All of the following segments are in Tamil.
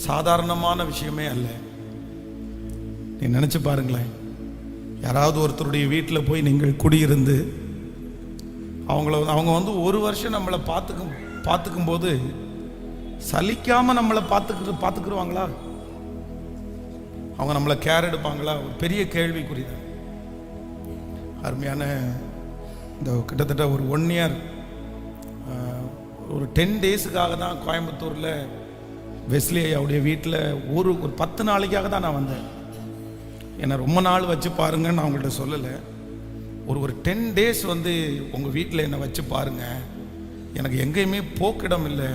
சாதாரணமான விஷயமே அல்ல. நீ நினச்சி பாருங்களேன், யாராவது ஒருத்தருடைய வீட்டில் போய் நீங்கள் குடியிருந்து அவங்க வந்து ஒரு வருஷம் நம்மளை பார்த்துக்கும் போது சலிக்காமல் நம்மளை பார்த்துக்குருவாங்களா? அவங்க நம்மளை கேர் எடுப்பாங்களா? ஒரு பெரிய கேள்விக்குறிதான். அருமையான இந்த கிட்டத்தட்ட ஒரு 1 இயர் ஒரு 10 டேஸுக்காக தான் கோயம்புத்தூரில் வெஸ்லி அவருடைய வீட்டில் ஒரு 10 நாளைக்காக தான் நான் வந்தேன். என்னை ரொம்ப நாள் வச்சு பாருங்கன்னு நான் அவங்கள்ட்ட சொல்லலை. ஒரு 10 டேஸ் வந்து உங்கள் வீட்டில் என்னை வச்சு பாருங்கள். எனக்கு எங்கேயுமே போக்கிடம் இல்லை,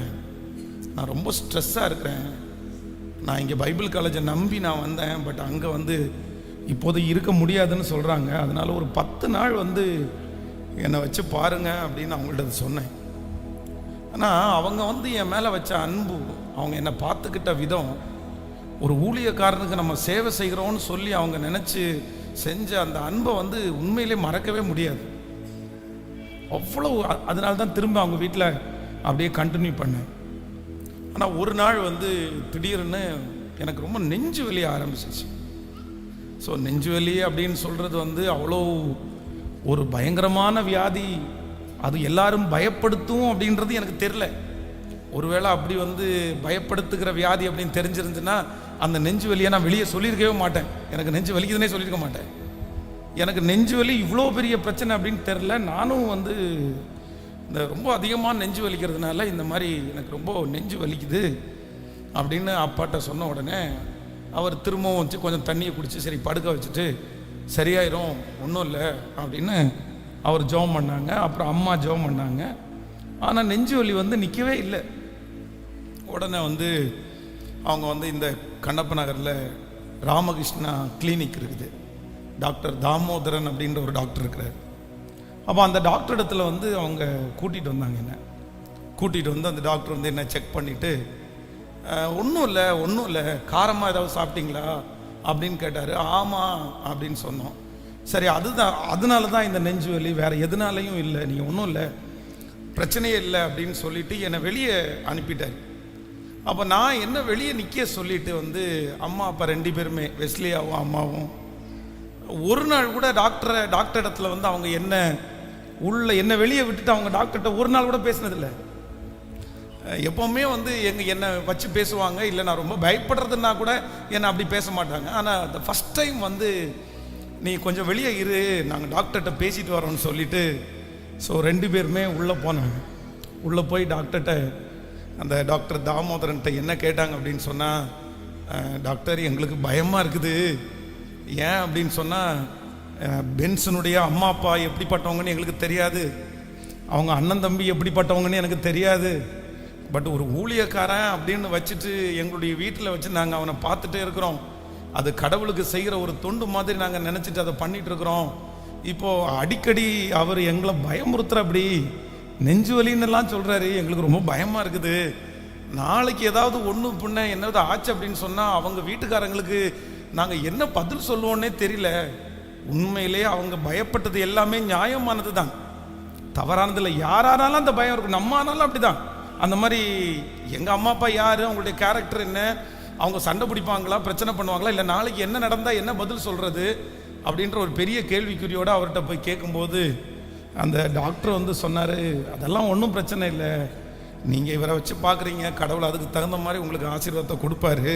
நான் ரொம்ப ஸ்ட்ரெஸ்ஸாக இருக்கிறேன். நான் இங்கே பைபிள் காலேஜை நம்பி நான் வந்தேன், பட் அங்கே வந்து இப்போது இருக்க முடியாதுன்னு சொல்கிறாங்க. அதனால் ஒரு 10 நாள் வந்து என்னை வச்சு பாருங்க அப்படின்னு அவங்கள்ட்ட சொன்னேன். ஆனால் அவங்க வந்து என் மேலே வச்ச அன்பு, அவங்க என்னை பார்த்துக்கிட்ட விதம், ஒரு ஊழியக்காரனுக்கு நம்ம சேவை செய்கிறோன்னு சொல்லி அவங்க நினச்சி செஞ்ச அந்த அன்பை வந்து உண்மையிலே மறக்கவே முடியாது. அவ்வளோ. அதனால தான் திரும்ப அவங்க வீட்டில் அப்படியே கண்டினியூ பண்ணேன். ஆனால் ஒரு நாள் வந்து திடீர்னு எனக்கு ரொம்ப நெஞ்சு வலி ஆரம்பிச்சிச்சு. ஸோ நெஞ்சு வலி அப்படின்னு சொல்கிறது வந்து அவ்வளோ ஒரு பயங்கரமான வியாதி. அது எல்லாரும் பயப்படுத்தும் அப்படின்றது எனக்கு தெரில. ஒருவேளை அப்படி வந்து பயப்படுத்துகிற வியாதி அப்படின்னு தெரிஞ்சிருந்துன்னா அந்த நெஞ்சு வலியை நான் வெளியே சொல்லியிருக்கவே மாட்டேன். எனக்கு நெஞ்சு வலிக்குதுன்னே சொல்லியிருக்க மாட்டேன். எனக்கு நெஞ்சு வலி இவ்வளோ பெரிய பிரச்சனை அப்படின்னு தெரில. நானும் வந்து இந்த ரொம்ப அதிகமாக நெஞ்சு வலிக்கிறதுனால இந்த மாதிரி எனக்கு ரொம்ப நெஞ்சு வலிக்குது அப்படின்னு அப்பாட்ட சொன்ன உடனே அவர் திரும்பவும் வச்சு கொஞ்சம் தண்ணியை குடித்து சரி படுக்க வச்சுட்டு சரியாயிரும் ஒன்றும் இல்லை அப்படின்னு அவர் ஜெபம் பண்ணாங்க. அப்புறம் அம்மா ஜெபம் பண்ணாங்க. ஆனால் நெஞ்சு வலி வந்து நிற்கவே இல்லை. உடனே வந்து அவங்க வந்து இந்த கண்ணப்ப நகரில் ராமகிருஷ்ணா கிளினிக் இருக்குது, டாக்டர் தாமோதரன் அப்படின்ற ஒரு டாக்டர் இருக்கிறார். அப்போ அந்த டாக்டர் இடத்துல வந்து அவங்க கூட்டிகிட்டு வந்தாங்க. என்ன கூட்டிகிட்டு வந்து அந்த டாக்டர் வந்து என்ன செக் பண்ணிவிட்டு ஒன்றும் இல்லை காரமாக ஏதாவது சாப்பிட்டீங்களா அப்படின்னு கேட்டார். ஆமாம் அப்படின்னு சொன்னோம். சரி, அதனால தான் இந்த நெஞ்சு வலி, வேறு எதுனாலையும் இல்லை, நீங்கள் ஒன்றும் இல்லை, பிரச்சனையே இல்லை அப்படின்னு சொல்லிவிட்டு என்னை வெளியே அனுப்பிட்டார். அப்போ நான் என்ன வெளியே நிற்க சொல்லிட்டு வந்து அம்மா அப்பா 2 பேருமே வெஸ்லியாவும் அம்மாவும் ஒரு நாள் கூட டாக்டர் இடத்துல வந்து அவங்க என்னை வெளியே விட்டுட்டு அவங்க டாக்டர்கிட்ட ஒரு நாள் கூட பேசினதில்லை. எப்போவுமே வந்து என்னை வச்சு பேசுவாங்க, இல்லை நான் ரொம்ப பயப்படுறதுன்னா கூட என்னை அப்படி பேச மாட்டாங்க. ஆனால் அந்த ஃபஸ்ட் டைம் வந்து நீ கொஞ்சம் வெளியே இரு, நாங்கள் டாக்டர்கிட்ட பேசிட்டு வரோன்னு சொல்லிட்டு ஸோ 2 பேருமே உள்ளே போனாங்க. உள்ளே போய் டாக்டர்கிட்ட அந்த டாக்டர் தாமோதரன்கிட்ட என்ன கேட்டாங்க அப்படின்னு சொன்னால், டாக்டர் எங்களுக்கு பயமாக இருக்குது. ஏன் அப்படின்னு சொன்னால், பென்சனுடைய அம்மா அப்பா எப்படிப்பட்டவங்கன்னு எங்களுக்கு தெரியாது, அவங்க அண்ணன் தம்பி எப்படிப்பட்டவங்கன்னு எனக்கு தெரியாது, பட் ஒரு ஊழியக்காரன் அப்படின்னு வச்சுட்டு எங்களுடைய வீட்டில் வச்சு நாங்கள் அவனை பார்த்துட்டே இருக்கிறோம். அது கடவுளுக்கு செய்கிற ஒரு தொண்டு மாதிரி நாங்கள் நினச்சிட்டு அதை பண்ணிகிட்டு இருக்கிறோம். இப்போது அடிக்கடி அவர் எங்களை பயமுறுத்துற அப்படி நெஞ்சு வலின்னெல்லாம் சொல்கிறாரு, எங்களுக்கு ரொம்ப பயமாக இருக்குது. நாளைக்கு ஏதாவது ஒன்று பின்ன என்னது ஆச்சு அப்படின்னு சொன்னால் அவங்க வீட்டுக்காரங்களுக்கு நாங்கள் என்ன பதில் சொல்லுவோன்னே தெரியல. உண்மையிலே அவங்க பயப்பட்டது எல்லாமே நியாயமானது தான், தவறானதில்லை. யாரானாலும் அந்த பயம் இருக்கும், நம்ம ஆனாலும் அப்படி தான். அந்த மாதிரி எங்கள் அம்மா அப்பா யார், அவங்களுடைய கேரக்டர் என்ன, அவங்க சண்டை பிடிப்பாங்களா, பிரச்சனை பண்ணுவாங்களா, இல்லை நாளைக்கு என்ன நடந்தால் என்ன பதில் சொல்கிறது அப்படின்ற ஒரு பெரிய கேள்விக்குறியோடு அவர்கிட்ட போய் கேட்கும்போது அந்த டாக்டர் வந்து சொன்னார், அதெல்லாம் ஒன்றும் பிரச்சனை இல்லை, நீங்கள் இவரை வச்சு பார்க்குறீங்க, கடவுள் அதுக்கு தகுந்த மாதிரி உங்களுக்கு ஆசீர்வாதத்தை கொடுப்பாரு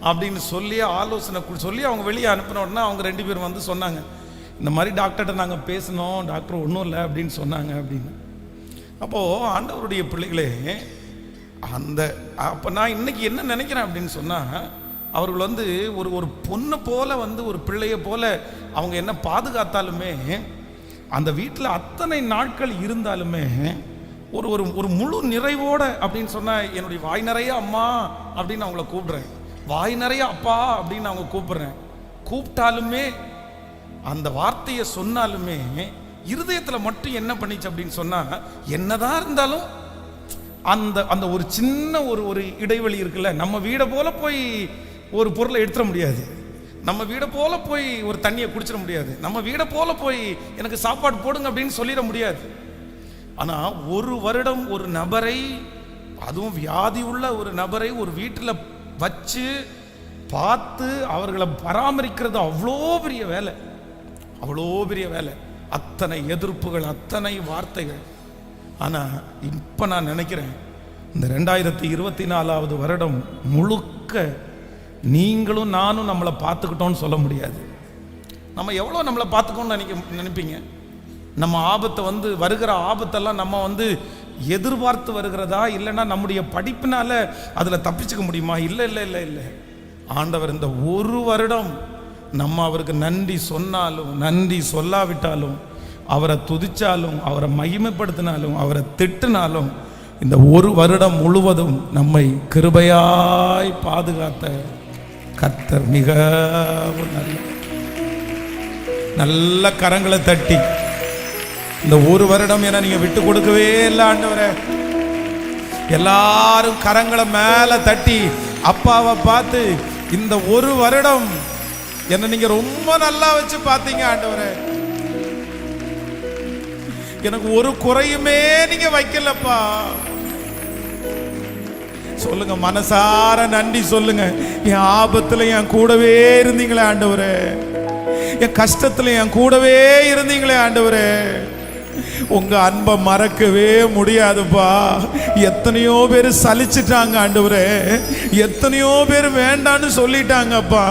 அப்படின்னு சொல்லி ஆலோசனை சொல்லி அவங்க வெளியே அனுப்பின உடனே அவங்க 2 பேரும் வந்து சொன்னாங்க, இந்த மாதிரி டாக்டர்கிட்ட நாங்கள் பேசினோம், டாக்டர் ஒன்றும் இல்லை அப்படின்னு சொன்னாங்க அப்படின்னு. அப்போது ஆண்டவருடைய பிள்ளைகளே, அப்போ நான் இன்னைக்கு என்ன நினைக்கிறேன் அப்படின்னு சொன்னால், அவர்கள் வந்து ஒரு பொண்ணை போல வந்து ஒரு பிள்ளையை போல அவங்க என்ன பாதுகாத்தாலுமே, அந்த வீட்டில் அத்தனை நாட்கள் இருந்தாலுமே ஒரு முழு நிறைவோட அப்படின்னு சொன்னால், என்னுடைய வாய் நிறைய அம்மா அப்படின்னு அவங்கள கூப்பிடுறேன், வாய் நிறைய அப்பா அப்படின்னு அவங்க கூப்பிட்டாலுமே அந்த வார்த்தையை சொன்னாலுமே இருதயத்தில் மட்டும் என்ன பண்ணிச்சு அப்படின்னு சொன்னால், என்னதான் இருந்தாலும் அந்த ஒரு சின்ன ஒரு இடைவெளி இருக்குல்ல. நம்ம வீடை போல போய் ஒரு பொருளை எடுத்துட முடியாது, நம்ம வீடை போல போய் ஒரு தண்ணியை குடிச்சிட முடியாது, நம்ம வீடை போல போய் எனக்கு சாப்பாடு போடுங்க அப்படின்னு சொல்லிட முடியாது. ஆனால் 1 வருடம் ஒரு நபரை, அதுவும் வியாதி உள்ள ஒரு நபரை ஒரு வீட்டில் வச்சு பார்த்து அவர்களை பராமரிக்கிறது அவ்வளோ பெரிய வேலை, அவ்வளோ பெரிய வேலை. அத்தனை எதிர்ப்புகள், அத்தனை வார்த்தைகள். ஆனால் இப்போ நான் நினைக்கிறேன், இந்த 2024வது வருடம் முழுக்க நீங்களும் நானும் நம்மளை பார்த்துக்கிட்டோன்னு சொல்ல முடியாது. நம்ம எவ்வளோ நம்மளை பார்த்துக்கோன்னு நினைப்பீங்க? நம்ம ஆபத்தை வருகிற ஆபத்தெல்லாம் நம்ம எதிர்பார்த்து வருகிறதா, இல்லைன்னா நம்முடைய படிப்பினால அதில் தப்பிச்சுக்க முடியுமா? இல்லை இல்லை இல்லை இல்லை. ஆண்டவர் இந்த ஒரு வருடம் நம்ம அவருக்கு நன்றி சொன்னாலும் நன்றி சொல்லாவிட்டாலும், அவரை துதிச்சாலும் அவரை மகிமைப்படுத்தினாலும் அவரை திட்டினாலும், இந்த ஒரு வருடம் முழுவதும் நம்மை கிருபையாய் பாதுகாத்த கர்த்தர் மிகவும் நல்ல கரங்களை தட்டி இந்த ஒரு வருடம் என நீங்க விட்டு கொடுக்கவே இல்லை ஆண்டவரே. எல்லாரும் கரங்களை மேல தட்டி அப்பாவை பார்த்து, இந்த ஒரு வருடம் என்ன நீங்க ரொம்ப நல்லா வச்சு பார்த்தீங்க ஆண்டவரே. எனக்கு ஒரு குறையுமே நீங்க வைக்கலப்பா. சொல்லுங்க, மனசார நன்றி சொல்லுங்க. என் ஆபத்துல என் கூடவே இருந்தீங்களே ஆண்டவரே, என் கஷ்டத்துல என் கூடவே இருந்தீங்களே ஆண்டவரே. உங்க அன்பை மறக்கவே முடியாதுப்பா. எத்தனையோ பேர் சலிச்சிட்டாங்க ஆண்டவரே, எத்தனையோ பேர் வேண்டான்னு சொல்லிட்டாங்கப்பா.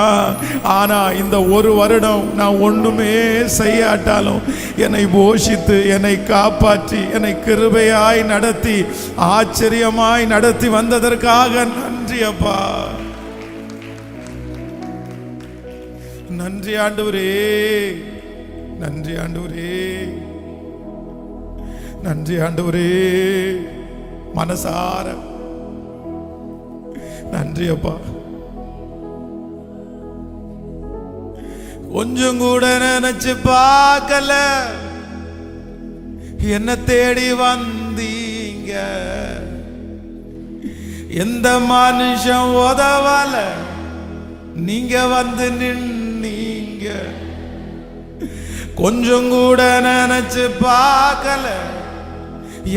ஆனா இந்த ஒரு வருடம் நான் ஒண்ணுமே செய்யாட்டாலும் என்னை போஷித்து என்னை காப்பாற்றி என்னை கிருபையாய் நடத்தி ஆச்சரியமாய் நடத்தி வந்ததற்காக நன்றி அப்பா. நன்றி ஆண்டவரே, நன்றி ஆண்டவரே, நன்றி ஆண்டவரே. மனசார நன்றி அப்பா. கொஞ்சம் கூட நினைச்சு பார்க்கல, என்ன தேடி வந்தீங்க. எந்த மனுஷன் உதவல, நீங்க வந்து நின்னீங்க. கொஞ்சம் கூட நினைச்சு பார்க்கல,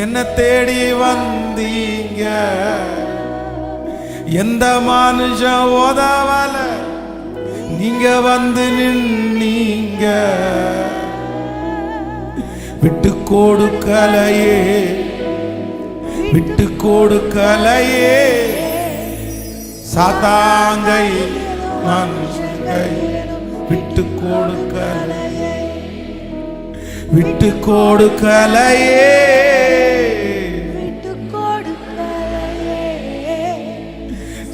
என்ன தேடி வந்தீங்க. எந்த மனுஷன் உதவல, நீங்க வந்து நின்னீங்க. விட்டு கொடுக்கலையே, விட்டு கொடுக்கலையே. சாத்தாங்கை மனுஷங்கை விட்டு கொடுக்கலையே, விட்டு கொடுக்கலையே.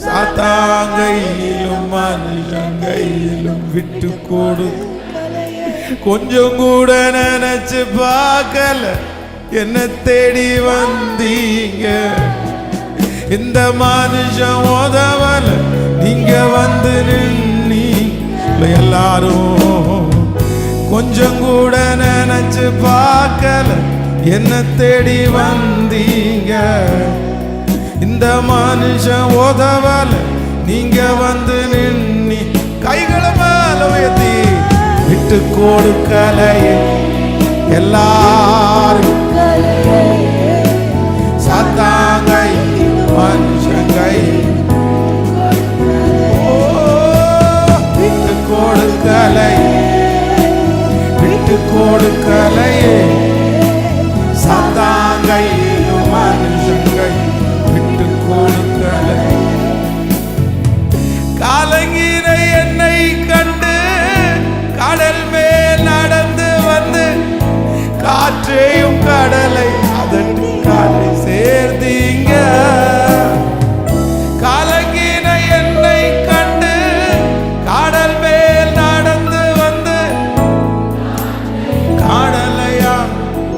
சாத்தாங்கையிலும் மனுஷங்கையிலும் விட்டு கொடுக்கலையே. கொஞ்சம் கூட நினைச்சு பார்க்கல, என்ன தேடி வந்தீங்க. இந்த மனுஷன் உதவல, நீங்க வந்து நின்னீங்க. எல்லாரும் கொஞ்சம் கூட நினைச்சு பார்க்கல, என்ன தேடி வந்தீங்க. இந்த மனுஷன் உதவல, நீங்க வந்து நின்னி. கைகளை மேல உயர்த்தி விட்டு கொடுக்கலையே. எல்லாரும் சாத்தாங்கை மனுஷங்கை விட்டு கொடுக்கலையே, விட்டு கொடுக்கலையே. சாத்தாங்கையிலும் மனுஷங்கை விட்டு கொடுக்கலையே. காலங்கிற என்னை கண்டு கடல் மேல் நடந்து வந்து காற்றையும் கடலை அதற்கு காலை சேர்த்தீங்க. காலங்கிற என்னை கண்டு கடல் மேல் நடந்து வந்து கடலையா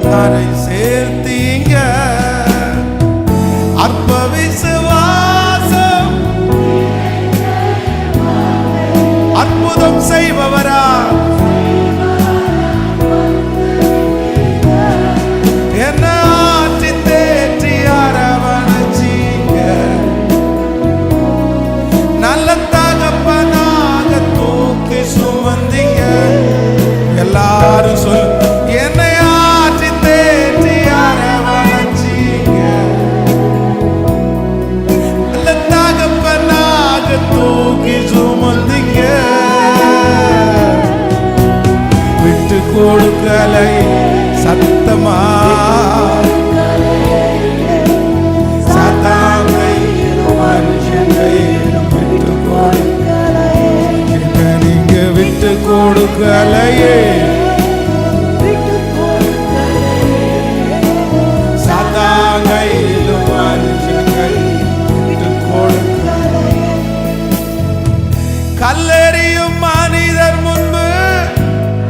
கரை சேர்த்தீங்க. அற்ப விசுவாசம் அற்புதம் செய்பவரா, என்ன ஆற்றி தேற்றி அரவணைச்சீங்க. நல்ல தகப்பனாக தூக்கி சுமந்தீங்க. எல்லாரும் சொல்லு, என்னை ஆற்றி தேற்றி அரவணைச்சீங்க. நல்ல தகப்பனாக கொடுக்கலையே, சாத்தான் கையிலும் மனுஷன் கையிலும் விட்டு கொடுக்கலையே. கல்லெறியும் மனிதர் முன்பு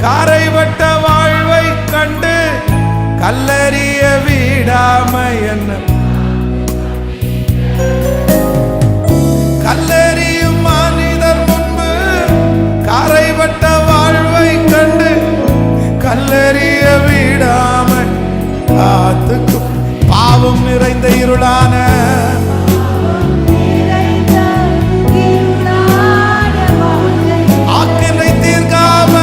காரைவட்ட வாழ்வை கண்டு கல்லறிய விடாம என்ன, கல்லறியும் மனிதர் முன்பு காரைவட்ட வாழ்வை கண்டு கல்லறிய விடாம காத்துக்கு பாவம் நிறைந்த இருளான ஆக்கினை தீர்க்காம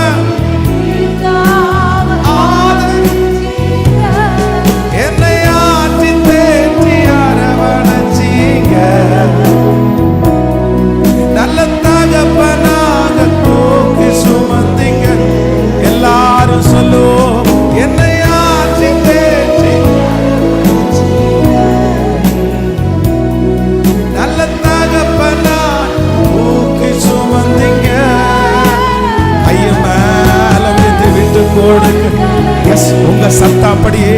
என்னை ஆற்றி தேற்றி அரவணைச்சீங்க. நல்ல தகப்பனாக தூக்கி சுமந்தீங்க. எல்லாரும் சொல்லுவோம், என்னை ஆற்றி தேற்றி நல்ல தகப்பனா தூக்கி சுமந்தீங்க. ஐய மேல விட்டு கொடுங்க. எஸ், உங்க சத்தாப்படியே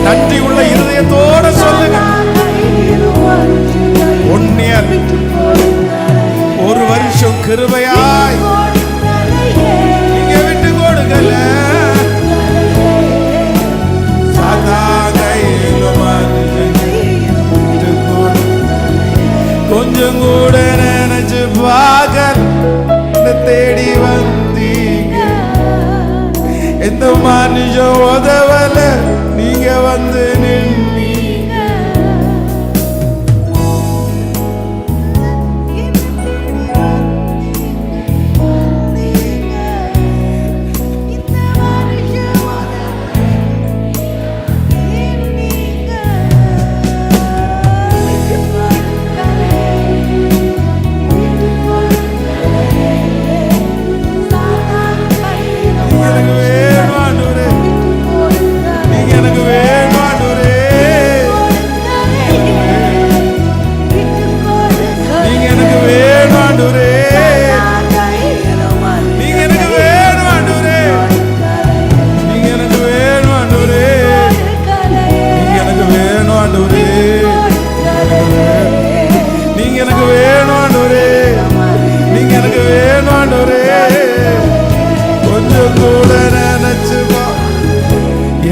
நன்றி உள்ள இருதயத்தோட சொல்லுங்க. ஒன்னியர் ஒரு வருஷம் கிருபையாய் நீங்க விட்டு கொடுக்கல. கொஞ்சம் கூட நினைச்சு பார்க்க தேடி வந்தீங்க. எந்த மனுஷன் உதவல, நீங்க வந்து நின்னீங்க.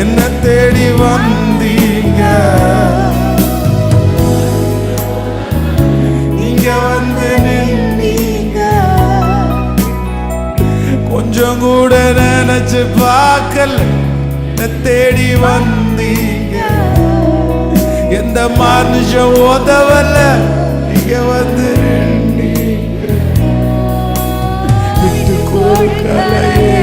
என்ன தேடி வந்தீங்க, நீங்க வந்து நின்னீங்க. கொஞ்சம் கூட நினைச்சு பார்க்கல, தேடி வந்தீங்க. எந்த மனுஷன் உதவல, நீங்க வந்து நின்னீங்க. விட்டு கொடுக்கலையே.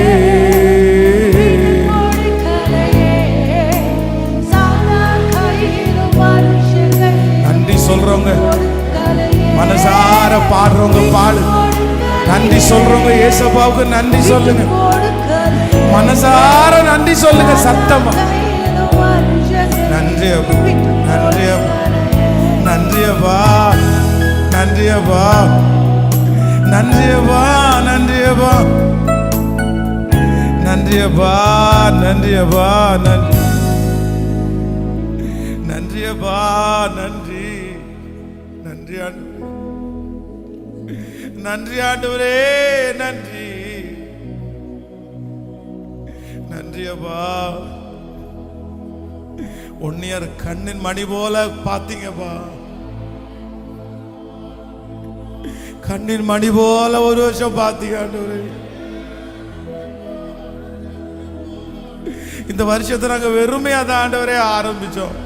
சொல்றவங்க மனசார பாடுறவங்க பாடு. நன்றி சொல்றவங்க ஏசப்பாவுக்கு நன்றி சொல்லுங்க. மனசார நன்றி சொல்லுங்க சத்தமா. நன்றி நன்றி நன்றி அப்பா, நன்றி அப்பா, நன்றி அப்பா, நன்றி அப்பா, நன்றி அப்பா, நன்றி அப்பா, நன்றி அப்பா, நன்றி நன்றி நன்றி ஆண்டவரே, நன்றி நன்றி அப்பா. ஒன்னியர் கண்ணின் மணி போல பாத்தீங்கப்பா. கண்ணின் மணி போல ஒரு வருஷம் பாத்தீங்க ஆண்டவரே. இந்த வருஷத்தை நாங்க வெறுமையா தான் ஆண்டவரே ஆரம்பிச்சோம்.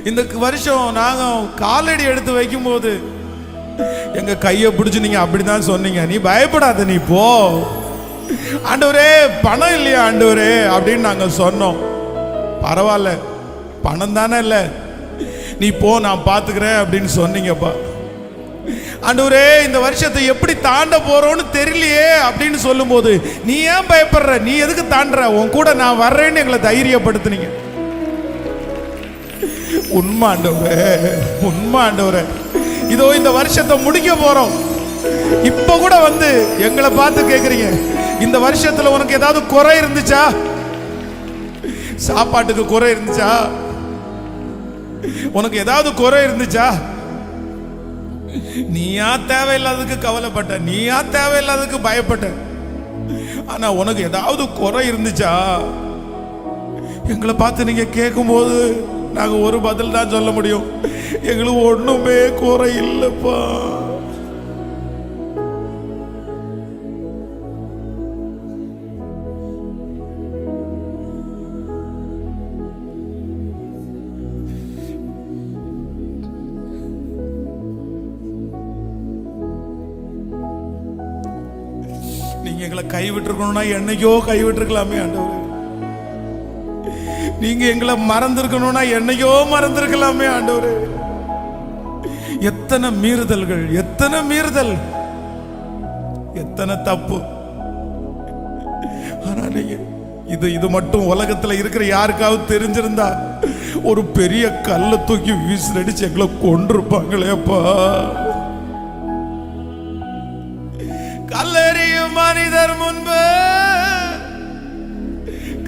இந்த வருஷம் நாங்க காலடி எடுத்து வைக்கும் போது எங்க கையை பிடிச்சு நீங்க அப்படிதான் சொன்னீங்க, நீ பயப்படாத, நீ போ ஆண்டவரே, பணம் இல்லையா ஆண்டவரே அப்படின்னு நாங்க சொன்னோம். பரவாயில்ல, பணம் தானே இல்ல, நீ போ, நான் பாத்துக்கிறேன் அப்படின்னு சொன்னீங்கப்பா. ஆண்டவரே, இந்த வருஷத்தை எப்படி தாண்ட போறோம்னு தெரியலையே அப்படின்னு சொல்லும் போது, நீ ஏன் பயப்படுற, நீ எதுக்கு தாண்டுற, உன் கூட நான் வர்றேன்னு எங்களை தைரியப்படுத்தினீங்க. உண்மை ஆண்டவரே, உண்மை ஆண்டவரே. இதோ இந்த வருஷத்தை முடிக்க போறோம். இப்ப கூட வந்து எங்களை பார்த்து கேக்குறீங்க, இந்த வருஷத்துல உனக்கு ஏதாவது குறை இருந்துச்சா? சாப்பாட்டுக்கு குறை இருந்துச்சா? உனக்கு ஏதாவது குறை இருந்துச்சா? நீயா தேவையில்லாததுக்கு கவலைப்பட்ட, நீயா தேவையில்லாததுக்கு பயப்பட்ட. ஆனா உனக்கு ஏதாவது குறை இருந்துச்சா? எங்களை பார்த்து நீங்க கேட்கும் போது நாங்க ஒரு பதில் தான் சொல்ல முடியும், எங்களுக்கு ஒண்ணுமே குறை இல்லப்பா. நீங்க எங்களை கைவிட்டுருக்கணும்னா என்னைக்கோ கைவிட்டுருக்கலாமே ஆண்டவரே. நீங்க எங்களை மறந்திருக்கணும்னா என்னைக்கோ மறந்திருக்கலாமே ஆண்டவரே. எத்தனை மீறுதல்கள், எத்தனை மீறுதல், எத்தனை தப்பு. ஆனா நீங்க இது மட்டும் உலகத்துல இருக்கிற யாருக்காவது தெரிஞ்சிருந்தா ஒரு பெரிய கல்லை தூக்கி வீசிலடிச்சு எங்களை கொண்டிருப்பாங்களேப்பா. கல்லெறியும் மனிதர் முன்பு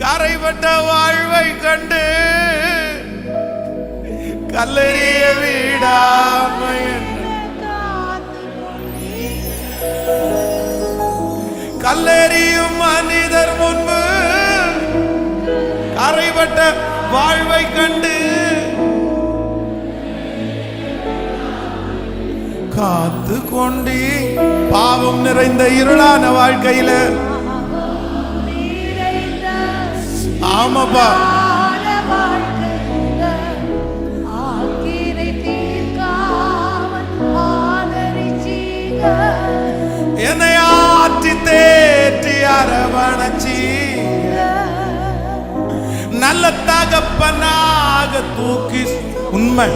கரைப்பட்ட வாழ்வை கண்டு கல்லெறிய விடாம கல்லெறியும் மனிதர் முன்பு கரைப்பட்ட வாழ்வை கண்டு காத்து கொண்டு பாவம் நிறைந்த இருளான வாழ்க்கையில. ஆமாப்பா, என்னை ஆற்றி தேற்றி அரவணைச்சி நல்ல தகப்பனாக தூக்கி. உண்மை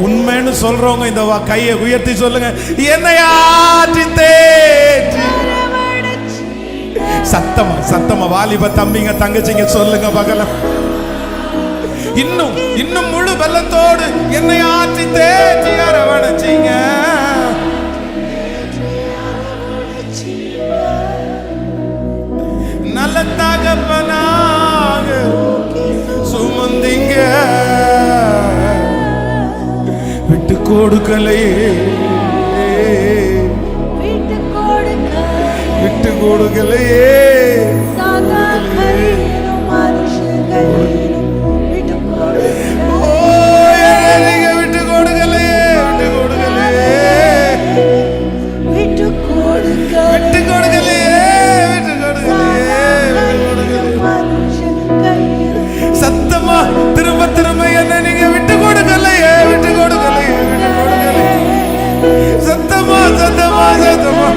உண்மைன்னு சொல்றவங்க இந்த கையை உயர்த்தி சொல்லுங்க, என்னை ஆற்றி தேற்றி. சத்தமா சத்தமா வாலிப தம்பிங்க தங்கச்சிங்க சொல்லுங்க பகலம். இன்னும் இன்னும் முழு பலத்தோடு என்னை ஆற்றி தேற்றி அரவணைச்சீங்க. நல்ல தகப்பனாக சுமந்தீங்க. விட்டு கொடுக்கலையே, விட்டு கொடுக்கலையே. சத்தமா திரும்ப திரும்ப என்ன நீங்க விட்டு கொடுக்கலையே, விட்டு கொடுக்கலையே, விட்டு கொடுக்கலையே. சத்தமா சத்தமா சத்தமா.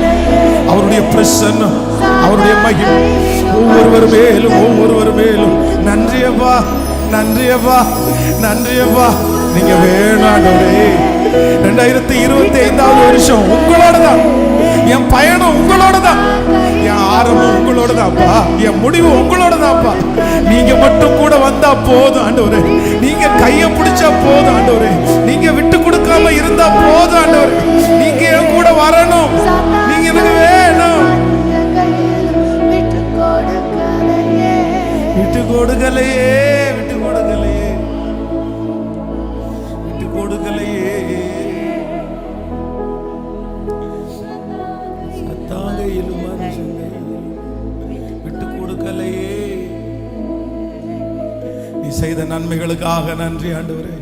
அவருடைய பிரசன்னம், அவருடைய மகிமை ஒவ்வொருவர் மேலும் ஒவ்வொருவர் மேலும். நன்றியப்பா, நன்றியப்பா, நன்றியப்பா. நீங்க வேணாண்டவரே. 2025வது வருஷம் உங்களோட தான். என் பயணம் உங்களோட தான். என் ஆரம்பம் உங்களோட தான்ப்பா. என் முடிவு உங்களோட தான்ப்பா. நீங்க மட்டும் கூட வந்தா போதும் ஆண்டவரே. நீங்க கையை பிடிச்சா போதும் ஆண்டவரே. நீங்க விட்டு கொடுக்காம இருந்தா போதும் ஆண்டவரே. நீங்க என் கூட வரணும். நீங்க எனக்கு வேணும். விட்டு கொடுக்கலையே, விட்டு கொடுக்கலையே, விட்டு கொடுக்கலையே, விட்டு கொடுக்கலையே. விட்டு கொடுக்கலையே. நீ செய்த நன்மைகளுக்காக நன்றி ஆண்டவரே.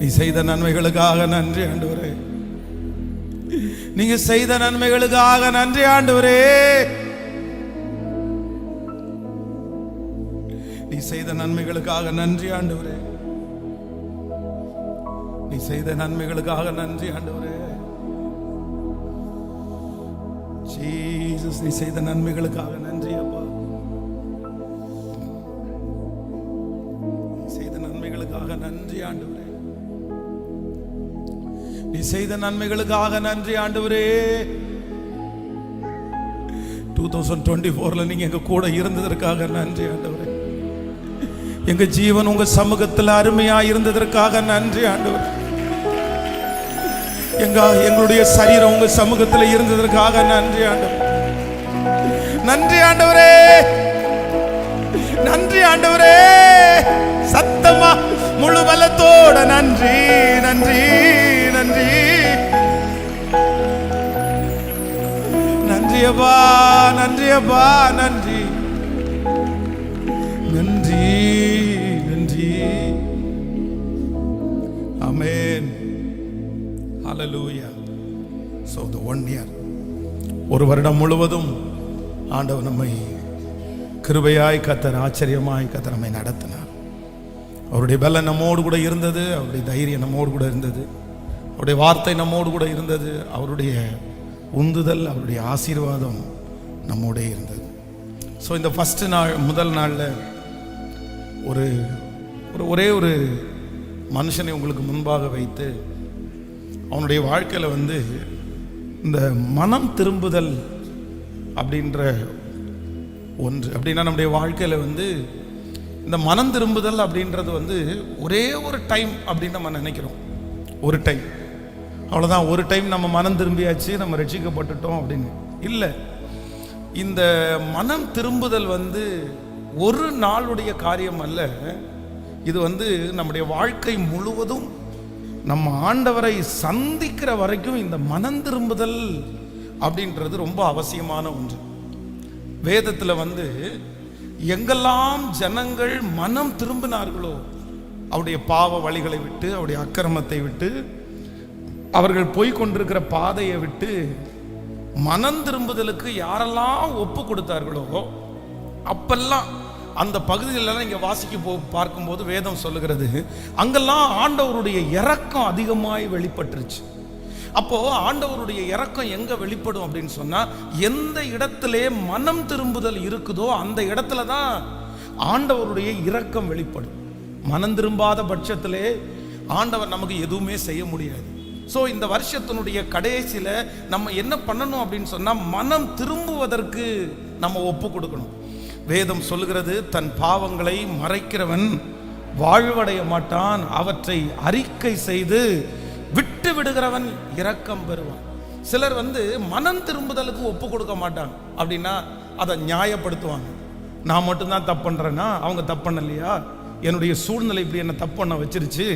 நீ செய்த நன்மைகளுக்காக நன்றி ஆண்டவரே. நீங்க செய்த நன்மைகளுக்காக நன்றி ஆண்டவரே. நீ செய்த நன்மைகளுக்காக நன்றி ஆண்டவரே. நீ செய்த நன்மைகளுக்காக நன்றி ஆண்டவரே. ஜீசஸ், நீ செய்த நன்மைகளுக்காக நன்றி அப்பா. செய்த நன்மைகளுக்காக நன்றி ஆண்டவரே. நீ செய்த நன்மைகளுக்காக நன்றி ஆண்டவரே. 2024ல நீங்க எங்க கூட இருந்ததற்காக நன்றி ஆண்டவரே. எங்க ஜீவன் உங்க சமூகத்தில் அருமையா இருந்ததற்காக நன்றி ஆண்டவரே. எங்களுடைய சரீரம் உங்க சமூகத்தில் இருந்ததற்காக நன்றி ஆண்டவர். நன்றி ஆண்டவரே, நன்றி ஆண்டவரே. சத்தமா முழு பலத்தோட நன்றி, நன்றி, நன்றி, நன்றி அப்பா, நன்றி அப்பா, நன்றி, நன்றி, நன்றி. ஆமென். ஹல்லேலூயா. So the 1 year, ஒரு வருடம் முழுவதும் ஆண்டவர் நம்மை கிருபையாய் கர்த்தர், ஆச்சரியமாய் கர்த்தர் நம்மை நடத்தினார். அவருடைய பலம் நம்மோடு கூட இருந்தது, அவருடைய தைரியம் நம்மோடு கூட இருந்தது, அவருடைய வார்த்தை நம்மோடு கூட இருந்தது, அவருடைய உந்துதல், அவருடைய ஆசீர்வாதம் நம்மோட இருந்தது. ஸோ இந்த ஃபஸ்ட்டு நாள், முதல் நாளில் ஒரே ஒரு மனுஷனை உங்களுக்கு முன்பாக வைத்து அவனுடைய வாழ்க்கையில் இந்த மனம் திரும்புதல் அப்படின்ற ஒன்று. அப்படின்னா நம்முடைய வாழ்க்கையில் இந்த மனம் திரும்புதல் அப்படின்றது ஒரே ஒரு டைம் அப்படின்னு நம்ம நினைக்கிறோம். ஒரு டைம், அவ்வளோதான், ஒரு டைம் நம்ம மனம் திரும்பியாச்சு, நம்ம ரட்சிக்கப்பட்டுட்டோம் அப்படின்னு இல்லை. இந்த மனம் திரும்புதல் ஒரு நாளுடைய காரியம் அல்ல. இது நம்முடைய வாழ்க்கை முழுவதும் நம்ம ஆண்டவரை சந்திக்கிற வரைக்கும் இந்த மனம் திரும்புதல் அப்படின்றது ரொம்ப அவசியமான ஒன்று. வேதத்தில் எங்கெல்லாம் ஜனங்கள் மனம் திரும்பினார்களோ, அவருடைய பாவ வழிகளை விட்டு, அவருடைய அக்கிரமத்தை விட்டு, அவர்கள் போய்கொண்டிருக்கிற பாதையை விட்டு மனம் திரும்புதலுக்கு யாரெல்லாம் ஒப்பு கொடுத்தார்களோ, அப்பெல்லாம் அந்த பகுதிகளெல்லாம் இங்கே வாசிக்க பார்க்கும்போது வேதம் சொல்லுகிறது, அங்கெல்லாம் ஆண்டவருடைய இரக்கம் அதிகமாய் வெளிப்பட்டுருச்சு. அப்போ ஆண்டவருடைய இரக்கம் எங்க வெளிப்படும் அப்படின்னு சொன்னா, எந்த இடத்திலே மனம் திரும்புதல் இருக்குதோ அந்த இடத்துல தான் ஆண்டவருடைய இரக்கம் வெளிப்படும். மனம் திரும்பாத பட்சத்திலே ஆண்டவர் நமக்கு எதுவுமே செய்ய முடியாது. ஸோ இந்த வருஷத்தினுடைய கடைசியில் நம்ம என்ன பண்ணணும் அப்படின்னு சொன்னால், மனம் திரும்புவதற்கு நம்ம ஒப்பு கொடுக்கணும். வேதம் சொல்லுகிறது, தன் பாவங்களை மறைக்கிறவன் வாழ்வடைய மாட்டான், அவற்றை அறிக்கை செய்து விட்டு விடுகிறவன் இரக்கம் பெறுவான். சிலர் மனம் திரும்புதலுக்கு ஒப்பு கொடுக்க மாட்டாங்க. அப்படின்னா அதை நியாயப்படுத்துவாங்க. நான் மட்டும்தான் தப்பு பண்ணுறேன்னா, அவங்க தப்பு பண்ணலையா? என்னுடைய சூழ்நிலை இப்படி என்ன தப்பு பண்ண வச்சிருச்சு,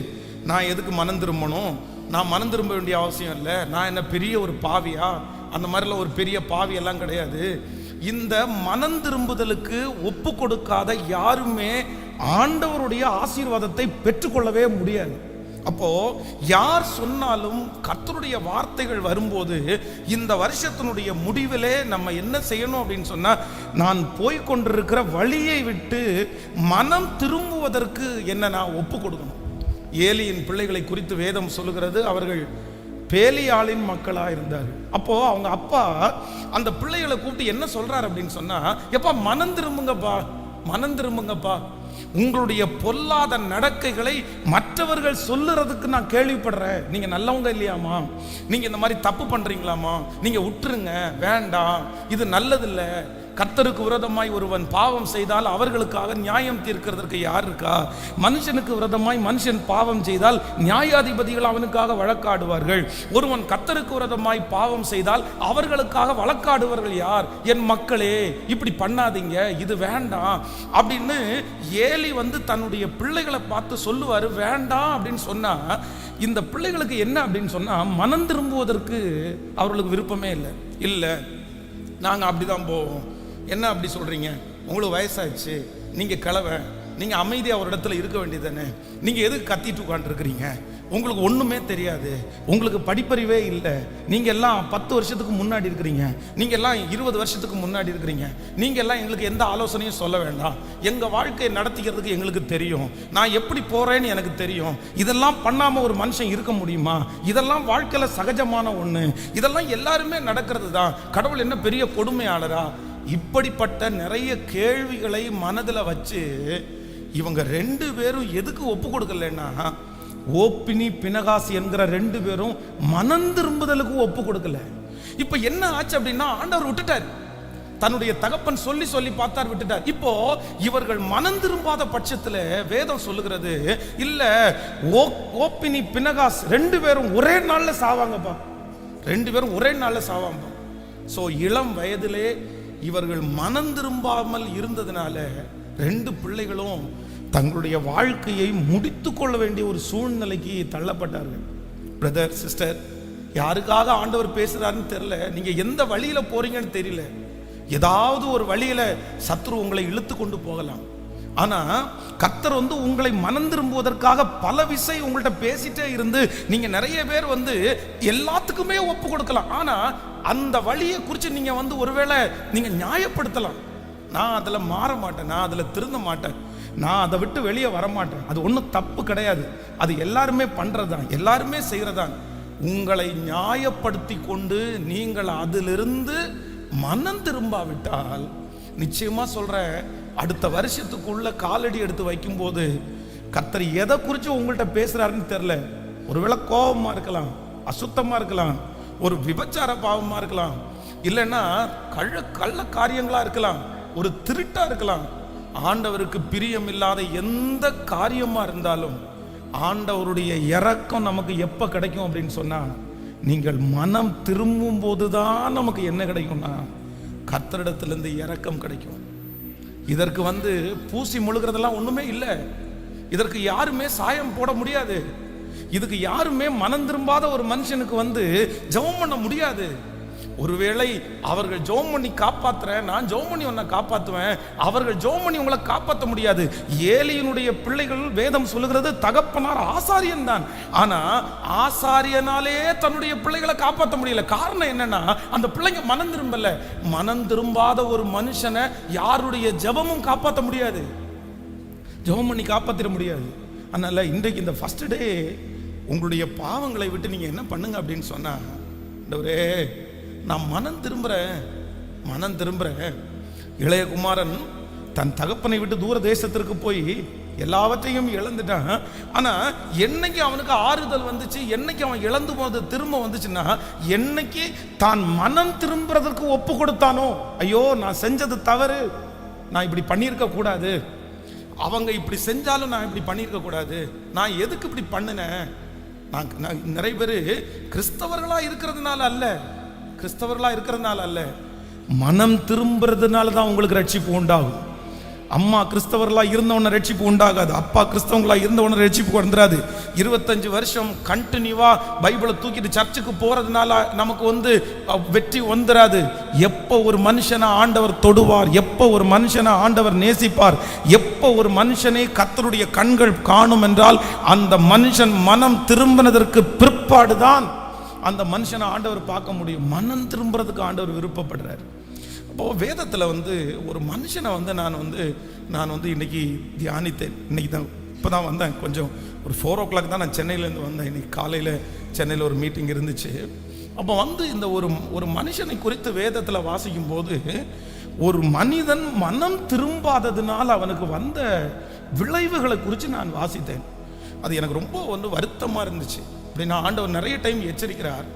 நான் எதுக்கு மனம் திரும்பணும்? நான் மனம் திரும்ப வேண்டிய அவசியம் இல்லை. நான் என்ன பெரிய ஒரு பாவியா? அந்த மாதிரிலாம் ஒரு பெரிய பாவியெல்லாம் கிடையாது. இந்த மனம் திரும்புதலுக்கு ஒப்பு கொடுக்காத யாருமே ஆண்டவருடைய ஆசீர்வாதத்தை பெற்றுக்கொள்ளவே முடியாது. அப்போ யார் சொன்னாலும் கர்த்தருடைய வார்த்தைகள் வரும்போது, இந்த வருஷத்தினுடைய முடிவிலே நம்ம என்ன செய்யணும் அப்படின்னு சொன்னா, நான் போய்கொண்டிருக்கிற வழியை விட்டு மனம் திரும்புவதற்கு என்ன நான் ஒப்பு கொடுக்கணும். ஏலியின் பிள்ளைகளை குறித்து வேதம் சொல்லுகிறது, அவர்கள் பேலியாளின் மக்களா இருந்தார்கள். அப்போ அவங்க அப்பா அந்த பிள்ளைகளை கூப்பிட்டு என்ன சொல்றாரு அப்படின்னு சொன்னா, எப்பா மனம் திரும்புங்கப்பா, மனம் திரும்புங்கப்பா, உங்களுடைய பொல்லாத நடக்கைகளை மற்றவர்கள் சொல்லுறதுக்கு நான் கேள்விப்படுறேன். நீங்க நல்லவங்க இல்லையாமா, நீங்க இந்த மாதிரி தப்பு பண்றீங்களாமா, நீங்க விட்டுருங்க, வேண்டாம், இது நல்லதில்லை. கர்த்தருக்கு விரோதமாய் ஒருவன் பாவம் செய்தால் அவர்களுக்காக நியாயம் தீர்க்கிறதற்கு யார் இருக்கா? மனுஷனுக்கு விரோதமாய் மனுஷன் பாவம் செய்தால் நியாயாதிபதிகள் அவனுக்காக வழக்காடுவார்கள். ஒருவன் கர்த்தருக்கு விரோதமாய் பாவம் செய்தால் அவர்களுக்காக வழக்காடுவார்கள் யார்? என் மக்களே, இப்படி பண்ணாதீங்க, இது வேண்டாம் அப்படின்னு ஏலி தன்னுடைய பிள்ளைகளை பார்த்து சொல்லுவாரு. வேண்டாம் அப்படின்னு சொன்னா, இந்த பிள்ளைகளுக்கு என்ன அப்படின்னு சொன்னா, மனம் திரும்புவதற்கு அவர்களுக்கு விருப்பமே இல்லை. இல்லை, நாங்கள் அப்படிதான் போவோம். என்ன அப்படி சொல்கிறீங்க? உங்களுக்கு வயசாச்சு, நீங்கள் கிழவன், நீங்கள் அமைதியாக ஒரு இடத்துல இருக்க வேண்டியது தானே, நீங்கள் எதுக்கு கத்திட்டு உட்காந்துருக்கிறீங்க? உங்களுக்கு ஒன்றுமே தெரியாது, உங்களுக்கு படிப்பறிவே இல்லை, நீங்கள் எல்லாம் 10 வருஷத்துக்கு முன்னாடி இருக்கிறீங்க, நீங்கள் எல்லாம் 20 வருஷத்துக்கு முன்னாடி இருக்கிறீங்க, நீங்கள் எல்லாம் எங்களுக்கு எந்த ஆலோசனையும் சொல்ல வேண்டாம், எங்கள் வாழ்க்கையை நடத்திக்கிறதுக்கு எங்களுக்கு தெரியும், நான் எப்படி போகிறேன்னு எனக்கு தெரியும், இதெல்லாம் பண்ணாமல் ஒரு மனுஷன் இருக்க முடியுமா? இதெல்லாம் வாழ்க்கையில் சகஜமான ஒன்று, இதெல்லாம் எல்லாருமே நடக்கிறது தான், கடவுள் என்ன பெரிய கொடுமையாளரா? இப்படிப்பட்ட நிறைய கேள்விகளை மனதில் வச்சு இவங்க 2 பேரும் எதுக்கு ஒப்பு கொடுக்கலன்னா, ஓப்பினி பினகாசி என்கிற 2 பேரும் மனம் திரும்புதலுக்கு ஒப்பு கொடுக்கல. இப்ப என்ன ஆச்சு அப்படின்னா, ஆண்டவர் விட்டுட்டார். தன்னுடைய தகப்பன் சொல்லி சொல்லி பார்த்தார், விட்டுட்டார். இப்போ இவர்கள் மனம் திரும்பாத பட்சத்தில் வேதம் சொல்லுகிறது, இல்ல ஓப்பினி பினகாஸ் 2 பேரும் ஒரே நாள்ல சாவாங்கப்பா, 2 பேரும் ஒரே நாள்ல சாவாங்க. சோ இளம் வயதிலே இவர்கள் மனம் திரும்பாமல் இருந்ததுனால 2 பிள்ளைகளும் தங்களுடைய வாழ்க்கையை முடித்து கொள்ள வேண்டிய ஒரு சூழ்நிலைக்கு தள்ளப்பட்டார்கள். பிரதர், சிஸ்டர், யாருக்காக ஆண்டவர் பேசுறாருன்னு தெரியல, நீங்க எந்த வழியில போறீங்கன்னு தெரியல. ஏதாவது ஒரு வழியில சத்ரு உங்களை இழுத்து கொண்டு போகலாம். ஆனா கர்த்தர் உங்களை மனம் திரும்புவதற்காக பல விஷயம் உங்கள்கிட்ட பேசிட்டே இருந்து நீங்க நிறைய பேர் எல்லாத்துக்குமே ஒப்பு கொடுக்கலாம். ஆனா அந்த வழியை குறித்து நீங்க ஒருவேளை நீங்க நியாயப்படுத்தலாம். நான் அதுல மாற மாட்டேன், நான் அதுல திருந்த மாட்டேன், நான் அதை விட்டு வெளியே வர மாட்டேன், அது ஒன்றும் தப்பு கிடையாது, அது எல்லாருமே பண்றதுதான், எல்லாருமே செய்யறதான். உங்களை நியாயப்படுத்தி கொண்டு நீங்கள் அதிலிருந்து மனம் திரும்பாவிட்டால் நிச்சயமா சொல்ற, அடுத்த வருஷத்துக்குள்ள காலடி எடுத்து வைக்கும் போது கர்த்தர் எதை குறித்து உங்கள்கிட்ட பேசுறாருன்னு தெரியல. ஒருவேளை கோபமா இருக்கலாம், அசுத்தமா இருக்கலாம், ஒரு விபச்சார பாவமா இருக்கலாம், இல்லைன்னா கள்ள காரியங்களா இருக்கலாம், ஒரு திருட்டா இருக்கலாம். ஆண்டவருக்கு பிரியம் இல்லாத எந்த காரியமா இருந்தாலும் ஆண்டவருடைய இரக்கம் நமக்கு எப்ப கிடைக்கும் அப்படின்னு சொன்னா, நீங்கள் மனம் திரும்பும் போதுதான் நமக்கு என்ன கிடைக்கும்னா கர்த்தரிடத்திலிருந்து இரக்கம் கிடைக்கும். இதற்கு பூசி முழுகிறதெல்லாம் ஒண்ணுமே இல்லை. இதற்கு யாருமே சாயம் போட முடியாது. இதுக்கு யாருமே மனம் திரும்பாத ஒரு மனுஷனுக்கு ஜெபம் பண்ண முடியாது. ஒருவேளை அவர்கள் ஜெபம் பண்ணி காப்பாத்துறேன், நான் ஜெபம் பண்ணி உன்னை காப்பாத்துவேன், அவர்கள் ஜெபம் பண்ணி உங்களை காப்பாற்ற முடியாது. ஏலியினுடைய பிள்ளைகள் வேதம் சொல்லுகிறது தகப்பனார் ஆசாரியன் தான், ஆனா ஆசாரியனாலே தன்னுடைய பிள்ளைகளை காப்பாற்ற முடியல. காரணம் என்னன்னா அந்த பிள்ளைங்க மனம் திரும்பல. மனம் திரும்பாத ஒரு மனுஷனை யாருடைய ஜெபமும் காப்பாற்ற முடியாது, ஜெபம் பண்ணி காப்பாற்ற முடியாது. அதனால இன்றைக்கு இந்த ஃபர்ஸ்ட் டே உங்களுடைய பாவங்களை விட்டு நீங்க என்ன பண்ணுங்க அப்படின்னு சொன்னா, ஆண்டவரே நான் மனம் திரும்புறேன். இளைய குமாரன் தன் தகப்பனை விட்டு தூர தேசத்திற்கு போய் எல்லாவற்றையும் இழந்துட்டான். ஆனா என்னைக்கு அவனுக்கு ஆறுதல் வந்துச்சு, என்னைக்கு அவன் இழந்து போது திரும்ப வந்துச்சுன்னா, என்னைக்கு தான் மனம் திரும்புறதுக்கு ஒப்பு கொடுத்தானோ, ஐயோ நான் செஞ்சது தவறு, நான் இப்படி பண்ணியிருக்க கூடாது, அவங்க இப்படி செஞ்சாலும் நான் இப்படி பண்ணியிருக்க கூடாது, நான் எதுக்கு இப்படி பண்ணினேன். நான் நிறைய பேர் கிறிஸ்தவர்களா இருக்கிறதுனால அல்ல, மனம் திரும்புறதுனால தான் உங்களுக்கு ரட்சிப்பு உண்டாகும். அம்மா கிறிஸ்தவர்களா இருந்தவன ரட்சிப்பு உண்டாகாது, அப்பா கிறிஸ்தவங்களா இருந்தவன ரட்சிப்பு வந்துடாது. 25 வருஷம் கண்டினியூவா பைபிளை தூக்கிட்டு சர்ச்சுக்கு போறதுனால நமக்கு வெற்றி வந்துடாது. எப்போ ஒரு மனுஷனை ஆண்டவர் தொடுவார், எப்போ ஒரு மனுஷனை ஆண்டவர் நேசிப்பார், எப்போ ஒரு மனுஷனை கர்த்தருடைய கண்கள் காணும் என்றால் அந்த மனுஷன் மனம் திரும்பினதற்கு பிற்பாடுதான் அந்த மனுஷனை ஆண்டவர் பார்க்க முடியும். மனம் திரும்புறதுக்கு ஆண்டவர் விருப்பப்படுறார். அப்போ வேதத்தில் ஒரு மனுஷனை நான் இன்னைக்கு தியானித்தேன். இன்னைக்கு தான் இப்போ தான் வந்தேன், கொஞ்சம் ஒரு 4 o'clock தான் நான் சென்னையிலேருந்து வந்தேன். இன்னைக்கு காலையில் சென்னையில் ஒரு மீட்டிங் இருந்துச்சு. அப்போ இந்த ஒரு மனுஷனை குறித்து வேதத்தில் வாசிக்கும் போது, ஒரு மனிதன் மனம் திரும்பாததுனால அவனுக்கு வந்த விளைவுகளை குறித்து நான் வாசித்தேன். அது எனக்கு ரொம்ப வருத்தமாக இருந்துச்சு. அப்படின்னா ஆண்டவர் நிறைய டைம் எச்சரிக்கிறார்.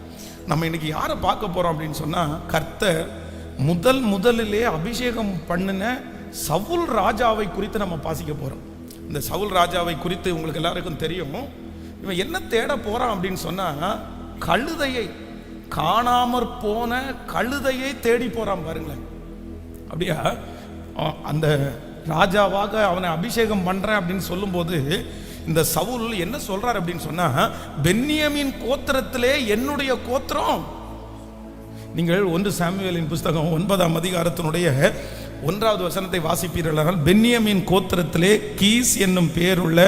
நம்ம இன்னைக்கு யாரை பார்க்க போறோம் அப்படின்னு சொன்னா, கர்த்தர் முதலிலே அபிஷேகம் பண்ணின சவுல் ராஜாவை குறித்து நம்ம வாசிக்க போறோம். இந்த சவுல் ராஜாவை குறித்து உங்களுக்கு எல்லாருக்கும் தெரியும். இவன் என்ன தேட போறான் அப்படின்னு சொன்னா, கழுதையை, காணாமற் போன கழுதையை தேடி போறான். பாருங்களேன், அப்படியா அந்த ராஜாவாக அவனை அபிஷேகம் பண்றேன் அப்படின்னு சொல்லும்போது இந்த சவுல் என்ன சொல்றார் அப்படின்னு சொன்னா, பென்யமீன் கோத்திரத்திலே என்னுடைய கோத்திரம். நீங்கள் 1 சாமுவேலின் புஸ்தகம் 9ஆம் அதிகாரத்தினுடைய 1வது வசனத்தை வாசிப்பீர்கள். பென்யமீன் கோத்திரத்திலே கீஸ் என்னும் பேருள்ள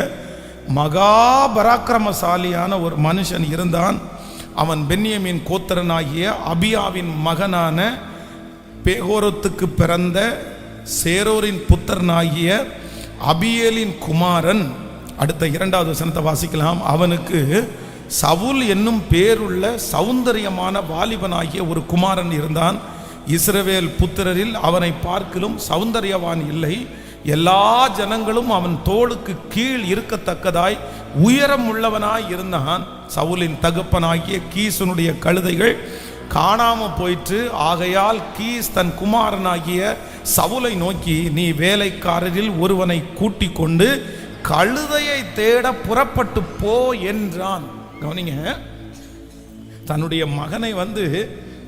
மகா பராக்கிரமசாலியான ஒரு மனுஷன் இருந்தான். அவன் பென்யமீன் கோத்திரனாகிய அபியாவின் மகனான பேகோரத்துக்கு பிறந்த சேரோரின் புத்திரனாகிய அபியேலின் குமாரன். அடுத்த 2வது வசனத்தை வாசிக்கலாம். அவனுக்கு சவுல் என்னும் பேருள்ள சௌந்தரியமான வாலிபனாகிய ஒரு குமாரன் இருந்தான். இஸ்ரவேல் புத்திரரில் அவனை பார்க்கிலும் சௌந்தரியவான் இல்லை. எல்லா ஜனங்களும் அவன் தோளுக்கு கீழ் இருக்கத்தக்கதாய் உயரம் உள்ளவனாய் இருந்தான். சவுலின் தகப்பனாகிய கீசுனுடைய கழுதைகள் காணாம போயிற்று. ஆகையால் கீஸ் தன் குமாரனாகிய சவுலை நோக்கி, நீ வேலைக்காரரில் ஒருவனை கூட்டிக் கொண்டு கழுதையை தேட புறப்பட்டு போ என்றான். கவனிங்க, தன்னுடைய மகனை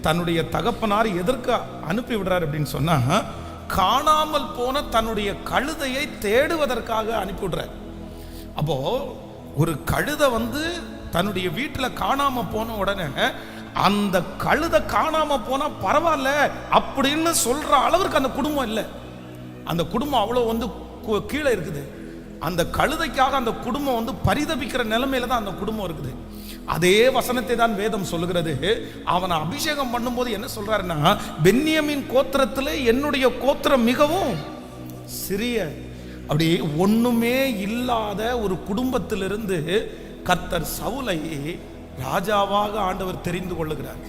தன்னுடைய தகப்பனார் எதற்கு அனுப்பி விடுறார் அப்படின்னு சொன்னா, காணாமல் போன தன்னுடைய கழுதையை தேடுவதற்காக அனுப்பி விடுறார். அப்போ ஒரு கழுதை தன்னுடைய வீட்டில் காணாம போன உடனே அந்த கழுதை காணாம போனா பரவாயில்ல அப்படின்னு சொல்ற அளவுக்கு அந்த குடும்பம் இல்லை. அந்த குடும்பம் அவ்வளோ கீழே இருக்குது. அந்த கழுதைக்காக அந்த குடும்பம் பரிதபிக்கிற நிலைமையில தான் அந்த குடும்பம் இருக்குது. அதே வசனத்தை தான் வேதம் சொல்லுகிறது. அவனை அபிஷேகம் பண்ணும்போது என்ன சொல்றாருன்னா, பென்யமீன் கோத்திரத்தில் என்னுடைய கோத்திரம் மிகவும் சிறிய, அப்படி ஒண்ணுமே இல்லாத ஒரு குடும்பத்திலிருந்து கர்த்தர் சவுலை ராஜாவாக ஆண்டவர் தெரிந்து கொள்ளுகிறார்.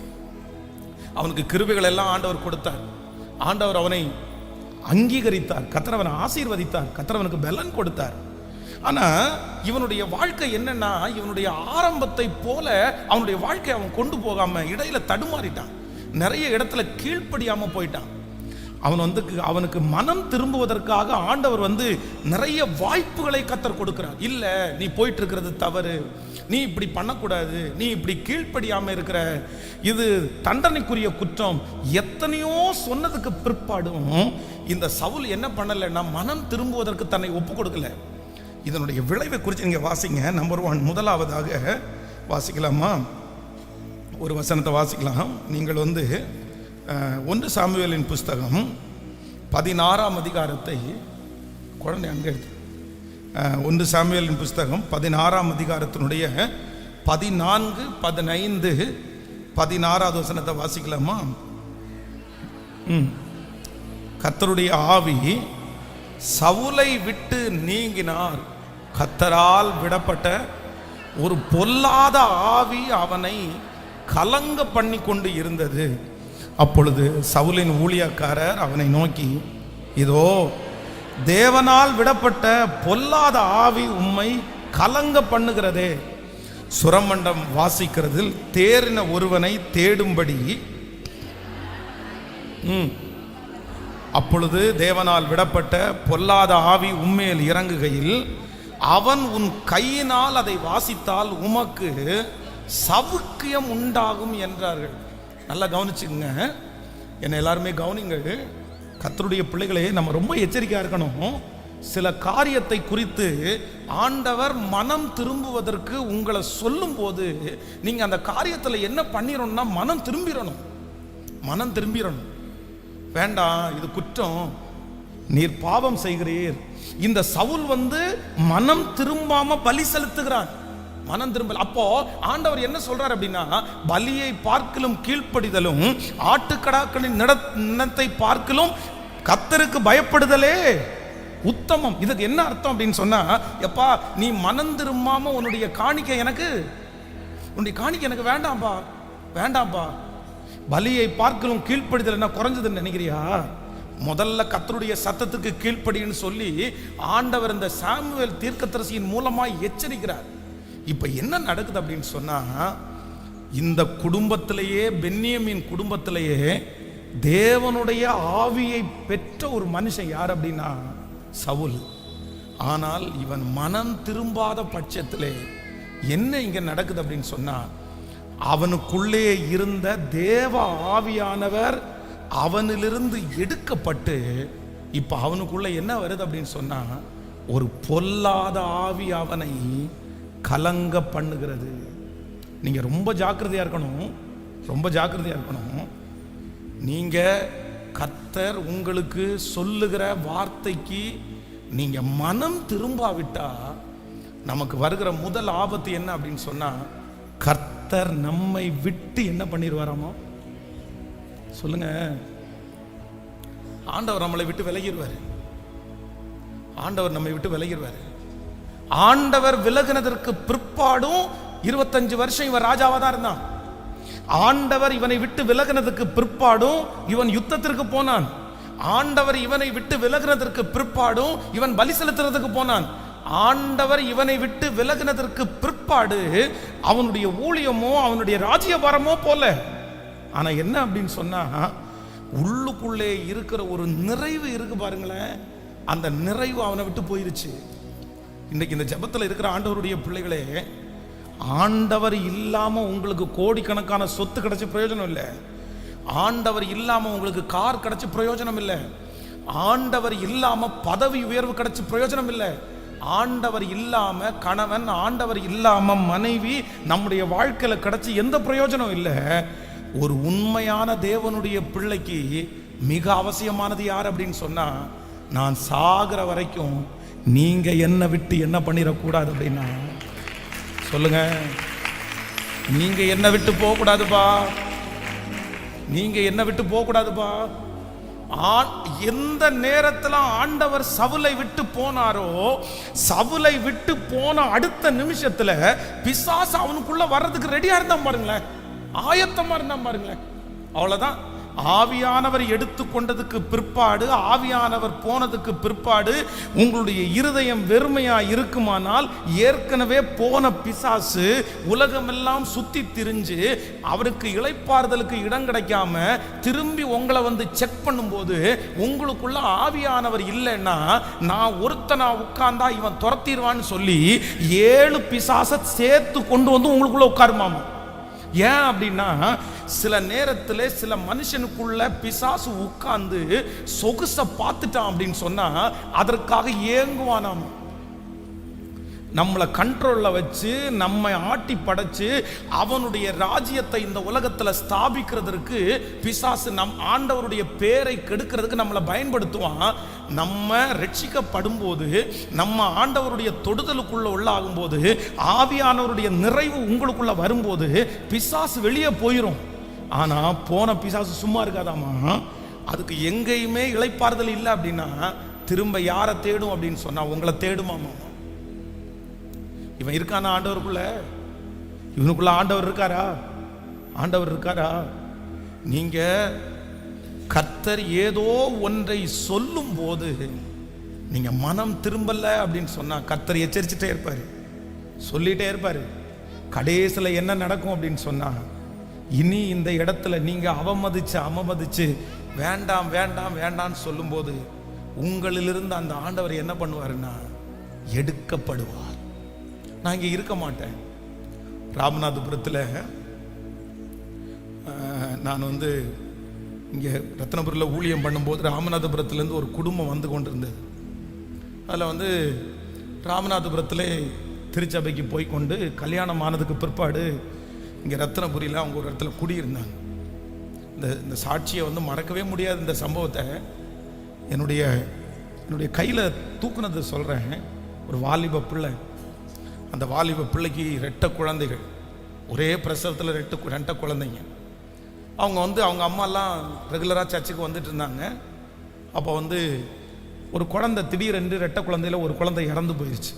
அவனுக்கு கிருபைகள் எல்லாம் ஆண்டவர் கொடுத்தார். ஆண்டவர் அவனை அங்கீகரித்தார். கர்த்தர் அவனை ஆசீர்வதித்தார். கர்த்தர் அவனுக்கு பலன் கொடுத்தார். ஆனா இவனுடைய வாழ்க்கை என்னன்னா, இவனுடைய ஆரம்பத்தை போல அவனுடைய வாழ்க்கை அவன் கொண்டு போகாம இடையில தடுமாறிட்டான். நிறைய இடத்துல கீழ்ப்படியாம போயிட்டான். அவனுக்கு மனம் திரும்புவதற்காக ஆண்டவர் நிறைய வாய்ப்புகளை கர்த்தர் கொடுக்கிறார். இல்ல, நீ போயிட்டு இருக்கிறது தவறு, நீ இப்படி பண்ணக்கூடாது, நீ இப்படி கீழ்ப்படியாம இருக்கிற, இது தண்டனைக்குரிய குற்றம், எத்தனையோ சொன்னதுக்கு பிற்பாடும் இந்த சவுல் என்ன பண்ணலைன்னா, மனம் திரும்புவதற்கு தன்னை ஒப்பு கொடுக்கல. இதனுடைய விளைவை குறித்து நீங்க வாசிங்க. நம்பர் 1, முதலாவதாக வாசிக்கலாமா? ஒரு வசனத்தை வாசிக்கலாம். நீங்கள் 1 சாமுவேலின் புஸ்தகம் 16ஆம் அதிகாரத்தை குழந்தை அங்கே எடுத்து 1 சாமுவேலின் புஸ்தகம் 16ஆம் அதிகாரத்தினுடைய 14, 15, 16வது வசனத்தை வாசிக்கலாமா? கர்த்தருடைய ஆவி சவுலை விட்டு நீங்கினார். கர்த்தரால் விடப்பட்ட ஒரு பொல்லாத ஆவி அவனை கலங்க பண்ணி கொண்டு இருந்தது. அப்பொழுது சவுலின் ஊழியக்காரர் அவனை நோக்கி, இதோ தேவனால் விடப்பட்ட பொல்லாத ஆவி உம்மை கலங்க பண்ணுகிறதே, சுரமண்டம் வாசிக்கிறதில் தேறின ஒருவனை தேடும்படி. அப்பொழுது தேவனால் விடப்பட்ட பொல்லாத ஆவி உம்மேல் இறங்குகையில் அவன் உன் கையினால் அதை வாசித்தால் உமக்கு சவுக்கியம் உண்டாகும் என்றார்கள். நல்லா கவனிச்சுங்க, என்னை எல்லாருமே கவனிங்க. கர்த்தருடைய பிள்ளைகளே, நம்ம ரொம்ப எச்சரிக்கையா இருக்கணும். சில காரியத்தை குறித்து ஆண்டவர் மனம் திரும்புவதற்கு உங்களை சொல்லும் போது நீங்க அந்த காரியத்தில் என்ன பண்ணிடணும்னா, மனம் திரும்பிடணும். வேண்டாம், இது குற்றம், நீர் பாவம் செய்கிறீர். இந்த சவுல் மனம் திரும்பாம பலி செலுத்துகிறான். மனம் திரும்பல. அப்போ ஆண்டவர் என்ன சொல்றார் அப்படின்னா, பலியை பார்க்கலும் கீழ்ப்படிதலும் ஆட்டுக்கடாக்களின் நிலத்தை பார்க்கலும் கர்த்தருக்கு பயப்படுதலே உத்தமம். இதுக்கு என்ன அர்த்தம் அப்படின்னு சொன்னா, எப்பா நீ மனம் திரும்பாம உன்னுடைய காணிக்கை எனக்கு வேண்டாம்பா. பலியை பார்க்கலும் கீழ்ப்படிதல் என்ன குறைஞ்சதுன்னு நினைக்கிறியா? முதல்ல கர்த்தருடைய சத்தத்துக்கு கீழ்ப்படின்னு சொல்லி ஆண்டவர் இந்த சாமுவேல் தீர்க்கதரிசியின் மூலமா எச்சரிக்கிறார். இப்ப என்ன நடக்குது அப்படின்னு சொன்னா, இந்த குடும்பத்திலேயே, பென்யமீன் குடும்பத்திலேயே தேவனுடைய ஆவியை பெற்ற ஒரு மனுஷன் யார் அப்படின்னா சவுல். ஆனால் இவன் மனம் திரும்பாத பட்சத்திலே என்ன இங்க நடக்குது அப்படின்னு சொன்னா, அவனுக்குள்ளே இருந்த தேவ ஆவியானவர் அவனிலிருந்து எடுக்கப்பட்டு இப்ப அவனுக்குள்ள என்ன வருது அப்படின்னு சொன்னா, ஒரு பொல்லாத ஆவி அவனை கலங்க பண்ணுகிறது. நீங்க ரொம்ப ஜாக்கிரதையா இருக்கணும். நீங்க கர்த்தர் உங்களுக்கு சொல்லுகிற வார்த்தைக்கு நீங்க மனம் திரும்பாவிட்டா நமக்கு வருகிற முதல் ஆபத்து என்ன அப்படின்னு சொன்னா, கர்த்தர் நம்மை விட்டு என்ன பண்ணிடுவாராமோ? சொல்லுங்க. ஆண்டவர் நம்மளை விட்டு விலகிடுவார். ஆண்டவர் விலகினதற்கு பிற்பாடும் 25 வருஷம் இவன் ராஜாவா தான் இருந்தான். ஆண்டவர் இவனை விட்டு விலகினதுக்கு பிற்பாடும் இவன் யுத்தத்திற்கு போனான். ஆண்டவர் இவனை விட்டு விலகினதற்கு பிற்பாடும் இவன் பலி செலுத்துறதுக்கு போனான். ஆண்டவர் இவனை விட்டு விலகினதற்கு பிற்பாடு அவனுடைய ஊழியமோ அவனுடைய ராஜ்யபாரமோ போல. ஆனா என்ன அப்படின்னு சொன்னா, உள்ளுக்குள்ளே இருக்கிற ஒரு நிறைவு இருக்கு பாருங்களேன், அந்த நிறைவு அவனை விட்டு போயிருச்சு. இன்னைக்கு இந்த ஜெபத்தில் இருக்கிற ஆண்டவருடைய பிள்ளைகளே, ஆண்டவர் இல்லாம உங்களுக்கு கோடிக்கணக்கான சொத்து கிடைச்ச பிரயோஜனம் இல்லை. ஆண்டவர் இல்லாம உங்களுக்கு கார் கிடைச்ச பிரயோஜனம் இல்லை. ஆண்டவர் இல்லாம பதவி உயர்வு கிடைச்ச பிரயோஜனம் இல்லை. ஆண்டவர் இல்லாம கணவன், ஆண்டவர் இல்லாம மனைவி நம்முடைய வாழ்க்கையில கிடைச்ச எந்த பிரயோஜனம் இல்லை. ஒரு உண்மையான தேவனுடைய பிள்ளைக்கு மிக அவசியமானது யார் அப்படின்னு சொன்னா, நான் சாகிற வரைக்கும் நீங்க என்ன விட்டு என்ன பண்ணிடக்கூடாது அப்படின்னா சொல்லுங்க. நீங்க என்ன விட்டு போக கூடாதுப்பா, நீங்க என்ன விட்டு போக கூடாதுப்பா. எந்த நேரத்தில் ஆண்டவர் சவுலை விட்டு போனாரோ, சவுலை விட்டு போன அடுத்த நிமிஷத்துல பிசாசு அவனுக்குள்ள வர்றதுக்கு ரெடியா இருந்தான் பாருங்களேன், ஆயத்தமா இருந்தான் பாருங்களேன். அவ்வளவுதான். ஆவியானவர் எடுத்துக்கொண்டதுக்கு பிற்பாடு, ஆவியானவர் போனதுக்கு பிற்பாடு உங்களுடைய இருதயம் வெறுமையா இருக்குமானால், ஏற்கனவே போன பிசாசு உலகமெல்லாம் சுத்தி திரிஞ்சு அவருக்கு இளைப்பாறுதலுக்கு இடம் கிடைக்காம திரும்பி உங்களை வந்து செக் பண்ணும்போது, உங்களுக்குள்ள ஆவியானவர் இல்லைன்னா, நான் ஒருத்தனா உட்கார்ந்தா இவன் துரத்திடுவான்னு சொல்லி 7 பிசாசை சேர்த்து கொண்டு வந்து உங்களுக்குள்ள உட்காருமாமா. ஏன் அப்படின்னா, சில நேரத்தில் சில மனுஷனுக்குள்ள பிசாசு உட்கார்ந்து சொகுசை பார்த்துட்டான் அப்படின்னு சொன்னா அதற்காக ஏங்குவானாம். நம்மளை கண்ட்ரோல்ல வச்சு நம்மை ஆட்டி படைச்சு அவனுடைய ராஜ்யத்தை இந்த உலகத்தில் ஸ்தாபிக்கிறதுக்கு பிசாசு நம் ஆண்டவருடைய பேரை கெடுக்கிறதுக்கு நம்மளை பயன்படுத்துவான். நம்ம ரட்சிக்கப்படும் போது, நம்ம ஆண்டவருடைய தொடுதலுக்குள்ள உள்ளாகும் போது, ஆவியானவருடைய நிறைவு உங்களுக்குள்ள வரும்போது பிசாசு வெளியே போயிடும். ஆனா போன பிசாசு சும்மா இருக்காதாமா, அதுக்கு எங்கேயுமே இளைப்பாறுதல் இல்லை அப்படின்னா திரும்ப யாரை தேடும் அப்படின்னு சொன்னா உங்களை தேடுமாமா. இவன் இருக்கானா ஆண்டவருக்குள்ள? இவனுக்குள்ள ஆண்டவர் இருக்காரா? ஆண்டவர் இருக்காரா? நீங்க கர்த்தர் ஏதோ ஒன்றை சொல்லும் போது நீங்க மனம் திரும்பல அப்படின்னு சொன்னா கர்த்தர் எச்சரிச்சுட்டே இருப்பாரு, சொல்லிட்டே இருப்பாரு. கடைசியில் என்ன நடக்கும் அப்படின்னு சொன்னா, இனி இந்த இடத்துல நீங்க அவமதிச்சு வேண்டாம் வேண்டாம் வேண்டான்னு சொல்லும் போது உங்களிலிருந்து அந்த ஆண்டவர் என்ன பண்ணுவாருன்னா எடுக்கப்படுவார். நான் இங்கே இருக்க மாட்டேன். ராமநாதபுரத்தில் நான் வந்து இங்கே ரத்னபுரியில் ஊழியம் பண்ணும்போது ராமநாதபுரத்துலேருந்து ஒரு குடும்பம் வந்து கொண்டு இருந்தது. அதில் வந்து ராமநாதபுரத்தில் திருச்சபைக்கு போய் கொண்டு கல்யாணம் ஆனதுக்கு பிற்பாடு இங்கே ரத்னபுரியில் அவங்க ஒரு இடத்துல குடியிருந்தாங்க. இந்த சாட்சியை வந்து மறக்கவே முடியாது. இந்த சம்பவத்தை என்னுடைய கையில் தூக்குனது சொல்கிறேன். ஒரு வாலிப பிள்ளை, அந்த வாலிப பிள்ளைக்கு 2 குழந்தைகள், ஒரே பிரசவத்தில் 2 குழந்தைங்க. அவங்க வந்து அவங்க அம்மாலாம் ரெகுலராக சர்ச்சுக்கு வந்துட்டு இருந்தாங்க. அப்போ வந்து ஒரு குழந்தை திடீரென்று 2 குழந்தையில் ஒரு குழந்தை இறந்து போயிடுச்சு.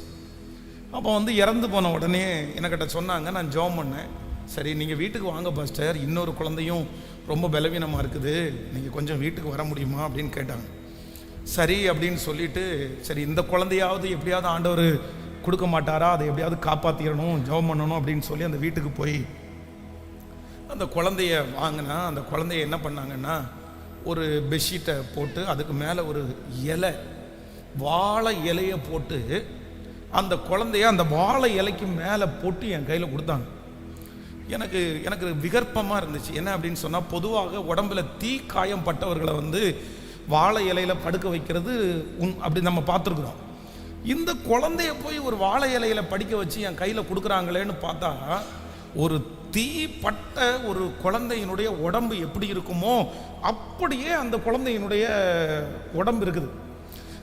அப்போ வந்து இறந்து போன உடனே என்கிட்ட சொன்னாங்க, நான் ஜெபம் பண்ணேன். சரி நீங்கள் வீட்டுக்கு வாங்க பாஸ்டர், இன்னொரு குழந்தையும் ரொம்ப பலவீனமாக இருக்குது, நீங்கள் கொஞ்சம் வீட்டுக்கு வர முடியுமா அப்படின்னு கேட்டாங்க. சரி அப்படின்னு சொல்லிட்டு, சரி இந்த குழந்தையாவது எப்படியாவது ஆண்டவர் கொடுக்க மாட்டாரா, அதை எப்படியாவது காப்பாற்றிடணும், ஜெபம் பண்ணணும் அப்படின்னு சொல்லி அந்த வீட்டுக்கு போய் அந்த குழந்தைய வாங்கினா, அந்த குழந்தைய என்ன பண்ணாங்கன்னா ஒரு பெட்ஷீட்டை போட்டு அதுக்கு மேலே ஒரு இலை, வாழை இலையை போட்டு அந்த குழந்தைய அந்த வாழை இலைக்கு மேலே போட்டு என் கையில் கொடுத்தாங்க. எனக்கு விகற்பமாக இருந்துச்சு. என்ன அப்படின்னு சொன்னால், பொதுவாக உடம்புல தீ காயம் பட்டவர்களை வந்து வாழை இலையில் படுக்க வைக்கிறது அப்படி நம்ம பார்த்துருக்குறோம். இந்த குழந்தைய போய் ஒரு வாழை இலையில படிக்க வச்சு என் கையில் கொடுக்குறாங்களேன்னு பார்த்தா, ஒரு தீ பட்ட ஒரு குழந்தையினுடைய உடம்பு எப்படி இருக்குமோ அப்படியே அந்த குழந்தையினுடைய உடம்பு இருக்குது.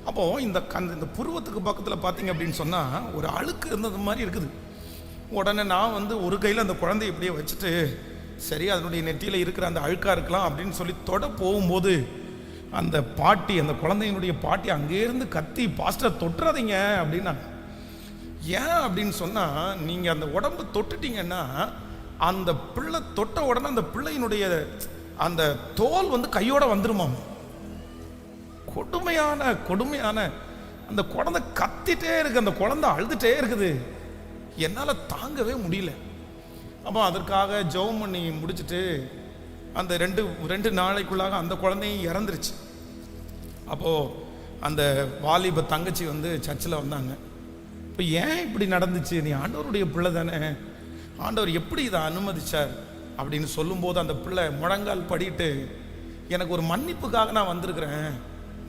அப்போது இந்த புருவத்துக்கு பக்கத்தில் பார்த்தீங்க அப்படின்னு சொன்னால் ஒரு அழுக்கு இருந்தது மாதிரி இருக்குது. உடனே நான் வந்து ஒரு கையில் அந்த குழந்தைய இப்படியே வச்சுட்டு, சரி அதனுடைய நெற்றியில் இருக்கிற அந்த அழுக்காக இருக்கலாம் அப்படின்னு சொல்லி தொட போகும்போது அந்த பாட்டி, அந்த குழந்தையினுடைய பாட்டி அங்கேருந்து கத்தி, பாஸ்டர் தொட்டுறாதீங்க அப்படின்னா. ஏன் அப்படின்னு சொன்னால், நீங்கள் அந்த உடம்பு தொட்டுட்டீங்கன்னா அந்த பிள்ளை தொட்ட உடனே அந்த பிள்ளையினுடைய அந்த தோல் வந்து கையோட வந்துருமாம். கொடுமையான அந்த குழந்தை கத்திட்டே இருக்கு, அந்த குழந்தை அழுதுட்டே இருக்குது. என்னால் தாங்கவே முடியல. அப்போ அதற்காக ஜெபம் பண்ணி முடிச்சுட்டு அந்த ரெண்டு நாளைக்குள்ளாக அந்த குழந்தையும் இறந்துருச்சு. அப்போது அந்த வாலிப தங்கச்சி வந்து சர்ச்சில் வந்தாங்க. இப்போ ஏன் இப்படி நடந்துச்சு, நீ ஆண்டவருடைய பிள்ளை தானே, ஆண்டவர் எப்படி இதை அனுமதிச்சார் அப்படின்னு சொல்லும்போது அந்த பிள்ளை முழங்கால் படிட்டு, எனக்கு ஒரு மன்னிப்புக்காக நான் வந்திருக்கிறேன்.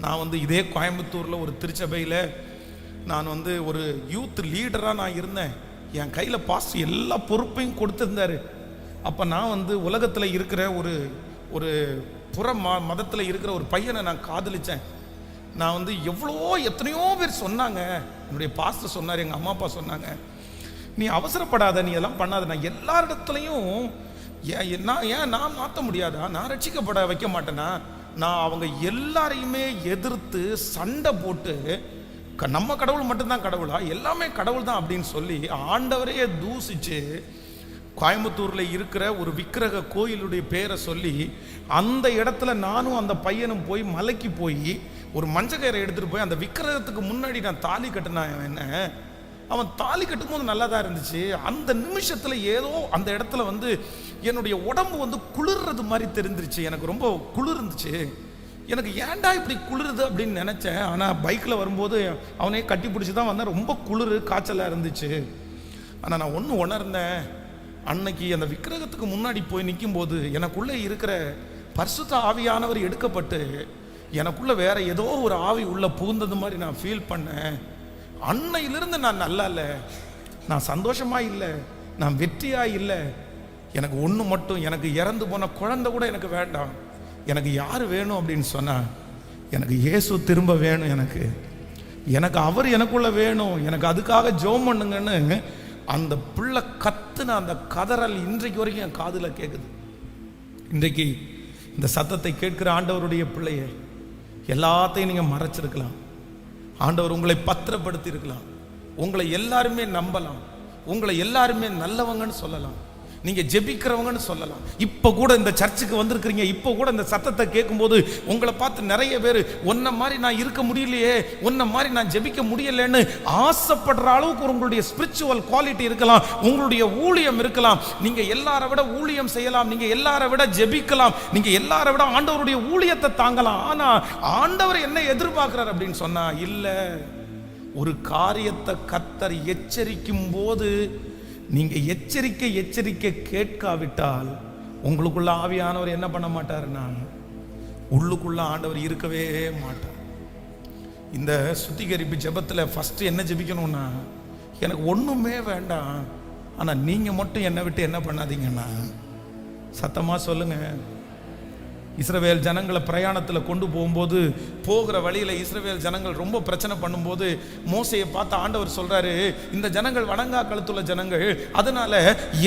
நான் வந்து இதே கோயம்புத்தூரில் ஒரு திருச்சபையில் நான் வந்து ஒரு யூத் லீடராக நான் இருந்தேன். என் கையில் பாஸ்டர் எல்லா பொறுப்பையும் கொடுத்துருந்தாரு. அப்போ நான் வந்து உலகத்தில் இருக்கிற ஒரு புற மதத்தில் இருக்கிற ஒரு பையனை நான் காதலித்தேன். நான் வந்து எத்தனையோ பேர் சொன்னாங்க, என்னுடைய பாஸ்டர் சொன்னார், எங்கள் அம்மா அப்பா சொன்னாங்க, நீ அவசரப்படாத, நீ எல்லாம் பண்ணாத, நான் எல்லாரிடத்துலையும் நான் மாற்ற முடியாதா, நான் ரட்சிக்கப்பட வைக்க மாட்டேனா, நான் அவங்க எல்லாரையுமே எதிர்த்து சண்டை போட்டு நம்ம கடவுள் மட்டும்தான் கடவுளா, எல்லாமே கடவுள் தான் அப்படின்னு சொல்லி ஆண்டவரையே தூசிச்சு கோயம்புத்தூரில் இருக்கிற ஒரு விக்கிரக கோயிலுடைய பேரை சொல்லி அந்த இடத்துல நானும் அந்த பையனும் போய் மலைக்கு போய் ஒரு மஞ்சக்கயிறை எடுத்துகிட்டு போய் அந்த விக்கிரகத்துக்கு முன்னாடி நான் தாலி கட்டினேன். என்ன அவன் தாலி கட்டும்போது நல்லா தான் இருந்துச்சு. அந்த நிமிஷத்தில் ஏதோ அந்த இடத்துல வந்து என்னுடைய உடம்பு வந்து குளிர்றது மாதிரி தெரிஞ்சிருச்சு. எனக்கு ரொம்ப குளிர் இருந்துச்சு. எனக்கு ஏன்டா இப்படி குளிருது அப்படின்னு நினச்சேன். ஆனால் பைக்கில் வரும்போது அவனையே கட்டி பிடிச்சி தான் வந்தேன். ரொம்ப குளிர், காய்ச்சலாக இருந்துச்சு. ஆனால் நான் ஒன்று உணர்ந்தேன், அன்னைக்கு அந்த விக்கிரகத்துக்கு முன்னாடி போய் நிற்கும்போது எனக்குள்ளே இருக்கிற பரிசுத்த ஆவியானவர் எடுக்கப்பட்டு எனக்குள்ளே வேற ஏதோ ஒரு ஆவி உள்ள புகுந்தது மாதிரி நான் ஃபீல் பண்ணேன். அன்னையிலிருந்து நான் நல்லா இல்லை, நான் சந்தோஷமா இல்லை, நான் வெற்றியா இல்லை. எனக்கு ஒன்று மட்டும், எனக்கு இறந்து போன குழந்தை கூட எனக்கு வேண்டாம். எனக்கு யார் வேணும் அப்படின்னு சொன்னா, எனக்கு இயேசு திரும்ப வேணும். எனக்கு அவர் எனக்குள்ள வேணும். எனக்கு அதுக்காக ஜெபம் பண்ணுங்கன்னு அந்த பிள்ளை கத்துன அந்த கதறல் இன்றைக்கு வரைக்கும் என் காதில் கேட்குது. இன்றைக்கு இந்த சத்தத்தை கேட்கிற ஆண்டவருடைய பிள்ளையே, எல்லாத்தையும் நீங்கள் மறைச்சிருக்கலாம். ஆண்டவர் உங்களை பத்திரப்படுத்தி இருக்கலாம். உங்களை எல்லாருமே நம்பலாம், உங்களை எல்லாருமே நல்லவங்கன்னு சொல்லலாம், நீங்கள் ஜெபிக்கிறவங்கன்னு சொல்லலாம். இப்போ கூட இந்த சர்ச்சுக்கு வந்திருக்கிறீங்க, இப்போ கூட இந்த சத்தத்தை கேட்கும்போது உங்களை பார்த்து நிறைய பேர் உன்னை மாதிரி நான் இருக்க முடியலையே, உன்னை மாதிரி நான் ஜெபிக்க முடியலன்னு ஆசைப்படுற அளவுக்கு உங்களுடைய ஸ்பிரிச்சுவல் குவாலிட்டி இருக்கலாம், உங்களுடைய ஊழியம் இருக்கலாம். நீங்கள் எல்லாரை விட ஊழியம் செய்யலாம், நீங்கள் எல்லாரை விட ஜெபிக்கலாம், நீங்கள் எல்லாரை விட ஆண்டவருடைய ஊழியத்தை தாங்கலாம். ஆனால் ஆண்டவர் என்ன எதிர்பார்க்கிறார் அப்படின்னு சொன்னா, இல்லை, ஒரு காரியத்தை கர்த்தர் எச்சரிக்கும் போது நீங்க எச்சரிக்கை கேட்காவிட்டால் உங்களுக்குள்ள ஆவியானவர் என்ன பண்ண மாட்டாருன்னா, உள்ளுக்குள்ள ஆண்டவர் இருக்கவே மாட்டார். இந்த சுத்திகரிப்பு ஜெபத்தில் ஃபர்ஸ்ட் என்ன ஜெபிக்கணும்னா, எனக்கு ஒண்ணுமே வேண்டாம், ஆனா நீங்க மட்டும் என்னை விட்டு என்ன பண்ணாதீங்கன்னா, சத்தமா சொல்லுங்க. இஸ்ரவேல் ஜனங்களை பிரயாணத்தில் கொண்டு போகும்போது போகிற வழியில் இஸ்ரவேல் ஜனங்கள் ரொம்ப பிரச்சனை பண்ணும்போது மோசையை பார்த்து ஆண்டவர் சொல்றாரு, இந்த ஜனங்கள் வணங்கா கழுத்துள்ள ஜனங்கள், அதனால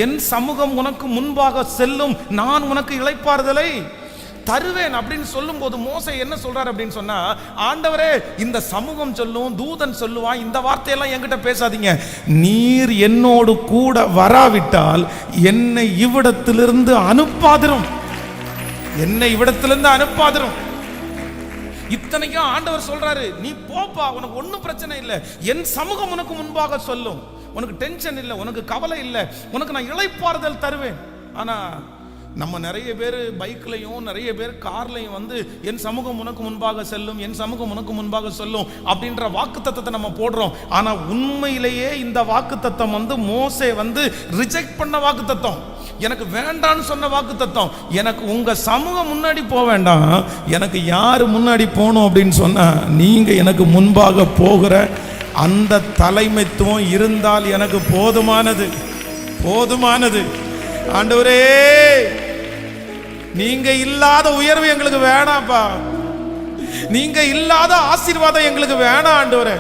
என் சமூகம் உனக்கு முன்பாக செல்லும், நான் உனக்கு இளைப்பாறுதலை தருவேன் அப்படின்னு சொல்லும் போது மோசே என்ன சொல்றாரு அப்படின்னு சொன்னா, ஆண்டவரே இந்த சமூகம் சொல்லும், தூதன் சொல்லுவான், இந்த வார்த்தையெல்லாம் என்கிட்ட பேசாதீங்க, நீர் என்னோடு கூட வராவிட்டால் என்னை இவ்விடத்திலிருந்து அனுப்பாதிரும், என்னை இவ்விடத்திலிருந்து அனுப்பாதிரும். இத்தனைக்கும் ஆண்டவர் சொல்றாரு, நீ போப்பா, உனக்கு ஒன்றும் பிரச்சனை இல்லை, என் சமூகம் உனக்கு முன்பாக சொல்லும், உனக்கு டென்ஷன் இல்லை, உனக்கு கவலை இல்லை, உனக்கு நான் இளைப்பாறுதல் தருவேன். ஆனா நம்ம நிறைய பேர் பைக்லையும் நிறைய பேர் கார்லையும் வந்து என் சமூகம் உனக்கு முன்பாக செல்லும், என் சமூகம் உனக்கு முன்பாக சொல்லும் அப்படின்ற வாக்குத்தத்தத்தை நம்ம போடுறோம். ஆனா உண்மையிலேயே இந்த வாக்குத்தத்தம் வந்து மோசே வந்து ரிஜெக்ட் பண்ண வாக்குத்தத்தம், எனக்கு வேண்டான்னு சொன்ன வாக்குத்தத்தம். எனக்கு உங்க சமூகம் முன்னாடி போக வேண்டாம், எனக்கு யாரு முன்னாடி போகணும் அப்படின்னு சொன்னா, நீங்க எனக்கு முன்பாக போகிற அந்த தலைமைத்துவம் இருந்தால் எனக்கு போதுமானது, போதுமானது. ஆண்டவரே, நீங்க இல்லாத உயர்வு எங்களுக்கு வேணாம்ப்பா, நீங்க இல்லாத ஆசீர்வாதம் எங்களுக்கு வேணாம் ஆண்டவரே,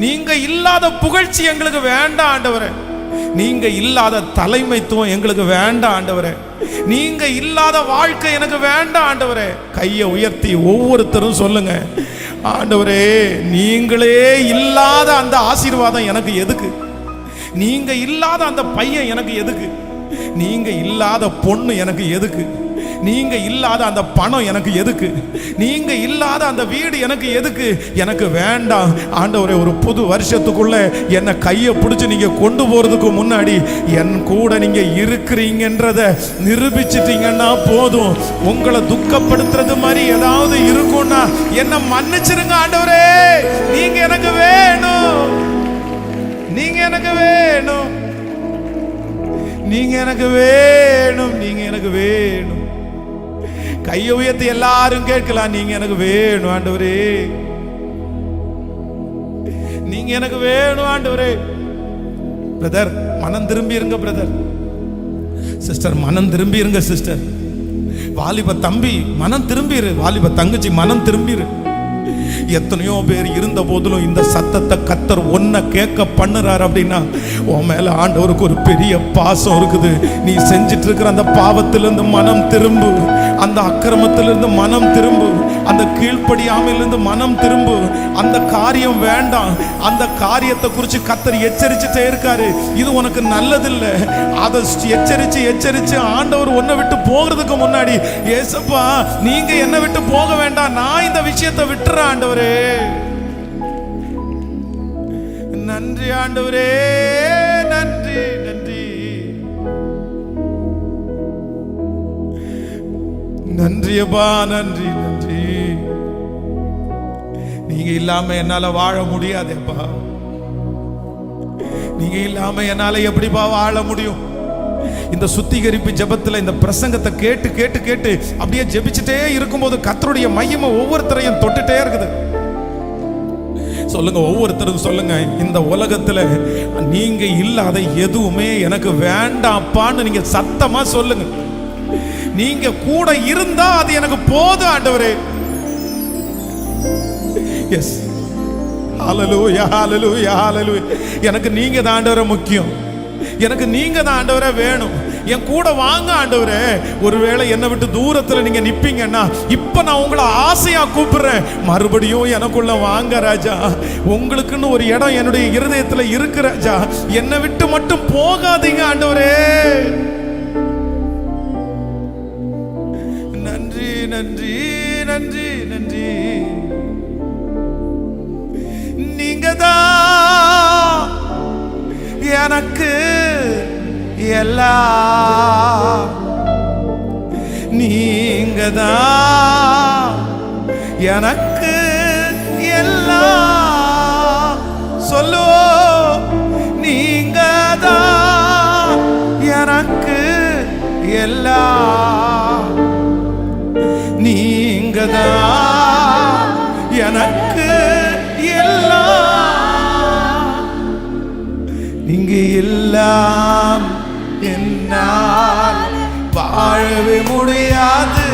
நீங்க இல்லாத புகழ்ச்சி எங்களுக்கு வேண்டாம் ஆண்டவரே, நீங்க இல்லாத தலைமைத்துவம் எங்களுக்கு வேண்டாம் ஆண்டவரே, நீங்க இல்லாத வாழ்க்கை எனக்கு வேண்டாம் ஆண்டவரே. கையை உயர்த்தி ஒவ்வொருத்தரும் சொல்லுங்க, ஆண்டவரே நீங்களே இல்லாத அந்த ஆசீர்வாதம் எனக்கு எதுக்கு, நீங்க இல்லாத அந்த பையன் எனக்கு எதுக்கு, நீங்க இல்லாத பொண்ணு எனக்கு எதுக்கு, நீங்க இல்லாத அந்த பணம் எனக்கு எதுக்கு, நீங்க இல்லாத அந்த வீடு எனக்கு எதுக்கு, எனக்கு வேண்டாம் ஆண்டவரே. ஒரு புது வருஷத்துக்குள்ள என்ன கையை பிடிச்சு நீங்க கொண்டு போறதுக்கு முன்னாடி என் கூட நீங்க இருக்கிறீங்கன்றத நிரூபிச்சிட்டீங்கன்னா போதும். உங்களை துக்கப்படுத்துறது மாதிரி ஏதாவது இருக்கும்னா என்ன மன்னிச்சிருங்க ஆண்டவரே. நீங்க எனக்கு வேணும், நீங்க எனக்கு வேணும், நீங்க எனக்கு வேணும், நீங்க எனக்கு வேணும். கையை உயர்த்தி எல்லாரும் கேட்கலாம், நீங்க எனக்கு வேணும் ஆண்டவரே, நீங்க எனக்கு வேணும் ஆண்டவரே. பிரதர் மனம் திரும்பி இருங்க, பிரதர் சிஸ்டர் மனம் திரும்பி இருங்க, சிஸ்டர் வாலிப தம்பி மனம் திரும்பிரு, வாலிப தங்கச்சி மனம் திரும்பிரு. எத்தனையோ பேர் இருந்த போதிலும் இந்த சத்தத்தை கத்தர் ஒன்ன கேட்க பண்ணுறாரு அப்படின்னா உன் மேல ஆண்டவருக்கு ஒரு பெரிய பாசம் இருக்குது. நீ செஞ்சிட்டு இருக்கிற அந்த பாவத்திலிருந்து மனம் திரும்பு, அந்த அக்கிரமத்திலிருந்து மனம் திரும்பு, அந்த கீழ்ப்படியாமையிலிருந்து மனம் திரும்பு. அந்த காரியம் வேண்டாம், அந்த காரியத்தை குறித்து கத்தர் எச்சரிச்சுட்டே இருக்காரு. இது உனக்கு நல்லதில்லை. அதை எச்சரிச்சு எச்சரிச்சு ஆண்டவர் உன்னை விட்டு போகிறதுக்கு முன்னாடி, ஏசப்பா நீங்க என்னை விட்டு போக வேண்டாம், நான் இந்த விஷயத்தை விட்டுறேன் ஆண்டவரே. நன்றி ஆண்டவரே, நன்றி நன்றி நன்றியப்பா, நன்றி நன்றி. நீங்க இல்லாம என்னால வாழ முடியாதேப்பா, நீங்க இல்லாம என்னால எப்படிப்பா வாழ முடியும்? இந்த சுத்திகரிப்பு ஜெபத்துல இந்த பிரசங்கத்தை கேட்டு கேட்டு கேட்டு அப்படியே ஜெபிச்சுட்டே இருக்கும்போது கர்த்தருடைய மகிமை ஒவ்வொருத்தரையும் தொட்டுட்டே இருக்குது. சொல்லுங்க, ஒவ்வொருத்தரும் சொல்லுங்க, இந்த உலகத்துல நீங்க இல்லாத எதுவுமே எனக்கு வேண்டாம்ப்பான்னு நீங்க சத்தமா சொல்லுங்க. நீங்க கூட இருந்தா அது எனக்கு போதும் ஆண்டவரே. எஸ், ஹல்லேலூயா ஹல்லேலூயா ஹல்லேலூயா. எனக்கு நீங்க தான் ஆண்டவரே முக்கியம், எனக்கு நீங்க தான் ஆண்டவரே வேணும். என் கூட வாங்க ஆண்டவரே. ஒருவேளை என்னை விட்டு தூரத்துல நீங்க நிப்பீங்கன்னா இப்ப நான் உங்களை ஆசையா கூப்பிடுறேன், மறுபடியும் எனக்குள்ள வாங்க ராஜா. உங்களுக்குன்னு ஒரு இடம் என்னுடைய இருதயத்துல இருக்கு ராஜா. என்னை விட்டு மட்டும் போகாதீங்க ஆண்டவரே. நன்றி நன்றி நன்றி நன்றி. நீங்க தான் எனக்கு எல்லாம், நீங்க தான் எனக்கு எல்லாம். சொல்லுவோம், நீங்க தான் எனக்கு எல்லாம், நீங்க தான் எனக்கு எல்லாம். நீங்க எல்லாம் என்னால் வாழவே முடியாது.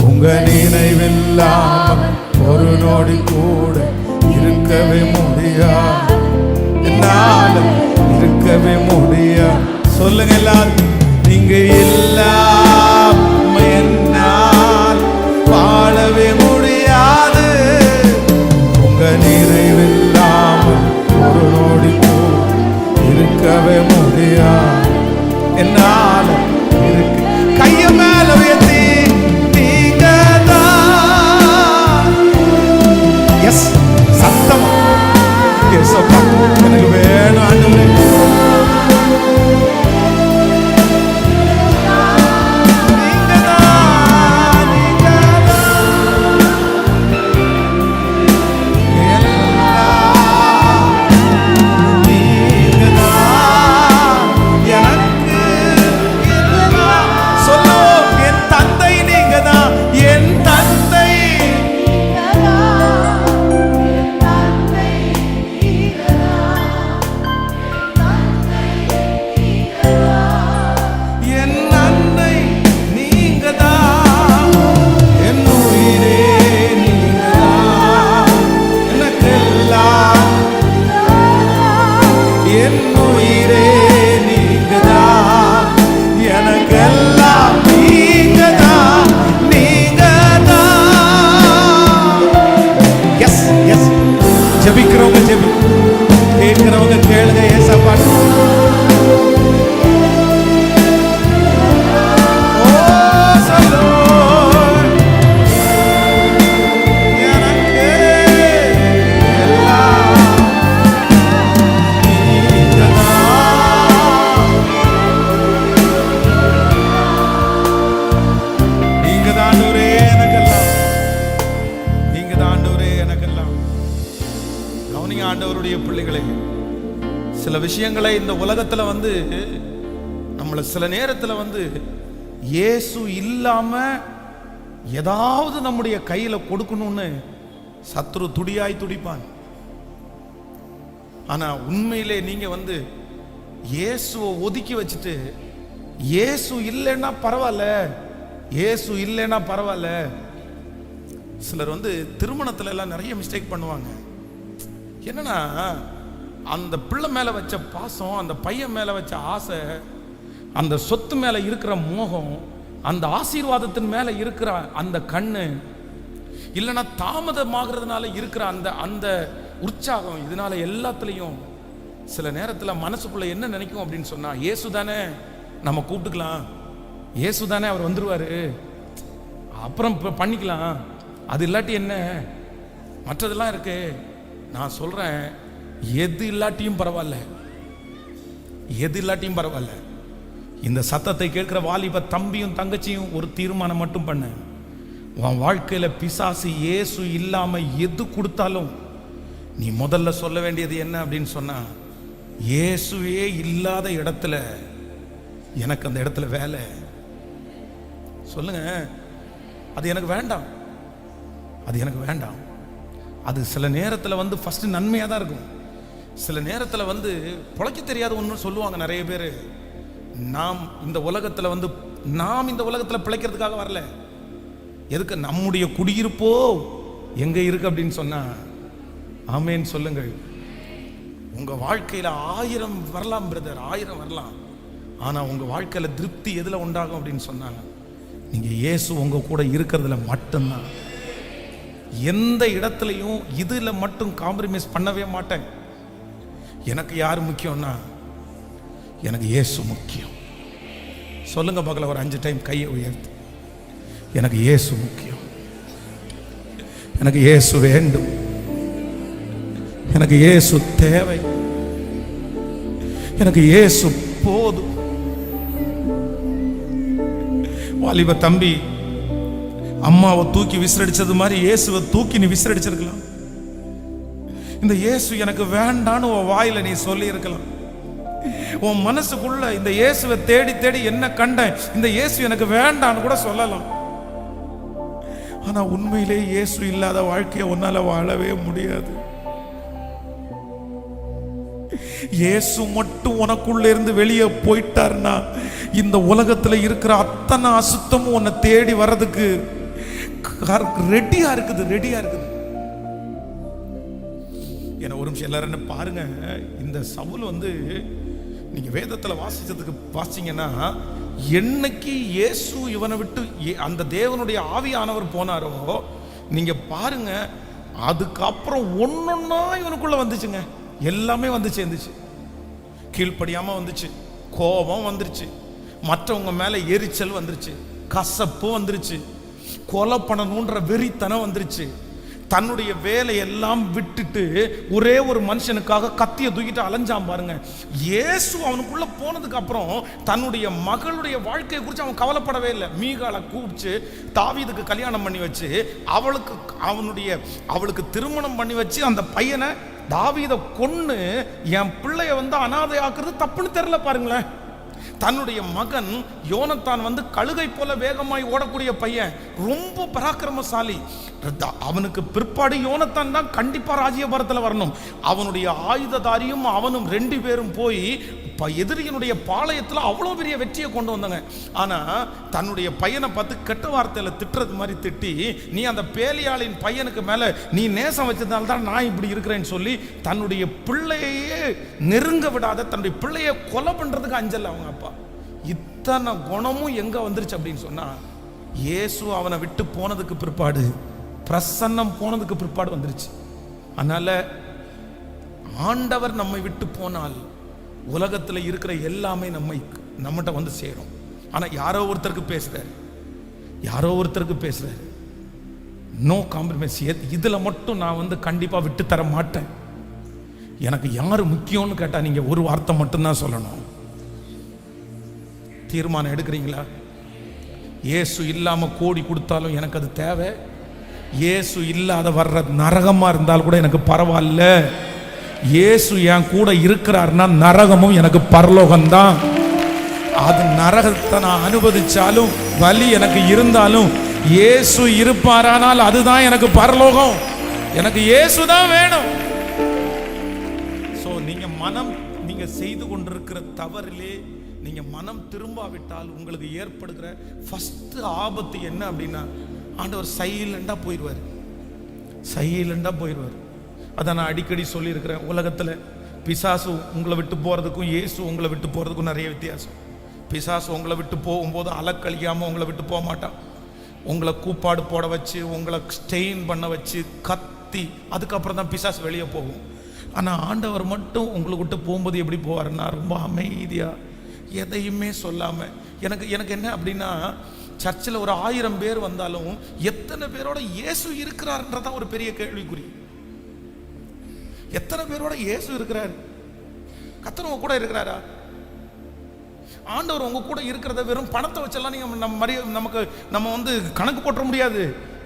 உங்க நினைவில்லாமல் ஒரு நொடி கூட இருக்கவே முடியாது, என்னால் இருக்கவே முடியாது. சொல்லுங்க எல்லாரும், நீங்க எல்லாம் என்னால் வாழவே முடியாது. உங்க நினைவில்லாமல் ஒரு நொடி கூட இருக்கவே முடியாது, என்னால இருக்கு. கைய மேல உயர்த்தி நீங்க தான். எஸ், சத்தம். எஸ் அப்பா, எனக்கு வேணும் ஆண்டவரே. பிள்ளைகளே, சில விஷயங்களை இந்த உலகத்துல நம்மளை சில நேரத்துல இயேசு இல்லாம ஏதாவது நம்முடைய கையில கொடுக்கணும்னு சத்துரு துடியாய் துடிப்பான். ஆனா உண்மையிலே நீங்க இயேசுவை ஒதுக்கி வச்சுட்டு, இயேசு இல்லைன்னா பரவாயில்ல, இயேசு இல்லைன்னா பரவாயில்ல. சிலர் திருமணத்துல எல்லாம் நிறைய மிஸ்டேக் பண்ணுவாங்க. என்னன்னா, அந்த பிள்ளை மேல வச்ச பாசம், அந்த பையன் மேல வச்ச ஆசை, அந்த சொத்து மேல இருக்கிற மோகம், அந்த ஆசீர்வாதத்தின் மேல இருக்கிற அந்த கண்ணு, இல்லைன்னா தாமதமாகிறதுனால இருக்கிற அந்த அந்த உற்சாகம், இதனால எல்லாத்துலயும் சில நேரத்தில் மனசுக்குள்ள என்ன நினைக்கும் அப்படின்னு சொன்னா, இயேசு தானே நம்ம கூப்பிட்டுக்கலாம், இயேசு தானே அவர் வந்துருவாரு, அப்புறம் பண்ணிக்கலாம், அது இல்லாட்டி என்ன, மற்றதெல்லாம் இருக்கு. நான் சொல்றேன், எது இல்லாட்டியும் பரவாயில்ல, எது இல்லாட்டியும் பரவாயில்ல. இந்த சத்தத்தை கேட்கிற வாலிப தம்பியும் தங்கச்சியும் ஒரு தீர்மானம் மட்டும் பண்ண, உன் வாழ்க்கையில பிசாசு இயேசு இல்லாம எது கொடுத்தாலும் நீ முதல்ல சொல்ல வேண்டியது என்ன அப்படின்னு சொன்னா, இயேசுவே இல்லாத இடத்துல எனக்கு அந்த இடத்துல வேலை சொல்லுங்க. அது எனக்கு வேண்டாம், அது எனக்கு வேண்டாம். அது சில நேரத்தில் ஃபர்ஸ்ட் நன்மையாக தான் இருக்கும். சில நேரத்தில் பொழைக்க தெரியாத ஒன்று சொல்லுவாங்க நிறைய பேர். நாம் இந்த உலகத்தில் பிழைக்கிறதுக்காக வரல. எதுக்கு? நம்முடைய குடியிருப்போ எங்க இருக்கு அப்படின்னு சொன்னா, ஆமேன் சொல்லுங்கள். உங்க வாழ்க்கையில 1000 வரலாம் பிரதர், 1000 வரலாம். ஆனா உங்க வாழ்க்கையில திருப்தி எதுல உண்டாகும் அப்படின்னு சொன்னாங்க, நீங்க இயேசு உங்க கூட இருக்கிறதுல மட்டும்தான். எந்த இடத்துலையும் இதுல மட்டும் காம்ப்ரமைஸ் பண்ணவே மாட்டேன். எனக்கு யார் முக்கியம்னா, எனக்கு இயேசு முக்கியம். சொல்லுங்க பார்க்கலாம், ஒரு 5 டைம் கையை உயர்த்து. எனக்கு இயேசு முக்கியம், எனக்கு இயேசு வேண்டும், எனக்கு இயேசு தேவை, எனக்கு இயேசு போதும். வாலிப தம்பி அம்மாவை தூக்கி விசிறடிச்சது மாதிரி இயேசுவை தூக்கி நீ விசிறடிச்சிருக்கலாம். இந்த இயேசு எனக்கு வேண்டான்னு உன் வாயில நீ சொல்லி இருக்கலாம். உன் மனசுக்குள்ள இந்த இயேசுவை தேடி தேடி என்ன கண்டேன், இந்த இயேசு எனக்கு வேண்டான்னு கூட சொல்லலாம். ஆனா உண்மையிலே இயேசு இல்லாத வாழ்க்கையை உன்னால வாழவே முடியாது. இயேசு மட்டும் உனக்குள்ள இருந்து வெளியே போயிட்டாருன்னா, இந்த உலகத்துல இருக்கிற அத்தனை அசுத்தமும் உன்னை தேடி வர்றதுக்கு ரெடியா இருக்குது, ரெடியா இருக்குது. ஏன்னா ஒரு நிமிஷம் எல்லாரும் என்ன பாருங்க, இந்த சவுல் நீங்க வேதத்துல வாசிச்சீங்கன்னா, என்னைக்கு இயேசு இவனை விட்டு அந்த தேவனுடைய ஆவியானவர் போனாரோ, நீங்க பாருங்க, அதுக்கப்புறம் ஒன்னொன்னா இவனுக்குள்ள வந்துச்சுங்க. எல்லாமே சேர்ந்துச்சு. கீழ்ப்படியாம வந்துச்சு, கோபம் வந்துருச்சு, மற்றவங்க மேல எரிச்சல் வந்துருச்சு, கசப்பு வந்துருச்சு, கொலை பண்ணணுன்ற வெறித்தனம் வந்துருச்சு. தன்னுடைய வேலையெல்லாம் விட்டுட்டு ஒரே ஒரு மனுஷனுக்காக கத்திய தூக்கிட்டு அலைஞ்சான் பாருங்க. இயேசு அவனுக்குள்ள போனதுக்கு அப்புறம் தன்னுடைய மகளுடைய வாழ்க்கையை குறித்து அவன் கவலைப்படவே இல்லை. மீகாலை கூப்பிச்சு தாவீதுக்கு கல்யாணம் பண்ணி வச்சு அவளுக்கு திருமணம் பண்ணி வச்சு அந்த பையனை தாவீதை கொன்னு என் பிள்ளைய அனாதை ஆக்குறது தப்புன்னு தெரியல பாருங்களேன். தன்னுடைய மகன் யோனத்தான் கழுகை போல வேகமாய் ஓடக்கூடிய பையன், ரொம்ப பராக்கிரமசாலி. அவனுக்கு பிற்பாடு யோனத்தான் தான் கண்டிப்பா ராஜ்யபாரத்தில் வரணும். அவனுடைய ஆயுததாரியும் அவனும் 2 பேரும் போய் எதிரியினுடைய பாளையத்தில் அவ்வளோ பெரிய வெற்றியை கொண்டு வந்தாங்க. ஆனா தன்னுடைய பையனை பார்த்து கெட்ட வார்த்தையில திட்டுறது மாதிரி திட்டி, நீ அந்த பேலியாளின் பையனுக்கு மேல நீ நேசம் வச்சதால தான் நான் இப்படி இருக்கிறேன்னு சொல்லி தன்னுடைய பிள்ளையே நெருங்க விடாத, தன்னுடைய பிள்ளையை கொலை பண்றதுக்கு அஞ்சல் அவங்க அப்பா. இத்தனை குணமும் எங்க வந்துருச்சு அப்படின்னு சொன்னா, இயேசு அவனை விட்டு போனதுக்கு பிற்பாடு, பிரசன்னம் போனதுக்கு பிற்பாடு வந்துருச்சு. அதனால ஆண்டவர் நம்மை விட்டு போனால் உலகத்தில் இருக்கிற எல்லாமே நம்மகிட்ட சேரும். ஆனா யாரோ ஒருத்தருக்கு பேசுறாரு, நோ காம்ப்ரமைஸ். இதுல மட்டும் நான் கண்டிப்பா விட்டு தர மாட்டேன். எனக்கு யாரு முக்கியம்னு கேட்டா நீங்க ஒரு வார்த்தை மட்டும்தான் சொல்லணும். தீர்மானம் எடுக்கிறீங்களா? இயேசு இல்லாம கோடி கொடுத்தாலும் எனக்கு அது தேவை. இயேசு இல்லாத வர்ற நரகமா இருந்தால் கூட எனக்கு பரவாயில்ல. இயேசு என் கூட இருக்கிறார்னா நரகமும் எனக்கு பரலோகம்தான். அது நரகத்தை நான் அனுபவிச்சாலும் வலி எனக்கு இருந்தாலும் இயேசு இருப்பாரானால் அதுதான் எனக்கு பரலோகம். எனக்கு இயேசு தான் வேணும். சோ நீங்க செய்து கொண்டிருக்கிற தவறிலே நீங்க மனம் திரும்பாவிட்டால் உங்களுக்கு ஏற்படுகிற ஃபர்ஸ்ட் ஆபத்து என்ன அப்படின்னா, ஆண்டவர் சைலண்டா போயிடுவார். அதான் நான் அடிக்கடி சொல்லியிருக்கிறேன், உலகத்தில் பிசாசு உங்களை விட்டு போகிறதுக்கும் இயேசு உங்களை விட்டு போகிறதுக்கும் நிறைய வித்தியாசம். பிசாசு உங்களை விட்டு போகும்போது அலக்கழியாமல் உங்களை விட்டு போக மாட்டான். உங்களை கூப்பாடு போட வச்சு, உங்களை ஸ்டெயின் பண்ண வச்சு, கத்தி, அதுக்கப்புறம் தான் பிசாசு வெளியே போகும். ஆனால் ஆண்டவர் மட்டும் உங்களை விட்டு போகும்போது எப்படி போவார்னா, ரொம்ப அமைதியாக எதையுமே சொல்லாமல். எனக்கு என்ன அப்படின்னா, சர்ச்சில் ஒரு 1000 பேர் வந்தாலும் எத்தனை பேரோட இயேசு இருக்கிறார்ன்றதான் ஒரு பெரிய கேள்விக்குறி. எத்தனை பேரோட இயேசு இருக்கிறார்? கர்த்தர் உங்க கூட இருக்கிறாரா? ஆண்டவர் உங்க கூட இருக்கிறத வெறும் பணத்தை வச்செல்லாம் நீங்க நம்ம வந்து கணக்கு போட்ட முடியாது.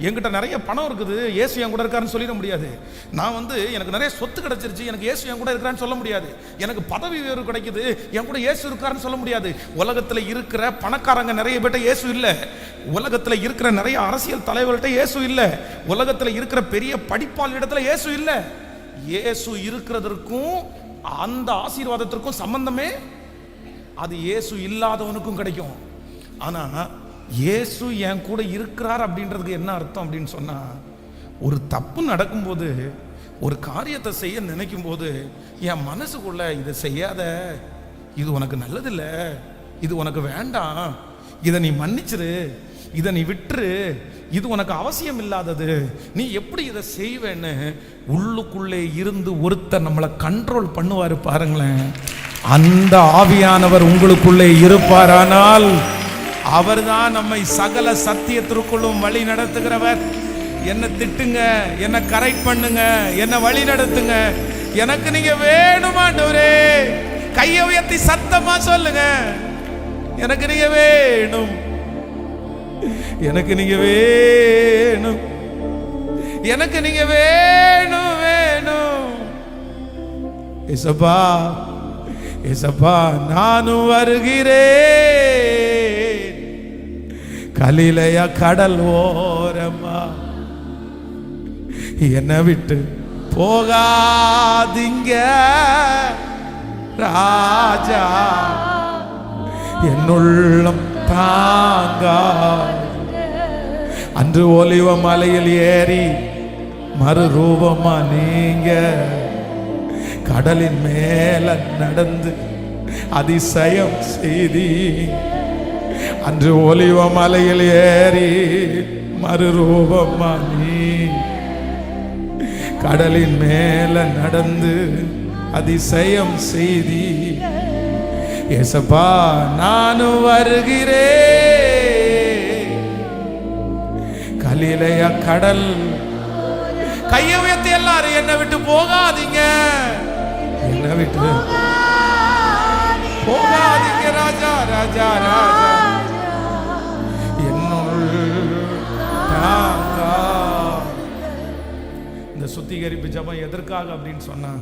என்கிட்ட நிறைய பணம் இருக்குது, இயேசு என் கூட இருக்காருன்னு சொல்லிட முடியாது. நான் எனக்கு நிறைய சொத்து கிடைச்சிருச்சு, எனக்கு இயேசு என் கூட இருக்கிறான்னு சொல்ல முடியாது. எனக்கு பதவி உயர்வு கிடைக்குது, என் கூட இயேசு இருக்காருன்னு சொல்ல முடியாது. உலகத்துல இருக்கிற பணக்காரங்க நிறைய பேர்ட்ட இயேசு இல்லை. உலகத்துல இருக்கிற நிறைய அரசியல் தலைவர்கள்ட்ட இயேசு இல்லை. உலகத்துல இருக்கிற பெரிய படிப்பாளர் இடத்துல இயேசு இல்லை. இயேசு இருக்கிறதற்கும் அந்த ஆசீர்வாதத்திற்கும் சம்பந்தமே அது இயேசு இல்லாதவனுக்கும் கிடைக்கும். ஆனா இயேசு என் கூட இருக்கிறார் அப்படின்றதுக்கு என்ன அர்த்தம் அப்படின்னு சொன்னா, ஒரு தப்பு நடக்கும்போது, ஒரு காரியத்தை செய்ய நினைக்கும் போது என் மனசுக்குள்ள இதை செய்யாத, இது உனக்கு நல்லதில்லை, இது உனக்கு வேண்டாம், இதை நீ மன்னிச்சிரு, இதை நீ விட்டுரு, இது உனக்கு அவசியம் இல்லாதது, நீ எப்படி இதை செய்வேன்னு உள்ளுக்குள்ளே இருந்து ஒருத்தர் நம்மளை கண்ட்ரோல் பண்ணுவாரு பாருங்களேன். அந்த ஆவியானவர் உங்களுக்குள்ளே இருப்பாரானால் அவர்தான் நம்மை சகல சத்தியத்திற்குள்ளும் வழி நடத்துகிறவர். என்ன திட்டுங்க, என்ன கரெக்ட் பண்ணுங்க, என்ன வழி நடத்துங்க, எனக்கு நீங்க வேணும் ஆண்டவரே. கையை உயர்த்தி சத்தமா சொல்லுங்க, எனக்கு நீங்க வேணும், எனக்கு நீங்க வேணும், எனக்கு நீங்க வேணும், வேணும். ஏசப்பா, ஏசப்பா, நானும் வருகிறேன் கலிலேய கடல் ஓரமா, என்னை விட்டு போகாதீங்க ராஜா, என்னுள்ளம் தாங்கா. அன்று ஒலிவ மலையில் ஏறி மறுரூபமா நீங்க கடலின் மேல நடந்து அதிசயம் செய்தி. அன்று ஒலிவ மலையில் ஏறி மறுரூபமா நீ கடலின் மேல நடந்து அதிசயம் செய்தி. ஏசப்பா, நானும் வருகிறேன் கலிலேய கடல். கையை உயர்த்தி எல்லாரும், என்னை விட்டு போகாதீங்க, என்னை விட்டு போகாதீங்க ராஜா, ராஜா, ராஜா, என்னுள் தாங்கா. இந்த சுத்திகரிப்பு ஜபம் எதற்காக அப்படின்னு சொன்னா,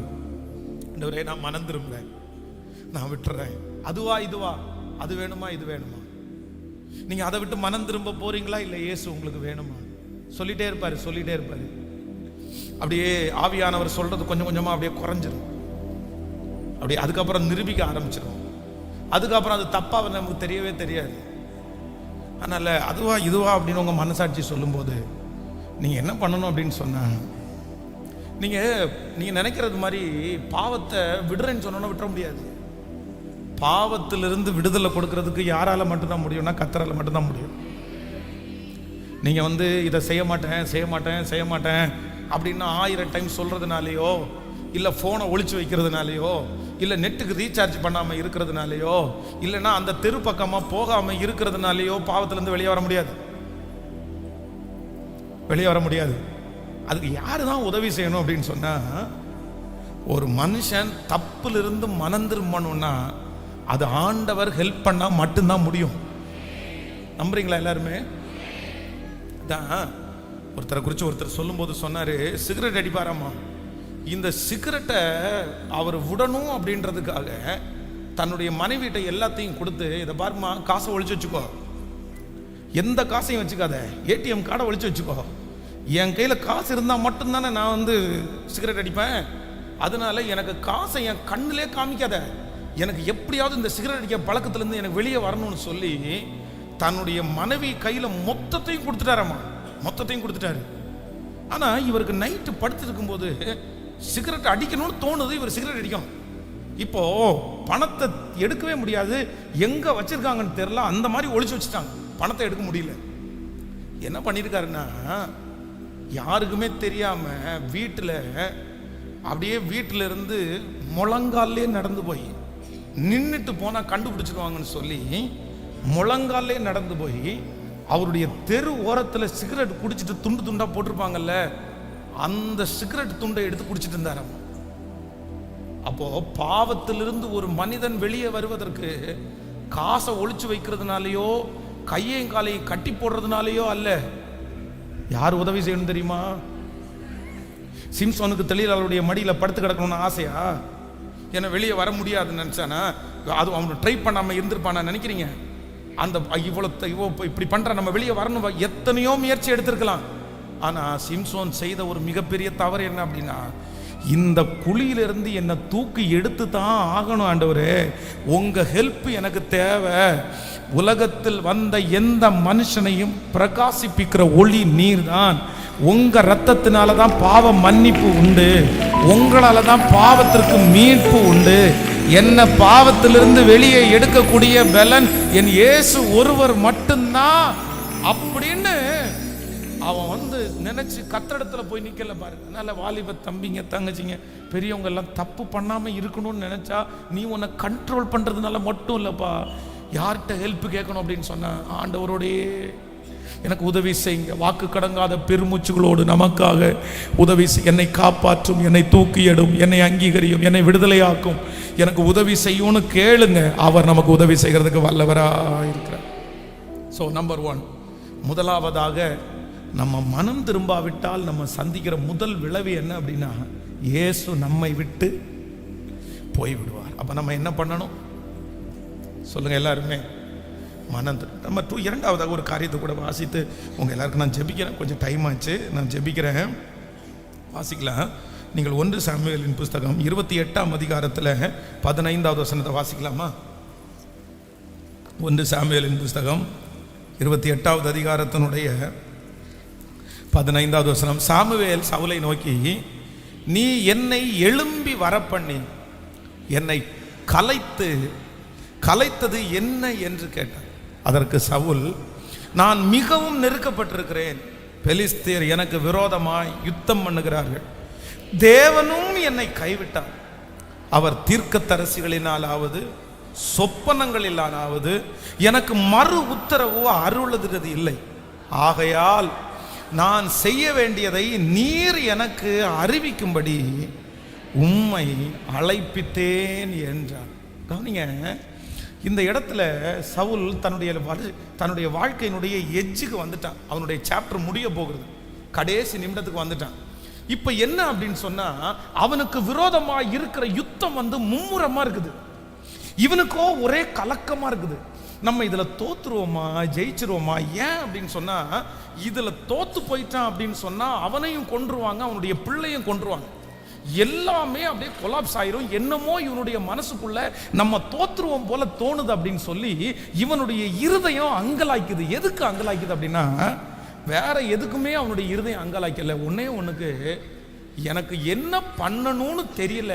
ஆண்டவரே நான் மனம் திரும்புறேன், நான் விட்டுறேன், அதுவா இதுவா, அது வேணுமா இது வேணுமா. நீங்க அதை விட்டு மனம் திரும்ப போறீங்களா, இல்லை இயேசு உங்களுக்கு வேணுமா? சொல்லிட்டே இருப்பாரு, சொல்லிட்டே இருப்பாரு. அப்படியே ஆவியானவர் சொல்றது கொஞ்சம் கொஞ்சமா அப்படியே குறைஞ்சிடும். அப்படியே அதுக்கப்புறம் நிரூபிக்க ஆரம்பிச்சிடும். அதுக்கப்புறம் அது தப்பா நமக்கு தெரியவே தெரியாது. அதனால அதுவா இதுவா அப்படின்னு உங்க மனசாட்சி சொல்லும்போது நீங்க என்ன பண்ணணும் அப்படின்னு சொன்னா, நீங்க நினைக்கிறது மாதிரி பாவத்தை விடுறேன்னு சொன்னோன்னா விட்டுற முடியாது. பாவத்திலிருந்து விடுதலை கொடுக்கறதுக்கு யாரால மட்டும்தான் முடியும்னா கர்த்தரால மட்டும்தான் முடியும். நீங்க இதை செய்ய மாட்டேன் செய்ய மாட்டேன் செய்ய மாட்டேன் அப்படின்னு 1000 டைம் சொல்றதுனாலையோ, இல்லை ஃபோனை ஒளிச்சு வைக்கிறதுனாலையோ, இல்லை நெட்டுக்கு ரீசார்ஜ் பண்ணாமல் இருக்கிறதுனாலையோ, இல்லைன்னா அந்த தெரு பக்கமாக போகாமல் இருக்கிறதுனாலையோ பாவத்திலேருந்து வெளியே வர முடியாது, வெளியே வர முடியாது. அதுக்கு யாரு தான் உதவி செய்யணும் அப்படின்னு சொன்னால், ஒரு மனுஷன் தப்பிலிருந்து மனம் திரும்பணும்னா அது ஆண்டவர் ஹெல்ப் பண்ணால் மட்டும்தான் முடியும். நம்புறீங்களா எல்லாருமே? தான் ஒருத்தரை குறித்து ஒருத்தர் சொல்லும்போது சொன்னார், சிகரெட் அடிப்பாராமா, இந்த சிகரெட்டை அவர் விடணும் அப்படின்றதுக்காக தன்னுடைய மனைவிட்ட எல்லாத்தையும் கொடுத்து, இதை பாருமா, காசை ஒழிச்சு வச்சுக்கோ, எந்த காசையும் வச்சுக்காத, ஏடிஎம் கார்டை ஒழிச்சு வச்சுக்கோ, என் கையில் காசு இருந்தால் மட்டும்தானே நான் வந்து சிகரெட் அடிப்பேன், அதனால எனக்கு காசை என் கண்ணிலே காமிக்காத, எனக்கு எப்படியாவது இந்த சிகரெட் அடிக்க பழக்கத்துலேருந்து எனக்கு வெளியே வரணும்னு சொல்லி தன்னுடைய மனைவி கையில் மொத்தத்தையும் கொடுத்துட்டாராம்மா, மொத்தத்தையும் கொடுத்துட்டாரு. ஆனால் இவருக்கு நைட்டு படுத்து இருக்கும்போது சிகரெட் அடிக்கணும்னு தோணுது, இவர் சிகரெட் அடிக்கணும். இப்போ பணத்தை எடுக்கவே முடியாது, எங்க வச்சிருக்காங்கன்னு தெரியல, அந்த மாதிரி ஒளிச்சு வச்சுட்டாங்க, பணத்தை எடுக்க முடியல. என்ன பண்ணிருக்காருன்னா, யாருக்குமே தெரியாம வீட்டில் அப்படியே வீட்டில இருந்து முழங்காலே நடந்து போய், நின்றுட்டு போனா கண்டுபிடிச்சிருவாங்கன்னு சொல்லி முழங்காலே நடந்து போய் அவருடைய தெரு ஓரத்தில் சிகரெட் குடிச்சிட்டு துண்டு துண்டா போட்டிருப்பாங்கல்ல, அந்த சிகரெட் துண்டை எடுத்து குடிச்சிட்டு இருந்தாராம். அப்போ பாவத்திலிருந்து ஒரு மனிதன் வெளியே வருவதற்கு காசை ஒளிச்சு வைக்கிறதுனாலயோ கையையும் காலையும் கட்டி போடுறதுனாலயோ அல்ல. யார் உதவி செய்யணும் தெரியுமா? சிம்சோனுக்கு தொழிலாளருடைய மடியில் படுத்து கிடக்கணும்னு ஆசையா? ஏன்னா வெளியே வர முடியாதுன்னு நினைச்சானா? அது அவனை ட்ரை பண்ணாம இருந்திருப்பானா நினைக்கிறீங்க? அந்த இப்படி பண்ற, நம்ம வெளியே வரணும், எத்தனையோ முயற்சி எடுத்திருக்கலாம். ஆனா சிம்சோன் செய்த ஒரு மிகப்பெரிய தவறு என்ன அப்படின்னா, இந்த குழியிலிருந்து என்னை தூக்கி எடுத்து தான் ஆகணும் ஆண்டவரே, உங்க ஹெல்ப் எனக்கு தேவை. உலகத்தில் வந்த எந்த மனுஷனையும் பிரகாசிப்பிக்கிற ஒளி நீர் தான். உங்க ரத்தத்தினால தான் பாவ மன்னிப்பு உண்டு, உங்களால தான் பாவத்திற்கு மீட்பு உண்டு. என்ன பாவத்திலிருந்து வெளியே எடுக்கக்கூடிய பலன் என் இயேசு ஒருவர் மட்டும்தான் அப்படின்னு அவன் வந்து நினைச்சு கத்திடத்துல போய் நிக்கல பாருங்க. அதனால வாலிப தம்பிங்க தங்கச்சிங்க பெரியவங்க எல்லாம் தப்பு பண்ணாம இருக்கணும்னு நினைச்சா நீ உன்னை கண்ட்ரோல் பண்றதுனால மட்டும் இல்லப்பா, யார்கிட்ட ஹெல்ப் கேட்கணும் அப்படின்னு சொன்னா ஆண்டவரோடே எனக்கு உதவி செய்யுங்க, வாக்கு கடங்காத பெருமூச்சுகளோடு நமக்காக உதவி என்னை காப்பாற்றும், என்னை தூக்கி எடும், என்னை அங்கீகரியும், என்னை விடுதலையாக்கும், எனக்கு உதவி செய்யும்னு கேளுங்க. அவர் நமக்கு உதவி செய்கிறதுக்கு வல்லவராக இருக்கிறார். ஸோ நம்பர் 1, முதலாவதாக நம்ம மனம் திரும்பாவிட்டால் நம்ம சந்திக்கிற முதல் விளைவு என்ன அப்படின்னா, இயேசு நம்மை விட்டு போய்விடுவார். அப்போ நம்ம என்ன பண்ணணும் சொல்லுங்க எல்லாருமே? மனம் நம்ம இரண்டாவதாக ஒரு காரியத்தை கூட வாசித்து உங்கள் எல்லாருக்கும் நான் ஜெபிக்கிறேன். கொஞ்சம் டைம் ஆச்சு, நான் ஜெபிக்கிறேன். வாசிக்கலாம். நீங்கள் 1 சாமுவேலின் புஸ்தகம் 28ஆம் அதிகாரத்தில் 15வது வசனத்தை வாசிக்கலாமா? 1 சாமுவேலின் புஸ்தகம் 28வது அதிகாரத்தினுடைய 15வது வசனம். சாமுவேல் சவுலை நோக்கி, நீ என்னை எழும்பி வரப்பண்ணி என்னை கலைத்தது என்ன என்று கேட்டார். அதற்கு சவுல், நான் மிகவும் நெருக்கப்பட்டிருக்கிறேன், பெலிஸ்தீர் எனக்கு விரோதமாய் யுத்தம் பண்ணுகிறார்கள், தேவனும் என்னை கைவிட்டார், அவர் தீர்க்கதரிசிகளினாலாவது சொப்பனங்களிலாவது எனக்கு மறு உத்தரவோ அருளுகிறது இல்லை, ஆகையால் நான் செய்ய வேண்டியதை நீர் எனக்கு அறிவிக்கும்படி உம்மை அழைப்பித்தேன் என்றார். கவனிங்க, இந்த இடத்துல சவுல் தன்னுடைய வாழ்க்கையினுடைய எட்ஜுக்கு வந்துட்டான். அவனுடைய சாப்டர் முடிய போகிறது, கடைசி நிமிடத்துக்கு வந்துட்டான். இப்ப என்ன அப்படின்னு சொன்னா, அவனுக்கு விரோதமா இருக்கிற யுத்தம் வந்து மும்முரமா இருக்குது, இவனுக்கோ ஒரே கலக்கமா இருக்குது. நம்ம இதுல தோத்துருவோமா ஜெயிச்சிருவோமா? ஏன் அப்படின்னு சொன்னா, இதுல தோத்து போயிட்டான் அப்படின்னு சொன்னா அவனையும் கொன்றுவாங்க, அவனுடைய பிள்ளையும் கொன்றுவாங்க, எல்லாமே அப்படியே கொலாப்ஸ் ஆயிரும். என்னமோ இவனுடைய மனசுக்குள்ள நம்ம தோத்துருவோம் போல தோணுது அப்படின்னு சொல்லி இவனுடைய இருதயம் அங்கலாய்க்குது. எதுக்கு அங்கலாய்க்குது அப்படின்னா, வேற எதுக்குமே அவனுடைய இருதயம் அங்கலாய்க்கல. ஒன்னே ஒண்ணுக்கு, எனக்கு என்ன பண்ணணும்னு தெரியல,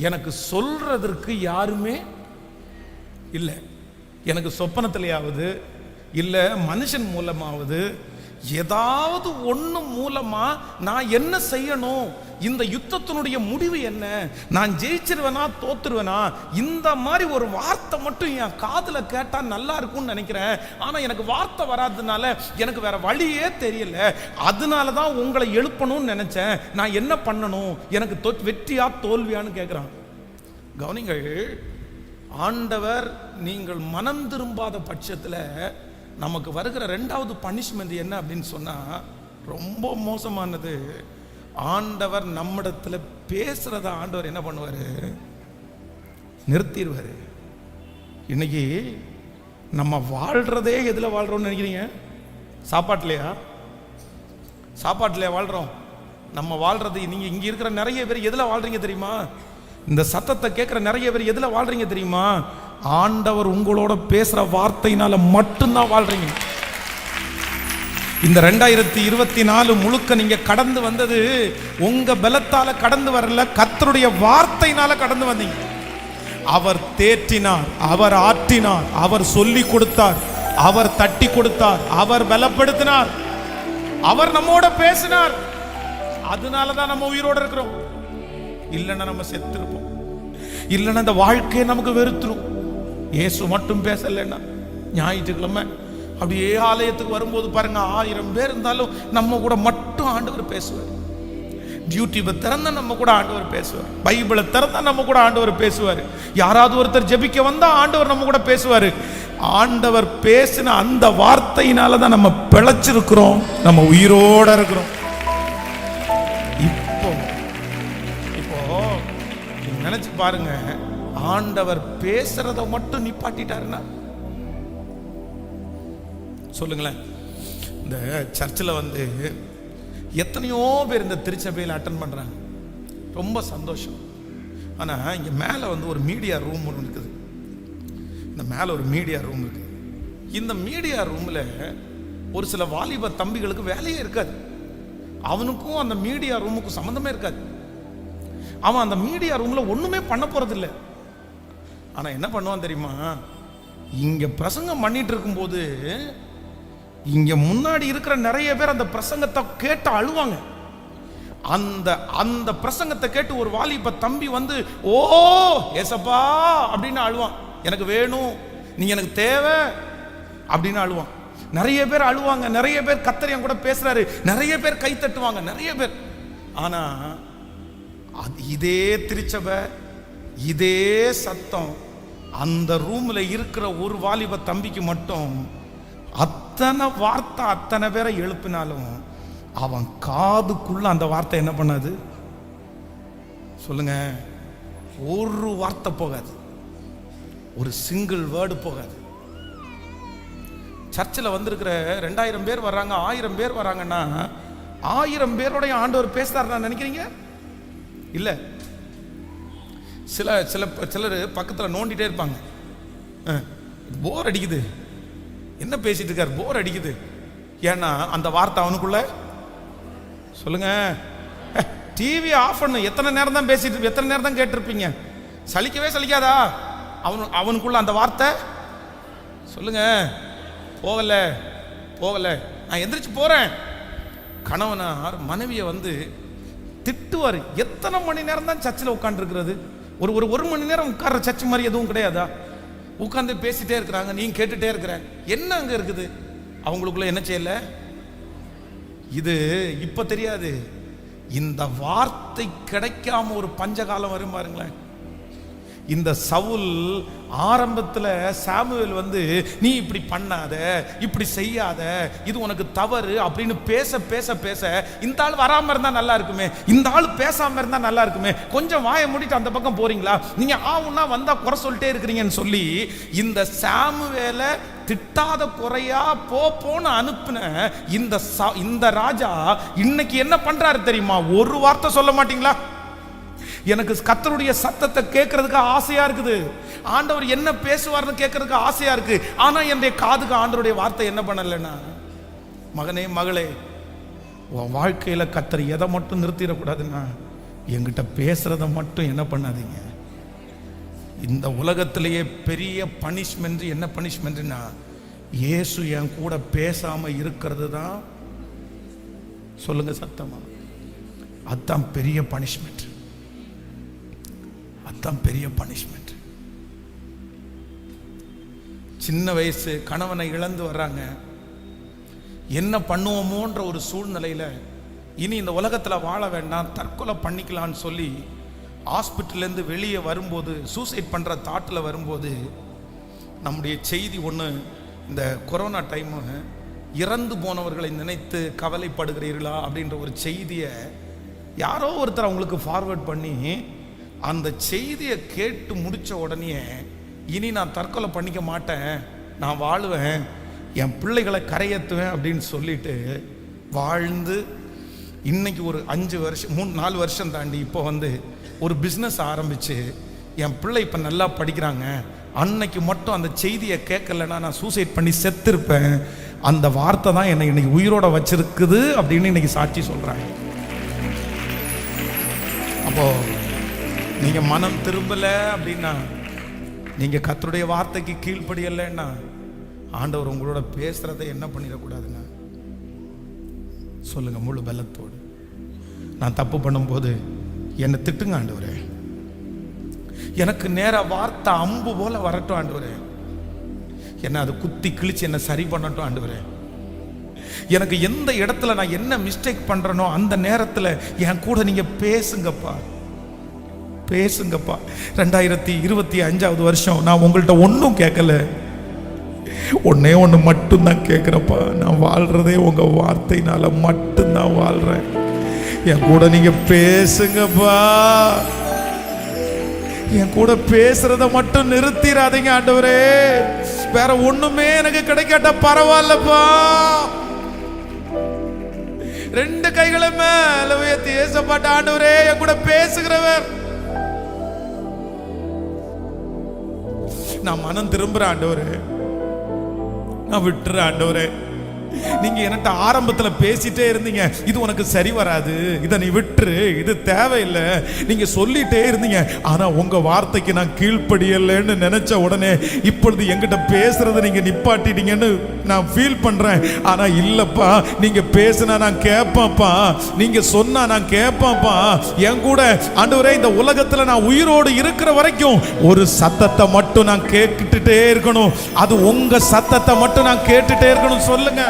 எனக்கு சொல்றதற்கு யாருமே இல்லை. எனக்கு சொப்பனத்திலேயாவது இல்ல மனுஷன் மூலமாவது ஏதாவது ஒண்ணு மூலமா நான் என்ன செய்யணும், இந்த யுத்தத்தினுடைய முடிவு என்ன, நான் ஜெயிச்சிருவேனா தோத்துருவேனா, இந்த மாதிரி ஒரு வார்த்தை மட்டும் என் காதுல கேட்டா நல்லா இருக்கும்னு நினைக்கிறேன். ஆனா எனக்கு வார்த்தை வராததுனால எனக்கு வேற வழியே தெரியல, அதனாலதான் உங்களை எழுப்பணும்னு நினைச்சேன். நான் என்ன பண்ணணும், எனக்கு வெற்றியா தோல்வியான்னு கேட்கிறான். கவனிங்கள், ஆண்டவர் நீங்கள் மனம் திரும்பாத பட்சத்தில் நமக்கு வருகிற 2வது பனிஷ்மெண்ட் என்ன அப்படின்னு சொன்னா, ரொம்ப மோசமானது. ஆண்டவர் நம்மிடத்தில் பேசுறத ஆண்டவர் என்ன பண்ணுவாரு? நிறுத்திடுவாரு. இன்னைக்கு நம்ம வாழ்றதே எதுல வாழ்றோம்னு நினைக்கிறீங்க? சாப்பாட்டுலையா? சாப்பாட்டுலையா வாழ்றோம்? நம்ம வாழ்றது, நீங்க இங்க இருக்கிற நிறைய பேர் எதுல வாழ்றீங்க தெரியுமா? இந்த சத்தத்தை கேட்கிற நிறைய பேர் எதுல வாழ்றீங்க தெரியுமா? ஆண்டவர் உங்களோட பேசுற வார்த்தையினால மட்டும்தான் வாழ்றீங்க. இந்த 2024 முழுக்க நீங்க கடந்து வந்தது உங்க பலத்தால கடந்து வரல, கர்த்தருடைய வார்த்தையினால கடந்து வந்தீங்க. அவர் தேற்றினார், அவர் ஆற்றினார், அவர் சொல்லி கொடுத்தார், அவர் தட்டி கொடுத்தார், அவர் பலப்படுத்தினார், அவர் நம்மோட பேசினார். அதனாலதான் நம்ம உயிரோட இருக்கிறோம். இல்லைன்னா நம்ம செத்து இருப்போம். இல்லைன்னா இந்த வாழ்க்கையை நமக்கு வெறுத்துரும். இயேசு மட்டும் பேசலைன்னா ஞாயிற்றுக்கிழமை அப்படியே ஆலயத்துக்கு வரும்போது பாருங்க, 1000 பேர் இருந்தாலும் நம்ம கூட மட்டும் ஆண்டவர் பேசுவார். யூடியூபை திறந்தா நம்ம கூட ஆண்டவர் பேசுவார். பைபிளை திறந்தா நம்ம கூட ஆண்டவர் பேசுவார். யாராவது ஒருத்தர் ஜெபிக்க வந்தா ஆண்டவர் நம்ம கூட பேசுவார். ஆண்டவர் பேசின அந்த வார்த்தையினால தான் நம்ம பிழைச்சிருக்கிறோம், நம்ம உயிரோட இருக்கிறோம். இப்போ நினைச்சு பாருங்க, ஆண்டவர் பேசுறத மட்டும் நிப்பாட்டிட்டாருன்னா சொல்லுங்களேன். இந்த சர்ச்சில் வந்து எத்தனையோ பேர் இந்த திருச்சபையில் அட்டன் பண்றாங்க, ரொம்ப சந்தோஷம். ஆனா இங்க மேல வந்து ஒரு மீடியா ரூம் ஒன்று இருக்குது. இந்த மேல ஒரு மீடியா ரூம் இருக்கு. இந்த மீடியா ரூம்ல ஒரு சில வாலிப தம்பிகளுக்கு வேலையே இருக்காது. அவனுக்கும் அந்த மீடியா ரூமுக்கும் சம்பந்தமே இருக்காது. அவன் அந்த மீடியா ரூம்ல ஒண்ணுமே பண்ண போறது இல்லை. ஆனா என்ன பண்ணுவான் தெரியுமா? இங்க பிரசங்கம் பண்ணிட்டு இருக்கும்போது இங்க முன்னாடி இருக்கிற நிறைய பேர் அந்த பிரசங்கத்தை கேட்டு அழுவாங்க. அந்த அந்த பிரசங்கத்தை கேட்டு ஒரு வாலிப தம்பி வந்து, ஓ ஏசப்பா அப்படின்னு அழுவான். எனக்கு வேணும், நீங்க எனக்கு தேவை அப்படின்னு அழுவான். நிறைய பேர் அழுவாங்க, நிறைய பேர் கர்த்தர் கூட பேசுறாரு, நிறைய பேர் கை தட்டுவாங்க, நிறைய பேர். ஆனா இதே திருச்சபை, இதே சத்தம் அந்த ரூம்ல இருக்கிற ஒரு வாலிப தம்பிக்கு மட்டும் அத்தனை வார்த்தை அத்தனை பேரை எழுப்பினாலும் அவன் காதுக்குள்ள அந்த வார்த்தை என்ன பண்ணாது? சொல்லுங்க. ஒரு வார்த்தை போகாது, ஒரு சிங்கிள் வேர்டு போகாது. சர்ச்சில் வந்திருக்கிற 2000 பேர் வர்றாங்க, 1000 பேர் வர்றாங்கன்னா 1000 பேரோடைய ஆண்டவர் பேசுறாருன்னு நினைக்கிறீங்க? இல்ல. சிலர் பக்கத்தில் நோண்டிட்டே இருப்பாங்க. போர் அடிக்குது, என்ன பேசிட்டு இருக்காரு, போர் அடிக்குது. ஏன்னா அந்த வார்த்தை அவனுக்குள்ள. சொல்லுங்க. டிவி ஆஃப் பண்ணு. எத்தனை நேரம் தான் பேசிட்டு, எத்தனை நேரம் தான் கேட்டிருப்பீங்க? சலிக்கவே சலிக்காதா அவனுக்குள்ள அந்த வார்த்தை? சொல்லுங்க. போகல போகல. நான் எந்திரிச்சு போறேன். கணவனார் மனைவியை வந்து திட்டுவார். எத்தனை மணி நேரம் தான் சர்ச்சில் உட்கார்ந்து இருக்கிறது? ஒரு மணி நேரம் உட்கார்ற சர்ச் மாதிரி எதுவும் கிடையாதா? உட்கார்ந்து பேசிட்டே இருக்கிறாங்க, நீங்க கேட்டுட்டே இருக்கிற. என்ன அங்க இருக்குது? அவங்களுக்குள்ள என்ன செய்யல? இது இப்ப தெரியாது. இந்த வார்த்தை கிடைக்காம ஒரு பஞ்சகாலம் வரும் பாருங்களேன். இந்த சவுல் ஆரம்பத்தில் சாமுவேல் வந்து, நீ இப்படி பண்ணாத, இப்படி செய்யாத, இது உனக்கு தவறு அப்படின்னு பேச பேச பேச, இந்த ஆள் வராம இருந்தா நல்லா இருக்குமே, இந்த ஆள் பேசாம இருந்தா நல்லா இருக்குமே, கொஞ்சம் வாயை மூடிட்டு அந்த பக்கம் போறீங்களா, நீங்க ஆவுன்னா வந்தா குறை சொல்லிட்டே இருக்கிறீங்கன்னு சொல்லி இந்த சாமுவேலை திட்டாத குறையா போன்னு அனுப்புன இந்த ராஜா இன்னைக்கு என்ன பண்றாரு தெரியுமா? ஒரு வார்த்தை சொல்ல மாட்டீங்களா? எனக்கு கர்த்தருடைய சத்தத்தை கேட்கறதுக்கு ஆசையா இருக்குது, ஆண்டவர் என்ன பேசுவார்னு கேட்கறதுக்கு ஆசையா இருக்கு. ஆனா என்னுடைய காதுக்கு ஆண்டவருடைய வார்த்தை என்ன பண்ணலன்னா, மகனே மகளே, உன் வாழ்க்கையில கர்த்தர் எதை மட்டும் நிறுத்திடக்கூடாதுன்னா, என்கிட்ட பேசுறத மட்டும் என்ன பண்ணாதீங்க. இந்த உலகத்திலேயே பெரிய பனிஷ்மெண்ட் என்ன பனிஷ்மெண்ட்னா, இயேசு என் கூட பேசாம இருக்கிறது தான். சொல்லுங்க சத்தமா. அதுதான் பெரிய பனிஷ்மெண்ட். அதுதான் பெரிய பனிஷ்மெண்ட். சின்ன வயசு கணவனை இழந்து வர்றாங்க. என்ன பண்ணுவோமோன்ற ஒரு சூழ்நிலையில இனி இந்த உலகத்தில் வாழ வேண்டாம், தற்கொலை பண்ணிக்கலான்னு சொல்லி ஹாஸ்பிட்டல்லேருந்து வெளியே வரும்போது, சூசைட் பண்ணுற தாட்டில் வரும்போது, நம்முடைய செய்தி ஒன்று, இந்த கொரோனா டைமு இறந்து போனவர்களை நினைத்து கவலைப்படுகிறீர்களா அப்படின்ற ஒரு செய்தியை யாரோ ஒருத்தர் அவங்களுக்கு ஃபார்வர்ட் பண்ணி அந்த செய்தியை கேட்டு முடிச்ச உடனே, இனி நான் தற்கொலை பண்ணிக்க மாட்டேன், நான் வாழுவேன், என் பிள்ளைகளை கரையேற்றுவேன் அப்படின்னு சொல்லிட்டு வாழ்ந்து இன்னைக்கு ஒரு 5 வருஷம் 3-4 வருஷம் தாண்டி இப்போ ஒரு பிஸ்னஸ் ஆரம்பித்து என் பிள்ளை இப்போ நல்லா படிக்கிறாங்க. அன்னைக்கு மட்டும் அந்த செய்தியை கேட்கலன்னா நான் சூசைட் பண்ணி செத்துருப்பேன். அந்த வார்த்தை தான் என்னை இன்னைக்கு உயிரோட வச்சிருக்குது அப்படின்னு இன்னைக்கு சாட்சி சொல்கிறாங்க. அப்போ நீங்கள் மனம் திரும்பலை அப்படின்னா, நீங்கள் கர்த்தருடைய வார்த்தைக்கு கீழ்ப்படியலைன்னா, ஆண்டவர் உங்களோட பேசுறதை என்ன பண்ணிடக்கூடாதுங்க சொல்லுங்க முழு பலத்தோடு. நான் தப்பு பண்ணும்போது என்னை திட்டுங்க ஆண்டவரே, எனக்கு நேர வார்த்தை அம்பு போல வரட்டும் ஆண்டவரே, என்ன அது குத்தி கிழிச்சு என்ன சரி பண்ணட்டும் ஆண்டவரே. எனக்கு எந்த இடத்துல நான் என்ன மிஸ்டேக் பண்றேனோ அந்த நேரத்தில் என் கூட நீங்க பேசுங்கப்பா, பேசுங்கப்பா. 2025 வருஷம் நான் உங்கள்கிட்ட ஒன்றும் கேட்கல, ஒன்னே ஒன்று மட்டும்தான் கேட்குறப்பா. நான் வாழ்றதே உங்க வார்த்தையினால மட்டும்தான் வாழ்றேன். என் கூட நீங்க பேசுங்கப்பா, என் கூட பேசுறத மட்டும் நிறுத்திடாதீங்க ஆண்டவரே. வேற ஒண்ணுமே எனக்கு கிடைக்காட்ட பரவாயில்லப்பா. 2 கைகளை மேல உயர்த்தி ஏசப்பாட்ட, ஆண்டவரே என் கூட பேசுகிறவர். நான் மனம் திரும்புறேன் ஆண்டவரே, நான் விட்டுறேன் ஆண்டவரே. நீங்க என்கிட்ட ஆரம்பத்தில் பேசிட்டே இருந்தீங்க, இது உனக்கு சரி வராது, இதை நீ விட்டுரு, இது தேவையில்லை, நீங்க சொல்லிட்டே இருந்தீங்க. ஆனா உங்க வார்த்தைக்கு நான் கீழ்ப்படியலைன்னு நினைச்ச உடனே இப்பொழுது என்கிட்ட பேசுறதை நீங்க நிப்பாட்டிட்டீங்கன்னு நான் ஃபீல் பண்றேன். ஆனா இல்லப்பா, நீங்க பேசினா நான் கேட்பேன்ப்பா, நீங்க சொன்னா நான் கேட்பேன்ப்பா. என் கூட ஆண்டவரே இந்த உலகத்துல நான் உயிரோடு இருக்கிற வரைக்கும் ஒரு சத்தத்தை மட்டும் நான் கேட்டுட்டே இருக்கணும், அது உங்க சத்தத்தை மட்டும் நான் கேட்டுட்டே இருக்கணும். சொல்லுங்க.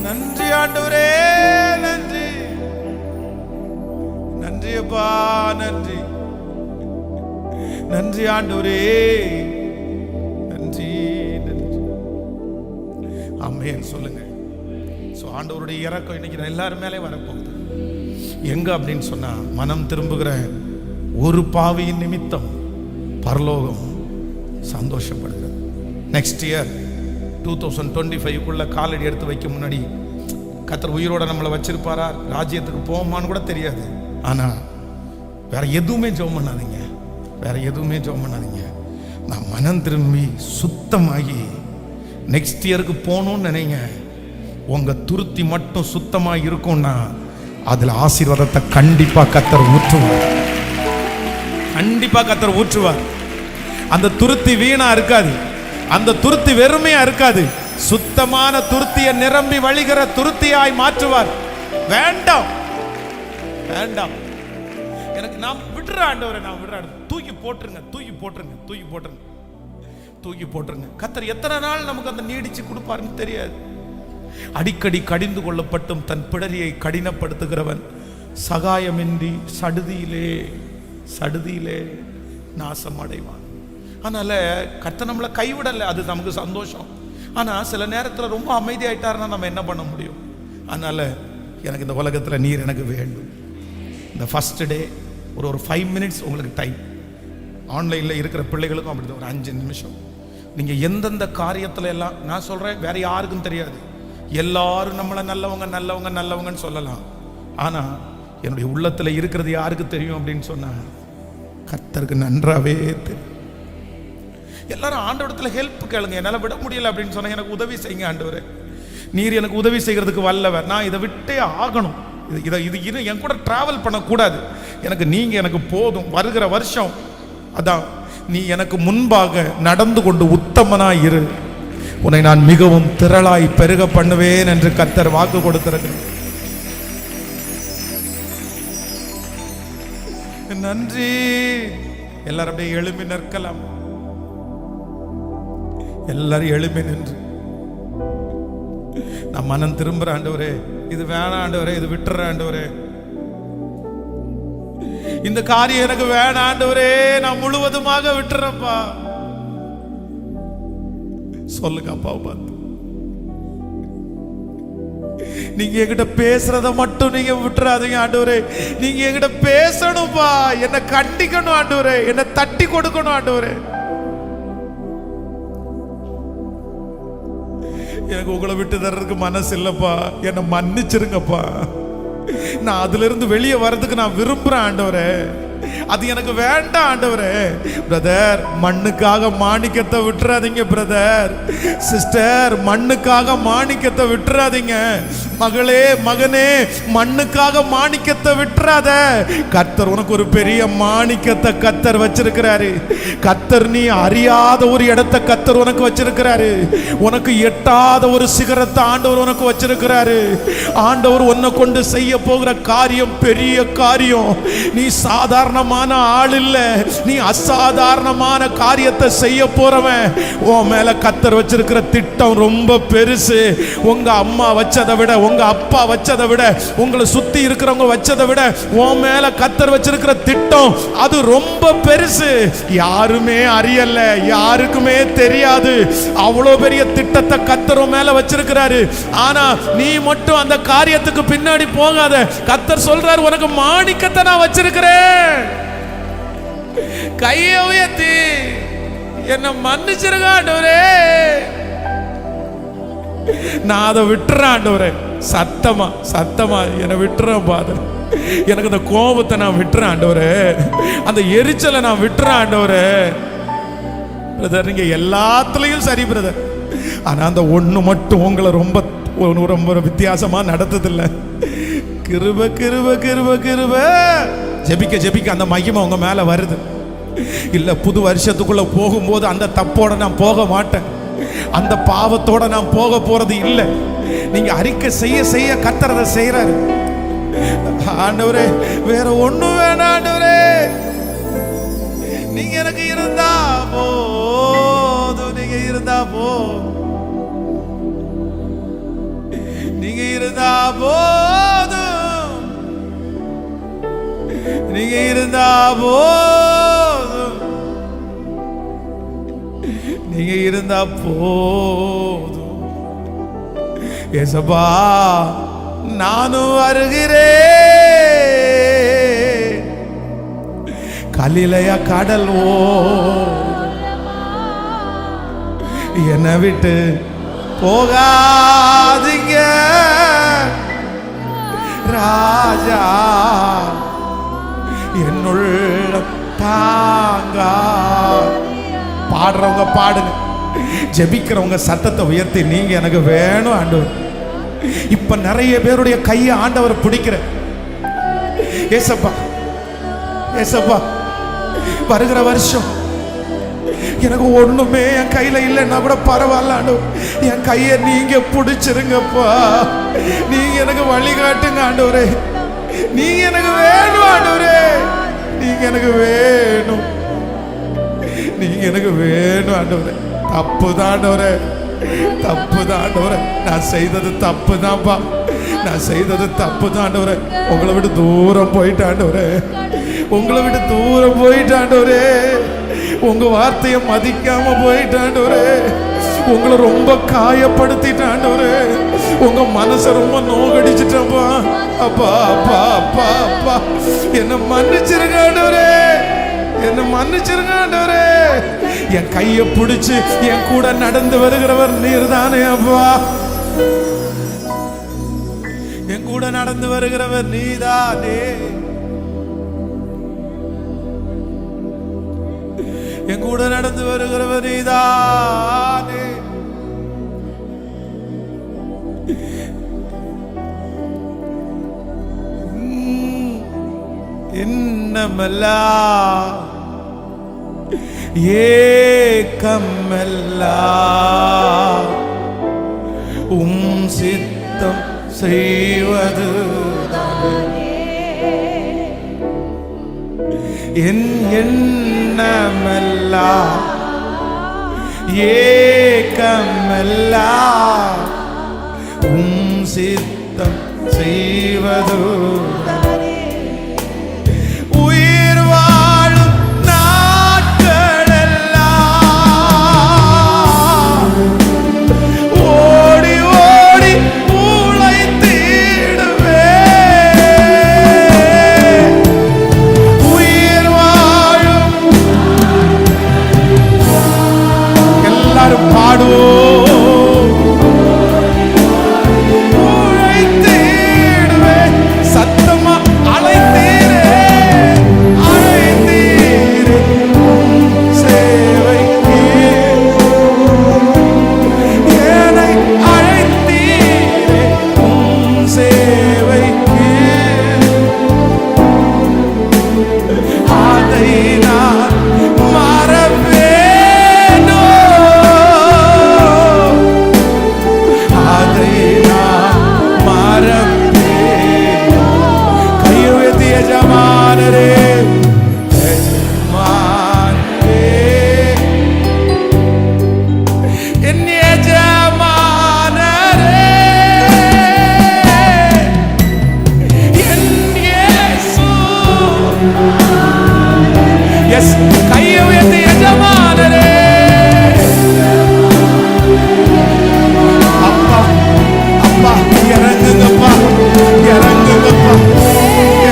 நன்றி ஆண்டவரே, நன்றி நன்றி அப்பா, நன்றி நன்றி ஆண்டவரே, நன்றி நன்றி. ஆமென் சொல்லுங்க. ஆண்டவருடைய இறக்கம் இன்னைக்கு எல்லாரும் மேலே வரப்போகுது. எங்க அப்படின்னு சொன்னா, மனம் திரும்புகிற ஒரு பாவியின் நிமித்தம் பரலோகம் சந்தோஷப்படுகிறது. நெக்ஸ்ட் இயர் 2025 காலடி எடுத்து வைக்க முன்னாடி கர்த்தர் உயிரோட நம்மளை வச்சிருப்பாரா, ராஜ்யத்துக்கு போவோமான்னு கூட தெரியாது. ஆனா வேற எதுவுமே ஜெபம் பண்ணாதீங்க, வேற எதுவுமே ஜெபம் பண்ணாதீங்க. நான் மனம் திரும்பி சுத்தமாகி நெக்ஸ்ட் இயருக்கு போகணும்னு நினைங்க. உங்க துருத்தி மட்டும் சுத்தமா இருக்கும்னா அதுல ஆசீர்வாதத்தை கண்டிப்பா கர்த்தர் ஊற்றுவார், கண்டிப்பா கர்த்தர் ஊற்றுவார். அந்த துருத்தி வீணா இருக்காது, அந்த துருத்தி வெறுமையா இருக்காது. சுத்தமான துருத்தியை நிரம்பி வழிகிற துருத்தியாய் மாற்றுவார். வேண்டாம் வேண்டாம், எனக்கு நான் விடுற ஆண்டவரை, நான் விடுற, தூக்கி போட்டுருங்க, தூக்கி போட்டுருங்க, தூக்கி போட்டுருங்க, தூக்கி போட்டுருங்க. கர்த்தர் எத்தனை நாள் நமக்கு அந்த நீடிச்சு கொடுப்பாருன்னு தெரியாது. அடிக்கடி கடிந்து கொள்ளப்பட்டும் தன் பிடரியை கடினப்படுத்துகிறவன் சகாயமின்றி சடுதியிலே சடுதியிலே நாசம் அடைவான். அதனால கர்த்தர் நம்மளை கைவிடலை, அது நமக்கு சந்தோஷம். ஆனா சில நேரத்தில் ரொம்ப அமைதியாயிட்டாருன்னா நம்ம என்ன பண்ண முடியும்? அதனால எனக்கு இந்த உலகத்தில் நீர் எனக்கு வேண்டும். இந்த ஃபர்ஸ்ட் டே ஒரு 5 மினிட்ஸ் உங்களுக்கு டைம். ஆன்லைனில் இருக்கிற பிள்ளைகளுக்கும் அப்படி ஒரு 5 நிமிஷம் நீங்கள் எந்தெந்த காரியத்தில் எல்லாம், நான் சொல்கிறேன் வேற யாருக்கும் தெரியாது, எல்லாரும் நம்மளை நல்லவங்க நல்லவங்க நல்லவங்கன்னு சொல்லலாம். ஆனால் என்னுடைய உள்ளத்தில் இருக்கிறது யாருக்கு தெரியும் அப்படின்னு சொன்னால் கர்த்தருக்கு நன்றாவே தெரியும். எல்லாரும் ஆண்டவரத்தில் ஹெல்ப் கேளுங்க. என்னால் விட முடியல அப்படின்னு சொன்னாங்க, எனக்கு உதவி செய்யுங்க ஆண்டவரே, நீர் எனக்கு உதவி செய்கிறதுக்கு வல்லவர், நான் இதை விட்டே ஆகணும், இது என் கூட டிராவல் பண்ணக்கூடாது, எனக்கு நீங்கள் எனக்கு போதும். வருகிற வருஷம் அதான், நீ எனக்கு முன்பாக நடந்து கொண்டு உத்தமனாய் இரு, உன்னை நான் மிகவும் திரளாய் பெருக பண்ணுவேன் என்று கர்த்தர் வாக்கு கொடுத்திருக்கிறார். நன்றி. எல்லாரும் அப்படியே எழும்பி நிற்கலாம், எல்லாரும் எழும்பி நின்று நான் மனம் திரும்புற ஆண்டவரே, இது வேணாம் ஆண்டவரே, இது விட்டுற ஆண்டவரே, இந்த காரியம் எனக்கு வேணாம் ஆண்டவரே, நான் முழுவதுமாக விட்டுறப்பா. சொல்லுங்க அப்பாவை பார்த்து, நீங்க என்கிட்ட பேசுறத மட்டும் நீங்க விட்டுறாதீங்க ஆண்டவரே. நீங்க என்கிட்ட பேசணும்பா, என்ன கண்டிக்கணும் ஆண்டவரே, என்ன தட்டி கொடுக்கணும் ஆண்டவரே. எனக்கு உங்களை விட்டு தர்றதுக்கு மனசு இல்லப்பா, என்ன மன்னிச்சிருங்கப்பா. நான் அதுல இருந்து வெளியே வர்றதுக்கு நான் விரும்புறேன் ஆண்டவரே. அது எனக்கு வேண்டாம் ஆண்டவரே. பிரதர், மண்ணுக்காக மாணிக்கத்தை விட்டுறாதீங்க. பிரதர் சிஸ்டர், மண்ணுக்காக மாணிக்கத்தை விட்டுறாதீங்க. மகளே மகனே, மண்ணுக்காக மாணிக்கத்தை விட்டுறாத. கர்த்தர் உனக்கு ஒரு பெரிய மாணிக்கத்தை கர்த்தர் வச்சிருக்கிறாரு. கர்த்தர் நீ அறியாத ஒரு இடத்தை கர்த்தர் உனக்கு வச்சிருக்கிறாரு. உனக்கு எட்டாத ஒரு சிகரத்தை ஆண்டவர் உனக்கு வச்சிருக்கிறாரு. ஆண்டவர் உன்னை கொண்டு செய்ய போகிற காரியம் பெரிய காரியம். நீ சாதாரணமான ஆள் இல்ல, நீ அசாதாரணமான காரியத்தை செய்ய போறவன். உன் மேல கர்த்தர் வச்சிருக்கிற திட்டம் ரொம்ப பெருசு. உங்க அம்மா வச்சதை விட, உங்க அப்பா வச்சதை விட, உங்களை சுத்தி இருக்கிறவங்க வச்சதை விட உன் மேல கர்த்தர் வச்சிருக்கிற திட்டம் அது ரொம்ப பெருசு. யாருமே அறியல, யாருக்குமே தெரியாது. அவ்வளவு பெரிய திட்டத்தை கர்த்தர் உன் மேல வச்சிருக்கிறாரு. ஆனா நீ மட்டும் அந்த காரியத்துக்கு பின்னாடி போகாத. கர்த்தர் சொல்றாரு, உனக்கு மாணிக்கத்தை நான் வச்சிருக்கிறேன். கையை உயர்த்தி என்ன மன்னிச்சிருங்க ஆண்டவரே. நான் அதை விட்டுறேன் ஆண்டவரே. சத்தமா சத்தமா என்னை விட்டுறேன் பாதர். எனக்கு அந்த கோபத்தை நான் விட்டுறேன் ஆண்டவரே. அந்த எரிச்சலை நான் விட்டுறேன் ஆண்டவரே. பிரதர், நீங்க எல்லாத்துலயும் சரி பிரதர். ஆனா அந்த ஒண்ணு மட்டும் உங்களை ரொம்ப ரொம்ப வித்தியாசமா நடத்ததில்ல. கிருப கிருப கிருப கிருப. ஜெபிக்க ஜெபிக்க அந்த மகிமை உங்க மேல வருது. இல்ல, புது வருஷத்துக்குள்ள போகும்போது அந்த தப்போட நான் போக மாட்டேன், அந்த பாவத்தோட நான் போக போறது இல்லை. நீங்க அறிக்கை செய்ய செய்ய கர்த்தர் அதை செய்யறாரு. ஆண்டவரே, வேற ஒண்ணும் வேணாம் ஆண்டவரே, நீங்க எனக்கு இருந்தா போதும். நீங்க இருந்தா நீங்க இருந்தா போதும். நீங்க இருந்தா போதும். நீங்க இருந்தா போதும். ஏசப்பா, நானும் வருகிறேன். கலிலையா கடல் என்னை விட்டு போகாதீங்க ராஜா. என்னுள்ள தாங்க. பாடுறவங்க பாடுங்க, ஜெபிக்கிறவங்க சத்தத்தை உயர்த்தி நீங்க எனக்கு வேணும் ஆண்டவர். இப்ப நிறைய பேருடைய கையை ஆண்டவர் பிடிக்கிற. ஏசப்பா ஏசப்பா, வருகிற வருஷம் எனக்கு ஒண்ணுமே என் கையில இல்லைன்னா கூட பரவாயில்ல ஆண்டவர், என் கையை நீங்க பிடிச்சிருங்கப்பா. நீங்க எனக்கு வழிகாட்டுங்க ஆண்டவரே. நீங்க எனக்கு வேணும் ஆண்டவரே. நீங்க எனக்கு வேணும். நீங்க எனக்கு வேணும் ஆண்டவரே. தப்பு தான் ஆண்டவரே, தப்பு தான் ஆண்டவரே. நான் செய்தது தப்பு தான்ப்பா, நான் செய்தது தப்பு தான் ஆண்டவரே. உங்களை விட்டு தூரம் போயிட்டாண்டவரே, உங்களை விட்டு தூரம் போயிட்டாண்டவரே. உங்க வார்த்தையை மதிக்காம போயிட்டாண்டவரே. உங்களை ரொம்ப காயப்படுத்திட்டாண்டவரே. உங்க மனசை ரொம்ப நோகடிச்சிட்டப்பா. அப்பா அப்பா அப்பா அப்பா, என்ன மன்னிச்சிருங்க ஆண்டவரே, என்ன மன்னிச்சிருங்க ஆண்டவரே. என் கையை பிடிச்சு என் கூட நடந்து வருகிறவர் நீர் தானே அப்பா. என் கூட நடந்து வருகிறவர் நீதானே. என் கூட நடந்து வருகிறவர் நீதானே. என்னமல்லா ஏக்கமல்லா சித்தம் செய்வது என் எண்ணமல்லா ஏக்கமல்லா சித்தம் செய்வது ஓடி ஓடி உழைத்து பாடுவோம். அழைத்தீடுவே, சத்தமா அழைத்தீரே, அழைத்தீரே சேவைக்கு. என்னை அழைத்தீரே சேவைக்கு. அதை நான் மறவேனோ, அதை நான் மறவேனோ. கையை உயர்த்தி எஜமானரே, எஜமானரே, என் எஜமானரே, என் இயேசு. எஸ், கையை உயர்த்தி எஜமானரே. அப்பா அப்பா இறங்குங்கப்பா, இறங்குங்கப்பா,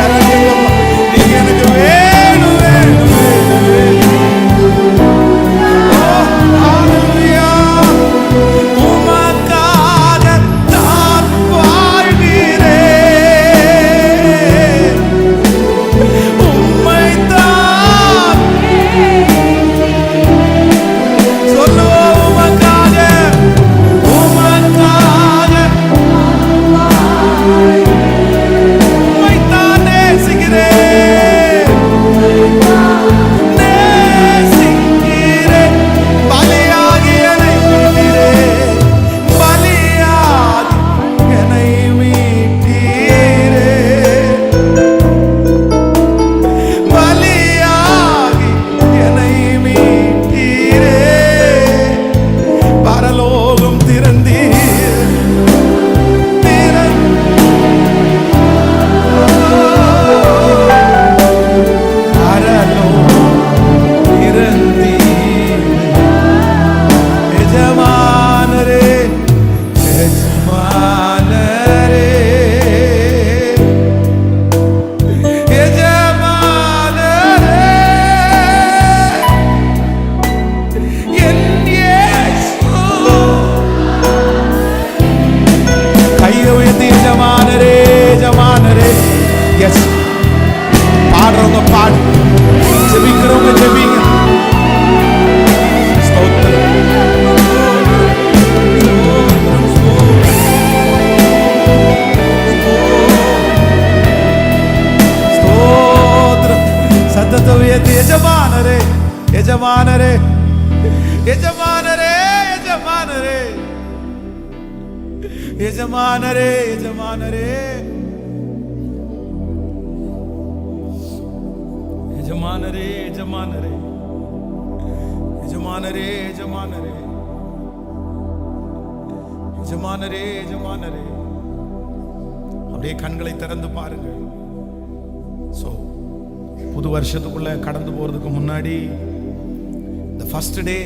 இறங்குங்கப்பா. நீங்க எனக்கு வேணும் வேணும் வேணும் வேணும். ஓ ஹalleluya. உமக்காக நான் வாழ்கிறேன், உம்மைத்தான் சொல்லுவோம். உமக்காக, உமக்காக உம்மைத்தான் நேசிக்கிறேன், நேசிக்கிறேன். பலியாகி என்னை மீட்டீரே, பலியாகி என்னை மீட்டீரே, பலியாகி என்னை மீட்டீரே. பரலோகம் திறந்தீர், பரலோகம் திறந்தீர். எஜமானரே, எஜமானரே, எஜமானரே, என் இயேசு. கையை உயர்த்தி எஜமானரே, எஜமானரே. எஸ், பாடுறவங்க பாடு, ஜெபிக்கிறவங்க ஜெபிங்க. ஸ்தோத்திரம், ஸ்தோத்திரம். சத்தத்தை உயர்த்தி எஜமானரே, எஜமானரே, எஜமானரே, எஜமானரே, எஜமானரே, எஜமானரே, எஜமானரே, எஜமானரே, எஜமானரே, எஜமானரே, எஜமானரே, எஜமானரே. அப்படியே கண்களை திறந்து பாருங்க. சோ புது வருஷத்துக்குள்ள கடந்து போறதுக்கு முன்னாடி இந்த ஃபர்ஸ்ட் டே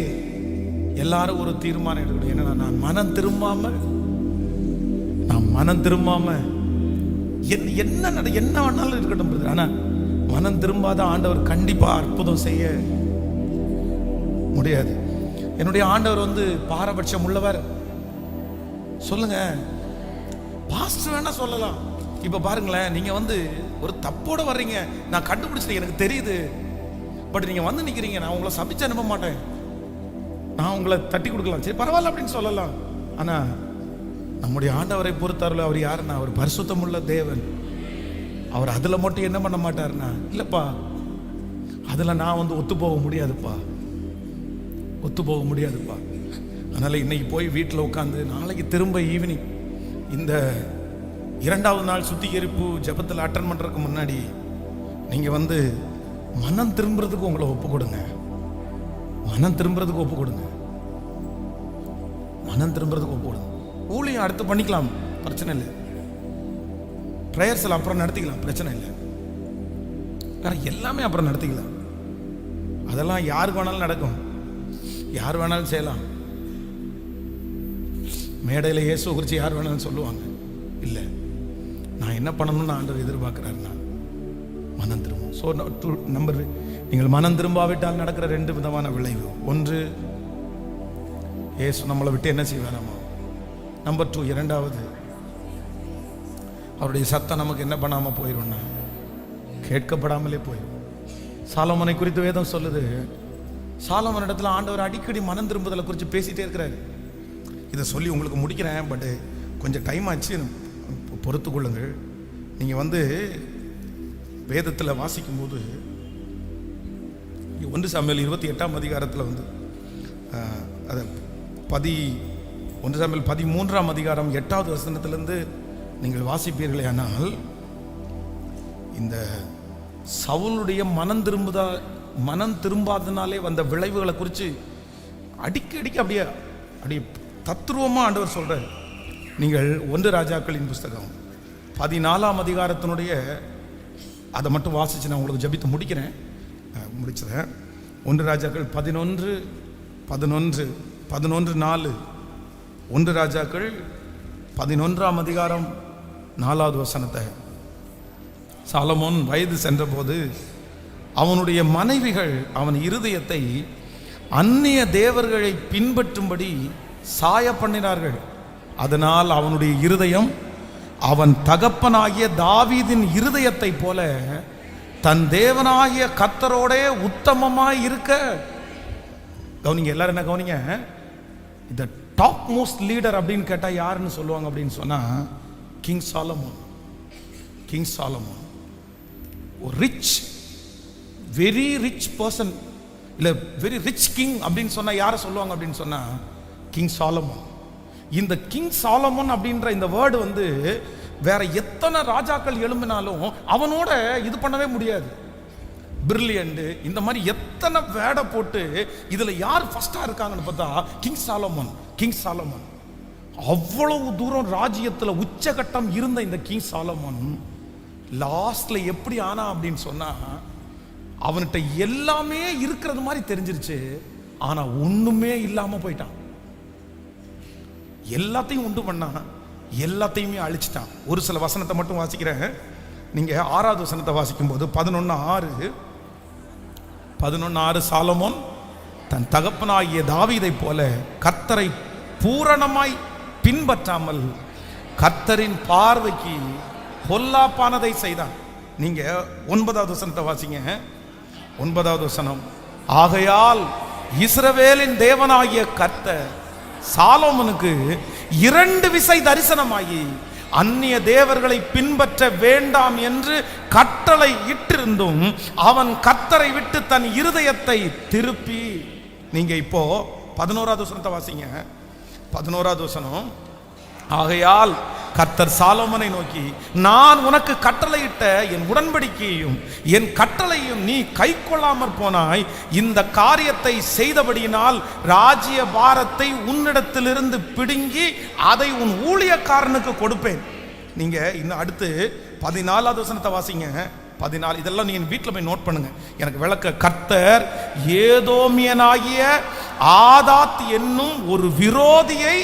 எல்லாரும் ஒரு தீர்மானம் எடுக்கணும். என்னன்னா, நான் மனம் திரும்பாம என்ன வேணாலும் இருக்கட்டும் பிரதர், ஆனா மனம் திரும்பாத ஆண்டவர் கண்டிப்பா அற்புதம் செய்ய முடியாது. என்னுடைய ஆண்டவர் வந்து பாரபட்சம் உள்ளவர். சொல்லுங்க, பாஸ்டர் வேணா சொல்லலாம். இப்ப பாருங்களேன், நீங்க வந்து ஒரு தப்போட வர்றீங்க, நான் கண்டுபிடிச்சிட்டேன், எனக்கு தெரியுது. பட் நீங்க வந்து நிக்கிறீங்க, நான் உங்களை சபிச்சு அனுப்ப மாட்டேன், நான் உங்களை தட்டி கொடுக்கலாம், சரி பரவாயில்ல அப்படின்னு சொல்லலாம். ஆனா நம்முடைய ஆண்டவரை பொறுத்தவரை அவர் யாருன்னா, அவர் பரிசுத்தம் உள்ள தேவன். அவர் அதுல மட்டும் என்ன பண்ண மாட்டாருன்னா, இல்லப்பா அதுல நான் வந்து ஒத்து போக முடியாதுப்பா. அதனால இன்னைக்கு போய் வீட்டில் உட்காந்து நாளைக்கு திரும்ப ஈவினிங் இந்த 2வது நாள் சுத்திகரிப்பு ஜெபத்தில் அட்டன் பண்றதுக்கு முன்னாடி நீங்க வந்து மனம் திரும்புறதுக்கு உங்களை ஒப்பு கொடுங்க. ஊழியம் அடுத்து பண்ணிக்கலாம், பிரச்சனை இல்லை. ப்ரேயர்ஸில் அப்புறம் நடத்திக்கலாம், பிரச்சனை இல்லை. வேற எல்லாமே அப்புறம் நடத்திக்கலாம். அதெல்லாம் யாருக்கு வேணாலும் நடக்கும், யார் வேணாலும் செய்யலாம். மேடையில் இயேசு குறித்து யார் வேணாலும் சொல்லுவாங்க. இல்லை, நான் என்ன பண்ணணும்னு ஆண்டவர் எதிர்பார்க்கிறாருன்னா மனம் திரும்பும். ஸோ நீங்கள் மனம் திரும்பாவிட்டால் நடக்கிற 2 விதமான விளைவு. ஒன்று, இயேசு நம்மளை விட்டு என்ன செய்வாராமா? நம்பர் 2, இரண்டாவது, அவருடைய சத்தம் நமக்கு என்ன பண்ணாம போயிடும்னா கேட்கப்படாமலே போயிடும். சாலமோனை குறித்து வேதம் சொல்லுது, சாலமோன் இடத்துல ஆண்டவர் அடிக்கடி மனம் திரும்புதலை குறித்து பேசிட்டே இருக்கிறாரு. இதை சொல்லி உங்களுக்கு முடிக்கிறேன், பட் கொஞ்சம் டைம் ஆச்சு, பொறுத்து கொள்ளுங்கள். நீங்கள் வேதத்தில் வாசிக்கும்போது 1 சாமுவேல் 28ஆம் அதிகாரத்தில் அதை 1 சாமுவேல் 13ஆம் அதிகாரம் 8வது வசனத்திலிருந்து நீங்கள் வாசிப்பீர்களே, ஆனால் இந்த சவுலுடைய மனம் திரும்பாதனாலே வந்த விளைவுகளை குறித்து அடிக்கடிக்கு அப்படியே தத்துருவமாக ஆண்டவர் சொல்றார். நீங்கள் 1 ராஜாக்களின் புஸ்தகம் 14ஆம் அதிகாரத்தினுடைய அதை மட்டும் வாசிச்சு நான் உங்களுக்கு ஜபித்து முடிச்சிடுறேன். 1 ராஜாக்கள் 11:4. 1 ராஜாக்கள் 11ஆம் அதிகாரம் 4வது வசனத்தை. சாலமோன் வயது சென்றபோது அவனுடைய மனைவிகள் அவன் இருதயத்தை அந்நிய தேவர்களை பின்பற்றும்படி சாய பண்ணினார்கள். அதனால் அவனுடைய இருதயம் அவன் தகப்பனாகிய தாவீதின் இருதயத்தை போல தன் தேவனாகிய கர்த்தரோடே உத்தமமாய் இருக்க. கவனிங்க, எல்லாரும் என்ன கவனிங்க, இந்த டாப் மோஸ்ட் லீடர் அப்படின்னு கேட்டா யாருன்னு சொல்லுவாங்க அப்படின்னு சொன்னா கிங் சாலமோன். கிங் சாலமோன் ஒரு வெரி ரிச் பர்சன், இல்லை வெரி ரிச் கிங் அப்படின்னு சொன்னா யாரை சொல்லுவாங்க அப்படின்னு சொன்னா கிங் சாலமோன். இந்த கிங் சாலமோன் அப்படின்ற இந்த வேர்டு வேற எத்தனை ராஜாக்கள் எழும்பினாலும் அவனோட இது பண்ணவே முடியாது. பிரில்லியண்ட், இந்த மாதிரி எத்தனை வேடை போட்டு இதுல யார் ஃபர்ஸ்டா இருக்காங்கன்னு பார்த்தா கிங் சாலமோன். கிங் சாலமோன் அவ்வளவு தூரம் ராஜ்யத்துல உச்சகட்டம் இருந்த இந்த கிங் சாலமோன் லாஸ்ட்ல எப்படி ஆனா அப்படின்னு சொன்னா, அவன்கிட்ட எல்லாமே இருக்கிறது மாதிரி தெரிஞ்சிருச்சு, ஆனா ஒண்ணுமே இல்லாம போயிட்டான். எல்லாத்தையும் உண்டு பண்ணா, எல்லாத்தையுமே அழிச்சிட்டான். ஒரு சில வசனத்தை மட்டும் வாசிக்கிறேன். நீங்க 6வது வசனத்தை வாசிக்கும் போது 11:6 சாலமோன் தன் தகப்பனாகிய தாவீதை போல கர்த்தரை பூரணமாய் பின்பற்றாமல் கர்த்தரின் பார்வைக்கு பொல்லாப்பானதை செய்தான். நீங்க 9வது வசனத்தை வாசிங்க. 9வது வசனம், ஆகையால் இஸ்ரவேலின் தேவனாகிய கர்த்தர் சாலோமோனுக்கு 2 விசை தரிசனமாகி அந்நிய தேவர்களை பின்பற்ற வேண்டாம் என்று கட்டளை இட்டிருந்தும் அவன் கர்த்தரை விட்டு தன் இருதயத்தை திருப்பி. நீங்க இப்போ 11வது வசனத்தை வாசிங்க. 11வது வசனம், ஆகையால் கர்த்தர் சாலோமோனை நோக்கி, நான் உனக்கு கட்டளையிட்ட என் உடன்படிக்கையையும் என் கட்டளையும் நீ கை கொள்ளாமற் போனாய். இந்த காரியத்தை செய்தபடியினால் ராஜ்ய பாரத்தை உன்னிடத்திலிருந்து பிடுங்கி அதை உன் ஊழியக்காரனுக்கு கொடுப்பேன். நீங்க இன்னும் அடுத்து 14வது வசனத்தை வாசிங்க. 14, இதெல்லாம் நீங்க வீட்டில் போய் நோட் பண்ணுங்க, எனக்கு விளக்க. கர்த்தர் ஏதோமியனாகிய ஆதாத் என்னும் ஒரு விரோதியை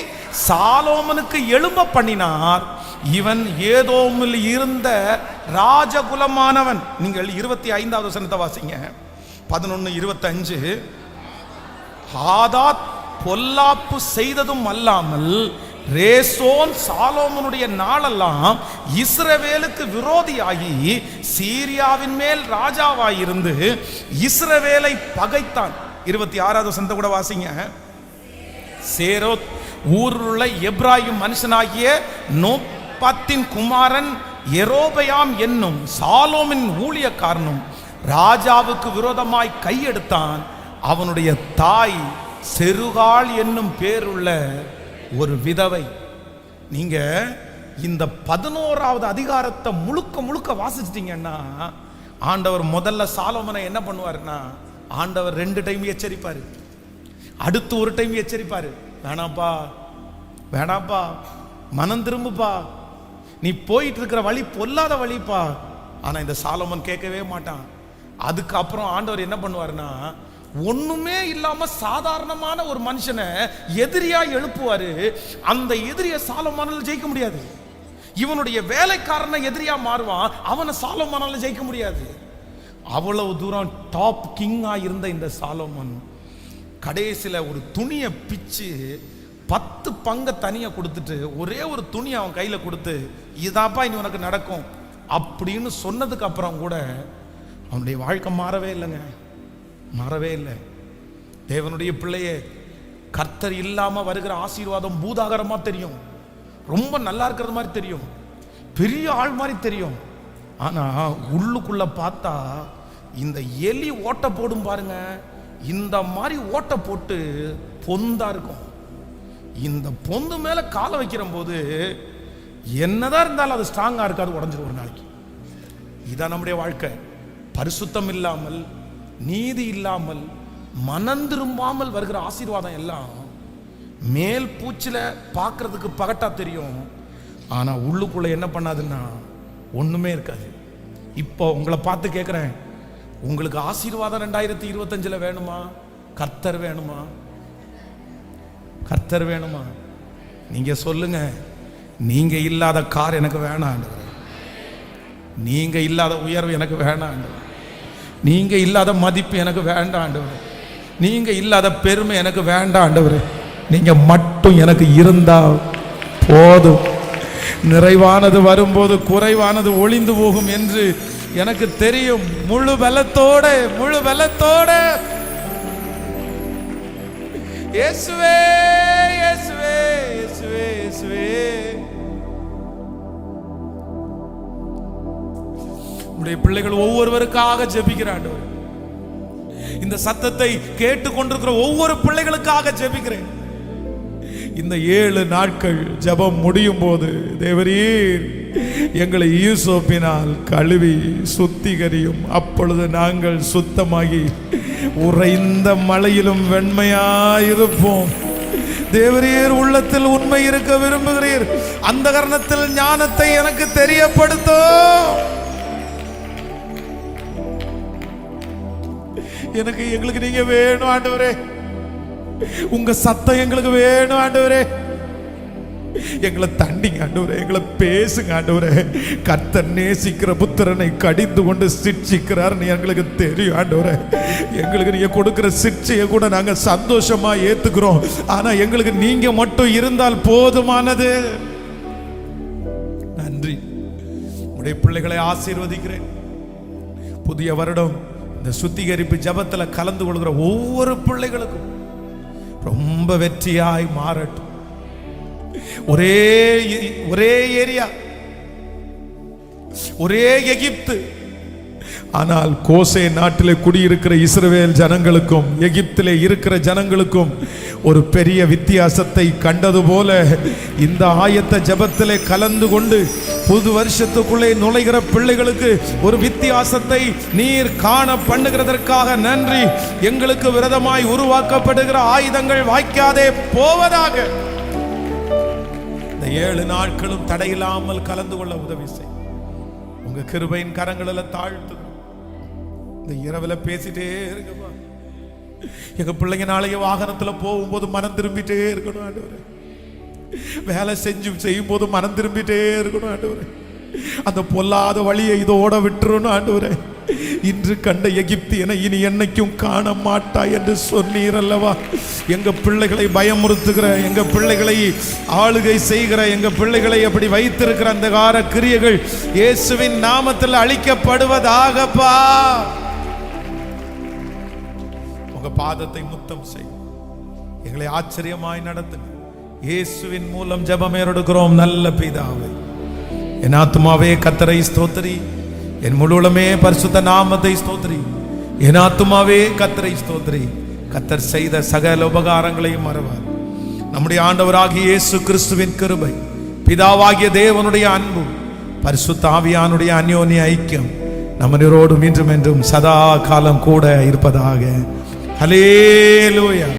சாலோமனுக்கு எழும்ப பண்ணினார். இவன் ஏதோமில் இருந்த ராஜகுலமானவன். நீங்கள் 25வது வசனத்தை வாசிங்க. 11:25, ஆதாத் பொல்லாப்பு செய்ததும் அல்லாமல் ரேசோன் சாலோமனுடைய நாளெல்லாம் இஸ்ரவேலுக்கு விரோதியாகி சீரியாவின் மேல் ராஜாவாயிருந்து இஸ்ரவேலை பகைத்தான். 26வது வசனத்தை கூட வாசிங்க. சேரோத் ஊருள்ள எப்ராயிம் மனுஷனாகிய நோபாத்தின் குமாரன் எரோபயாம் என்னும் சாலோமின் ஊழியக்காரனும் ராஜாவுக்கு விரோதமாய் கையெடுத்தான். அவனுடைய தாய் செருகாள் என்னும் பேருள்ள ஒரு விதவை. நீங்க இந்த 11வது அதிகாரத்தை முழுக்க வாசிச்சிட்டீங்கன்னா, ஆண்டவர் முதல்ல சாலோமனை என்ன பண்ணுவாருன்னா, ஆண்டவர் 2 டைம் எச்சரிப்பாரு, அடுத்து ஒரு டைம் எச்சரிப்பாரு, வேணாப்பா மனம் திரும்புப்பா, நீ போயிட்டு இருக்கிற வழி பொல்லாத வழிப்பா. ஆனா இந்த சாலோமன் கேட்கவே மாட்டான். அதுக்கப்புறம் ஆண்டவர் என்ன பண்ணுவாருன்னா, ஒண்ணுமே இல்லாம சாதாரணமான ஒரு மனுஷனை எதிரியா எழுப்புவாரு. அந்த எதிரிய சாலோமோனால ஜெயிக்க முடியாது. இவனுடைய வேலைக்காரனை எதிரியா மாறுவான், அவனை சாலோமோனால ஜெயிக்க முடியாது. அவ்வளவு தூரம் டாப் கிங்கா இருந்த இந்த சாலோமன் கடைசியில் ஒரு துணியை பிச்சு 10 பங்கை தனியாக கொடுத்துட்டு ஒரே ஒரு துணி அவன் கையில் கொடுத்து, இதாப்பா இனி உனக்கு நடக்கும் அப்படின்னு சொன்னதுக்கு அப்புறம் கூட அவனுடைய வாழ்க்கை மாறவே இல்லைங்க, மாறவே இல்லை. தேவனுடைய பிள்ளையே, கர்த்தர் இல்லாமல் வருகிற ஆசீர்வாதம் பூதாகரமாக தெரியும், ரொம்ப நல்லா இருக்கிறது மாதிரி தெரியும், பெரிய ஆள் மாதிரி தெரியும். ஆனால் உள்ளுக்குள்ள பார்த்தா இந்த எலி ஓட்டை போடும் பாருங்க, இந்த மாதிரி ஓட்டை போட்டு பொந்தா இருக்கும். இந்த பொந்து மேலே காலை வைக்கிற போது என்னதான் இருந்தாலும் அது ஸ்ட்ராங்காக இருக்காது, உடஞ்சிரும் ஒரு நாளைக்கு. இதான் நம்முடைய வாழ்க்கை. பரிசுத்தம் இல்லாமல், நீதி இல்லாமல், மனம் திரும்பாமல் வருகிற ஆசீர்வாதம் எல்லாம் மேல் பூச்சில பார்க்கறதுக்கு பகட்டா தெரியும், ஆனா உள்ளுக்குள்ள என்ன பண்ணாதுன்னா ஒண்ணுமே இருக்காது. இப்போ உங்களை பார்த்து கேட்கிறேன், உங்களுக்கு ஆசீர்வாதம் 2025 வேணுமா? கர்த்தர் வேணுமா? கர்த்தர் வேணுமா? நீங்க சொல்லுங்க. நீங்க இல்லாத கார் எனக்கு வேணாம், நீங்க இல்லாத உயர்வு எனக்கு வேணாம், நீங்க இல்லாத மதிப்பு எனக்கு வேண்டாம் ஆண்டவரே, நீங்க இல்லாத பெருமை எனக்கு வேண்டாம் ஆண்டவரே, நீங்க மட்டும் எனக்கு இருந்தா போதும். நிறைவானது வரும்போது குறைவானது ஒளிந்து போகும் என்று எனக்கு தெரியும். முழு பலத்தோட, முழு பலத்தோட இயேசுவே இயேசுவே இயேசுவே இயேசுவே, உம்முடைய பிள்ளைகள் ஒவ்வொருவருக்காக ஜெபிக்கிறான். இந்த சத்தத்தை கேட்டுக்கொண்டிருக்கிற ஒவ்வொரு பிள்ளைகளுக்காக ஜெபிக்கிறேன். இந்த 7 நாட்கள் ஜெபம் முடியும் போது தேவரீர் எங்களை ஈசோப்பினால் கழுவி சுத்திகரியும், அப்பொழுது நாங்கள் சுத்தமாகி உறைந்த மழையிலும் வெண்மையாயிருப்போம். தேவரீர் உள்ளத்தில் உண்மை இருக்க விரும்புகிறீர், அந்த காரணத்தில் ஞானத்தை எனக்கு தெரியப்படுத்தும். எங்களுக்கு நீங்க வேணும் ஆண்டவரே, உங்க சத்தம் எங்களுக்கு வேணும் ஆண்டவரே. எங்களை தண்டிங்க ஆண்டவரே, எங்களை பேசுங்க ஆண்டவரே. கர்த்தர் நேசிக்கிற புத்திரனை கடிந்து கொண்டு சிட்சிக்கிறார் எங்களுக்கு தெரியும் ஆண்டவரே. எங்களுக்கு நீங்க கொடுக்கிற சிட்சையை கூட நாங்க சந்தோஷமா ஏத்துக்கிறோம், ஆனா எங்களுக்கு நீங்க மட்டும் இருந்தால் போதுமானது. நன்றி. உடைய பிள்ளைகளை ஆசீர்வதிக்கிறேன். புதிய வருடம் இந்த சுத்திகரிப்பு ஜபத்தில் கலந்து கொள்கிற ஒவ்வொரு பிள்ளைகளுக்கும் ரொம்ப வெற்றியாய் மாறட்டும். ஒரே ஏரியா, ஒரே எகிப்து, ஆனால் கோசே நாட்டிலே குடியிருக்கிற இஸ்ரவேல் ஜனங்களுக்கும் எகிப்திலே இருக்கிற ஜனங்களுக்கும் ஒரு பெரிய வித்தியாசத்தை கண்டது போல இந்த ஆயத்த ஜபத்திலே கலந்து கொண்டு புது வருஷத்துக்குள்ளே நுழைகிற பிள்ளைகளுக்கு ஒரு வித்தியாசத்தை நீர் காண பண்ணுகிறதற்காக நன்றி. எங்களுக்கு விரதமாய் உருவாக்கப்படுகிற ஆயுதங்கள் வாய்க்காதே போவதாக. இந்த 7 நாட்களும் தடையில்லாமல் கலந்து கொள்ள உதவி செய். உங்க கிருபையின் கரங்களில் தாழ்த்து. இந்த இரவுல பேசிட்டே இருக்குமா, எங்க பிள்ளைங்க நாளைக்கு வாகனத்துல போகும்போது மனம் திரும்பிட்டே இருக்கணும் ஆண்டவரே. வேலை செய்யும் போது மனம் திரும்பிட்டே இருக்கணும் ஆண்டவரே. அந்த பொல்லாத வழியை இதோட விட்டுறணும் ஆண்டவரே. இன்று கண்ட எகிப்தியனை இனி என்னைக்கும் காண மாட்டாய் என்று சொன்னீர் அல்லவா. எங்க பிள்ளைகளை பயமுறுத்துகிற, எங்க பிள்ளைகளை ஆளுகை செய்கிற, எங்க பிள்ளைகளை அப்படி வைத்திருக்கிற அந்த கார கிரியைகள் இயேசுவின் நாமத்தில் அழிக்கப்படுவதாகப்பா. உங்க பாதத்தை முத்தம் செய், எங்களை ஆச்சரியமாய் நடத்துங்க. இயேசுவின் மூலம் ஜெபம் ஏறெடுக்கிறோம் நல்ல பிதாவே. என் ஆத்துமாவே கர்த்தரை ஸ்தோத்திரி, என் முழுவதுமே பரிசுத்த நாமத்தை ஸ்தோத்திரி. என் ஆத்துமாவே கர்த்தரை ஸ்தோத்திரி, கர்த்தர் செய்த சகல உபகாரங்களையும் மறவார். நம்முடைய ஆண்டவராகிய இயேசு கிறிஸ்துவின் கிருபை, பிதாவாகிய தேவனுடைய அன்பு, பரிசுத்த ஆவியானுடைய அந்யோன்ய ஐக்கியம் நம்மனோடு மீண்டும் என்றும் சதா காலம் கூட இருப்பதாக. ஹல்லேலூயா.